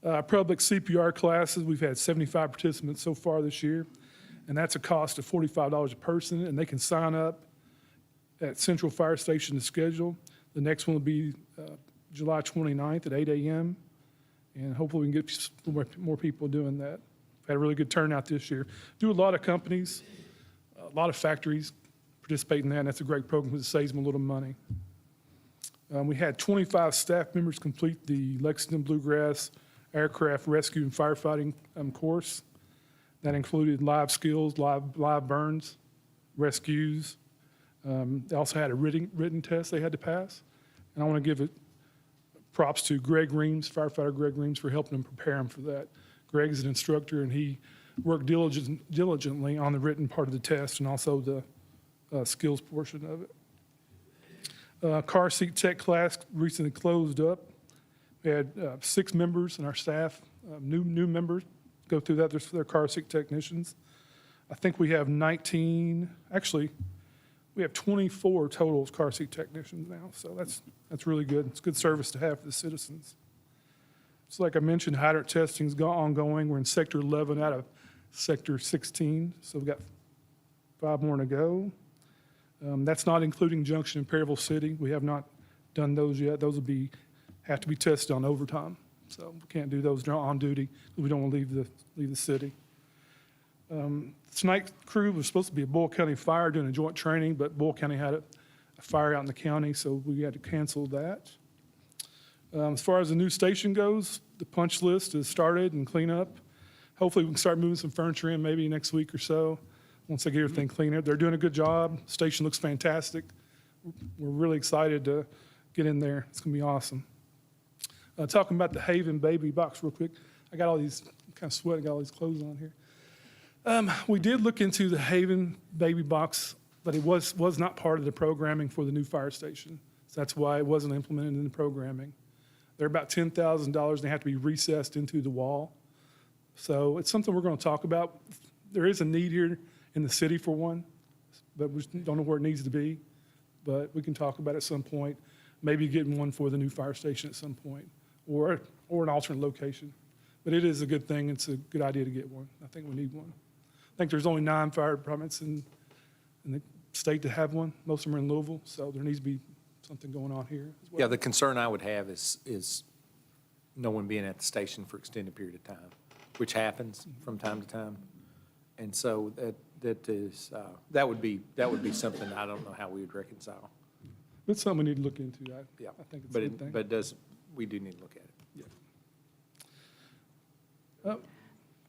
Public CPR classes, we've had 75 participants so far this year, and that's a cost of $45 a person, and they can sign up at Central Fire Station to schedule. The next one will be July 29th at 8 a.m., and hopefully we can get more people doing that. We've had a really good turnout this year. Do a lot of companies, a lot of factories participate in that, and that's a great program because it saves them a little money. We had 25 staff members complete the Lexington Bluegrass Aircraft Rescue and Firefighting course. That included live skills, live burns, rescues. They also had a written test they had to pass. And I want to give it props to Greg Reams, firefighter Greg Reams, for helping them prepare them for that. Greg's an instructor, and he worked diligently on the written part of the test and also the skills portion of it. Car seat tech class recently closed up. We had 6 members in our staff, new members, go through that. They're car seat technicians. I think we have 19, actually, we have 24 total car seat technicians now, so that's really good. It's good service to have for the citizens. So like I mentioned, hydrant testing is ongoing. We're in Sector 11 out of Sector 16, so we've got 5 more to go. That's not including Junction and Perryville City. We have not done those yet. Those have to be tested on overtime, so we can't do those on duty because we don't want to leave the city. Tonight crew was supposed to be a Bull County Fire doing a joint training, but Bull County had a fire out in the county, so we had to cancel that. As far as the new station goes, the punch list is started and clean up. Hopefully we can start moving some furniture in maybe next week or so once they get everything cleaned up. They're doing a good job. Station looks fantastic. We're really excited to get in there. It's going to be awesome. Talking about the Haven baby box real quick. I got all these, kind of sweating, got all these clothes on here. We did look into the Haven baby box, but it was not part of the programming for the new fire station. So that's why it wasn't implemented in the programming. They're about $10,000, and they have to be recessed into the wall. So it's something we're going to talk about. There is a need here in the city for one, but we don't know where it needs to be. But we can talk about it at some point, maybe getting one for the new fire station at some point, or an alternate location. But it is a good thing. It's a good idea to get one. I think we need one. I think there's only 9 fire departments in the state to have one. Most of them are in Louisville, so there needs to be something going on here as well. Yeah, the concern I would have is no one being at the station for extended period of time, which happens from time to time. And so that would be something I don't know how we would reconcile. It's something we need to look into. Yeah, I think it's but a good thing. But we do need to look at it. Yeah.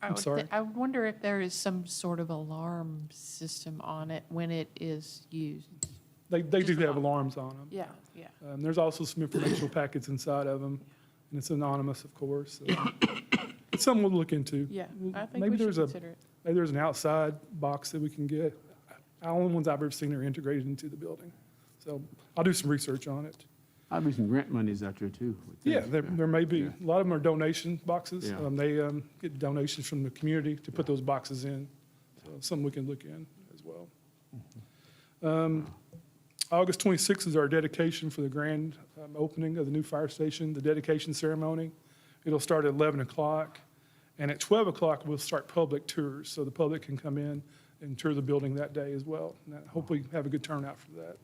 I'm sorry. I wonder if there is some sort of alarm system on it when it is used. They do have alarms on them. Yeah, yeah. There's also some informational packets inside of them, and it's anonymous, of course. So it's something we'll look into. Yeah, I think Maybe we should there's consider it. Maybe there's an outside box that we can get. The only ones I've ever seen are integrated into the building. So I'll do some research on it. I'll be some grant monies out there too. Yeah, there may be. Yeah. A lot of them are donation boxes. Yeah. They get donations from the community to put those boxes in. So something we can look in as well. August 26th is our dedication for the grand opening of the new fire station, the dedication ceremony. It'll start at 11 o'clock. And at 12 o'clock, we'll start public tours, so the public can come in and tour the building that day as well. And hopefully have a good turnout for that.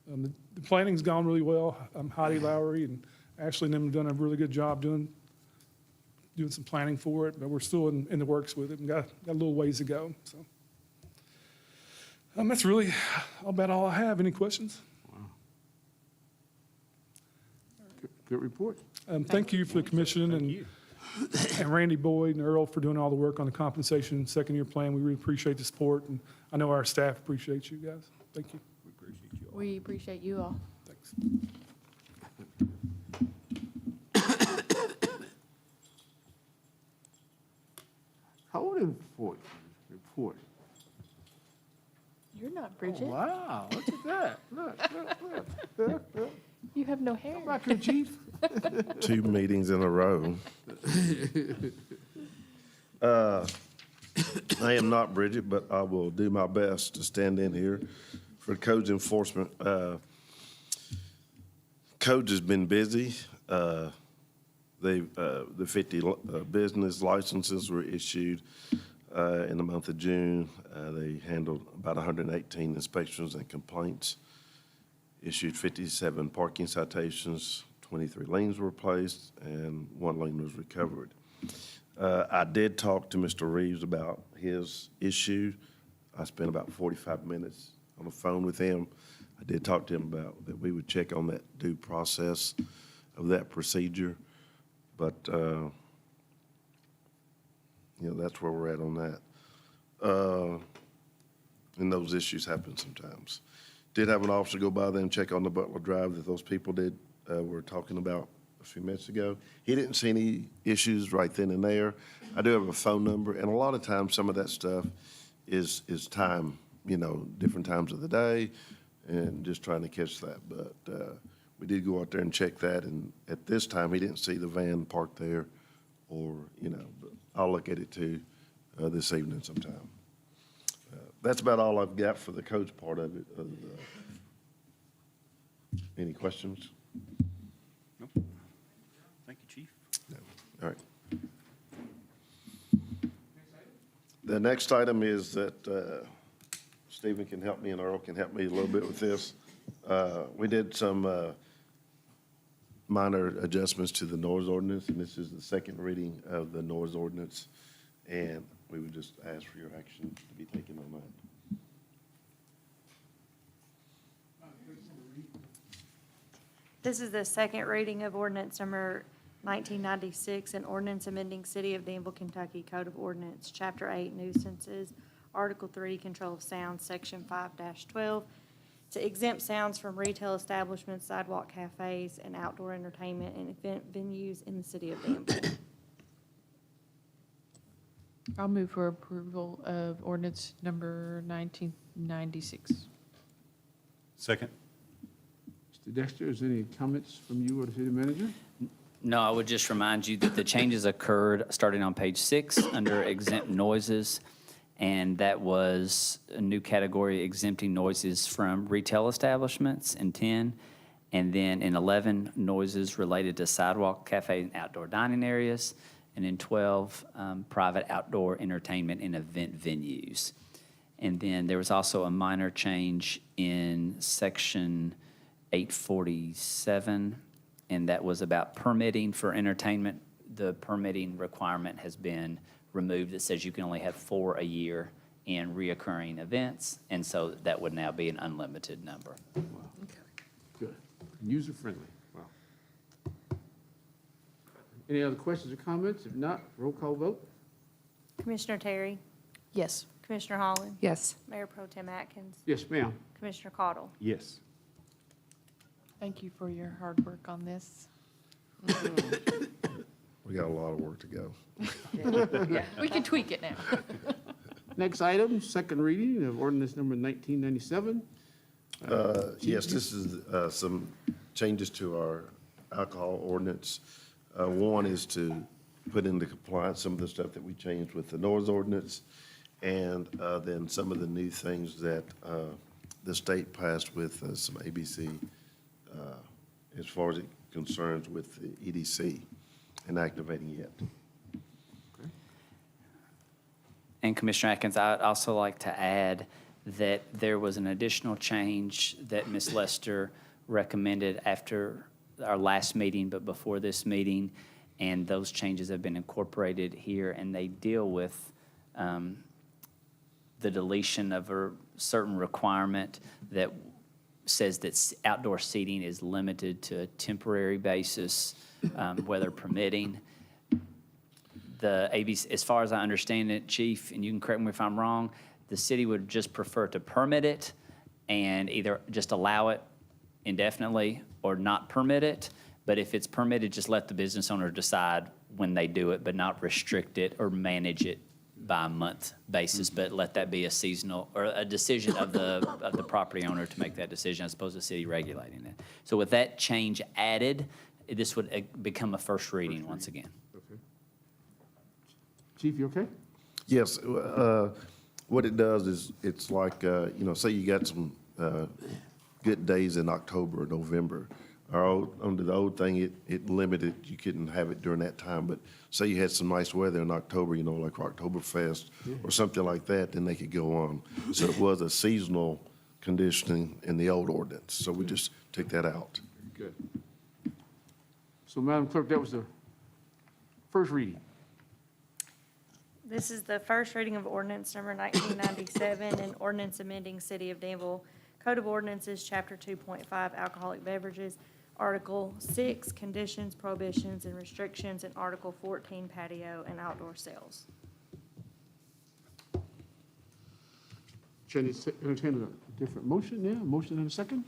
The planning's gone really well. Heidi Lowry and Ashley and them have done a really good job doing some planning for it, but we're still in the works with it and got a little ways to go. So that's really about all I have. Any questions? Good report. Thank you for the commission and Randy Boyd and Earl for doing all the work on the compensation second-year plan. We really appreciate the support, and I know our staff appreciates you guys. Thank you. We appreciate you all. Thanks. Code enforcement report. You're not Bridget. Wow, look at that. Look. You have no hair. How about your chief? 2 meetings in a row. I am not Bridget, but I will do my best to stand in here for codes enforcement. Codes has been busy. The 50 business licenses were issued in the month of June. They handled about 118 inspections and complaints, issued 57 parking citations, 23 liens were placed, and 1 lien was recovered. I did talk to Mr. Reeves about his issue. I spent about 45 minutes on the phone with him. I did talk to him about that we would check on that due process of that procedure. But, that's where we're at on that. And those issues happen sometimes. Did have an officer go by there and check on the Butler Drive that those people were talking about a few minutes ago. He didn't see any issues right then and there. I do have a phone number, and a lot of times some of that stuff is time, different times of the day, and just trying to catch that. But we did go out there and check that, and at this time, he didn't see the van parked there, or, but I'll look at it too this evening sometime. That's about all I've got for the codes part of it. Any questions? Nope. Thank you, Chief. No. All right. The next item is that Stephen can help me and Earl can help me a little bit with this. We did some minor adjustments to the noise ordinance, and this is the second reading of the noise ordinance. And we would just ask for your action to be taken on that. This is the second reading of ordinance number 1996, an ordinance amending City of Danville, Kentucky Code of Ordinance, Chapter 8, Nuisances, Article 3, Control of Sound, Section 5-12, to exempt sounds from retail establishments, sidewalk cafes, and outdoor entertainment and event venues in the city of Danville. I'll move for approval of ordinance number 1996. Second. Mr. Dexter, is there any comments from you or the city manager? No, I would just remind you that the changes occurred starting on page 6 under exempt noises, and that was a new category exempting noises from retail establishments in 10, and then in 11, noises related to sidewalk, cafe, and outdoor dining areas, and in 12, private outdoor entertainment and event venues. And then there was also a minor change in section 847, and that was about permitting for entertainment. The permitting requirement has been removed. It says you can only have 4 a year in reoccurring events, and so that would now be an unlimited number. Good. User-friendly. Wow. Any other questions or comments? If not, roll call vote. Commissioner Terry? Yes. Commissioner Holland? Yes. Mayor Pro Tem Atkins? Yes, ma'am. Commissioner Cottle? Yes. Thank you for your hard work on this. We got a lot of work to go. Yeah, we can tweak it now. Next item, second reading of ordinance number 1997. Yes, this is some changes to our alcohol ordinance. One is to put into compliance some of the stuff that we changed with the noise ordinance, and then some of the new things that the state passed with some ABC as far as it concerns with the EDC and activating it. And Commissioner Atkins, I'd also like to add that there was an additional change that Ms. Lester recommended after our last meeting, but before this meeting, and those changes have been incorporated here, and they deal with the deletion of a certain requirement that says that outdoor seating is limited to a temporary basis, weather permitting. The ABC, as far as I understand it, Chief, and you can correct me if I'm wrong, the city would just prefer to permit it and either just allow it indefinitely or not permit it. But if it's permitted, just let the business owner decide when they do it, but not restrict it or manage it by a month basis, but let that be a seasonal or a decision of the property owner to make that decision as opposed to the city regulating it. So with that change added, this would become a first reading once again. Okay. Chief, you okay? Yes, what it does is, it's like, say you got some good days in October or November. Under the old thing, it limited, you couldn't have it during that time, but say you had some nice weather in October, like Oktoberfest or something like that, then they could go on. So it was a seasonal conditioning in the old ordinance, so we just took that out. Good. So, Madam Clerk, that was the first reading. This is the first reading of ordinance number 1997, and ordinance amending City of Danville Code of Ordinances, Chapter 2.5, Alcoholic Beverages, Article 6, Conditions, Prohibitions, and Restrictions, and Article 14, Patio and Outdoor Sales. Should I entertain a different motion now? Motion and a second?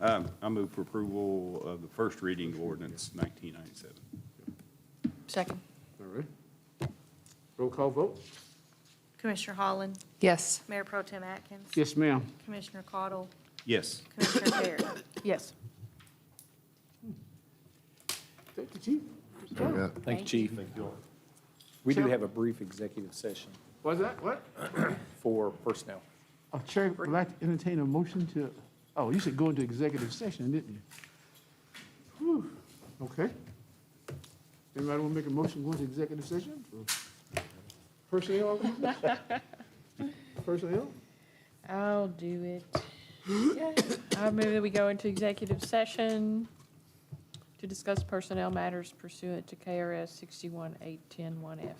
I move for approval of the first reading of ordinance 1997. Second. All right. Roll call vote? Commissioner Holland? Yes. Mayor Pro Tem Atkins? Yes, ma'am. Commissioner Cottle? Yes. Commissioner Terry? Yes. Thank you, Chief. Yeah. Thank you, Chief. We do have a brief executive session What's that? What? for personnel. Chair would like to entertain a motion to, oh, you said go into executive session, didn't you? Whew. Okay. Anybody want to make a motion to go into executive session? Personnel? Personnel? I'll do it. I move that we go into executive session to discuss personnel matters pursuant to KRS 61-810-1F.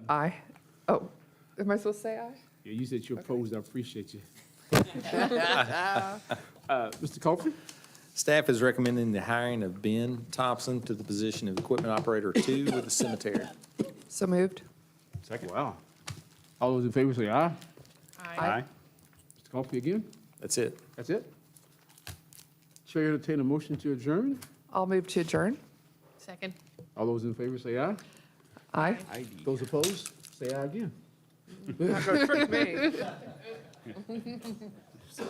Aye. Oh, am I supposed to say aye? Yeah, you said you're opposed, I appreciate you. Mr. Coffey? Staff is recommending the hiring of Ben Thompson to the position of Equipment Operator 2 with the cemetery. So moved. Second. Wow. All those in favor say aye. Aye. Mr. Coffey again? That's it. That's it? Chair entertain a motion to adjourn. I'll move to adjourn. Second. All those in favor say aye. Aye. Those opposed, say aye again. Not gonna trick me. Those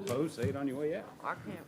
opposed, say it on your way out. I can't.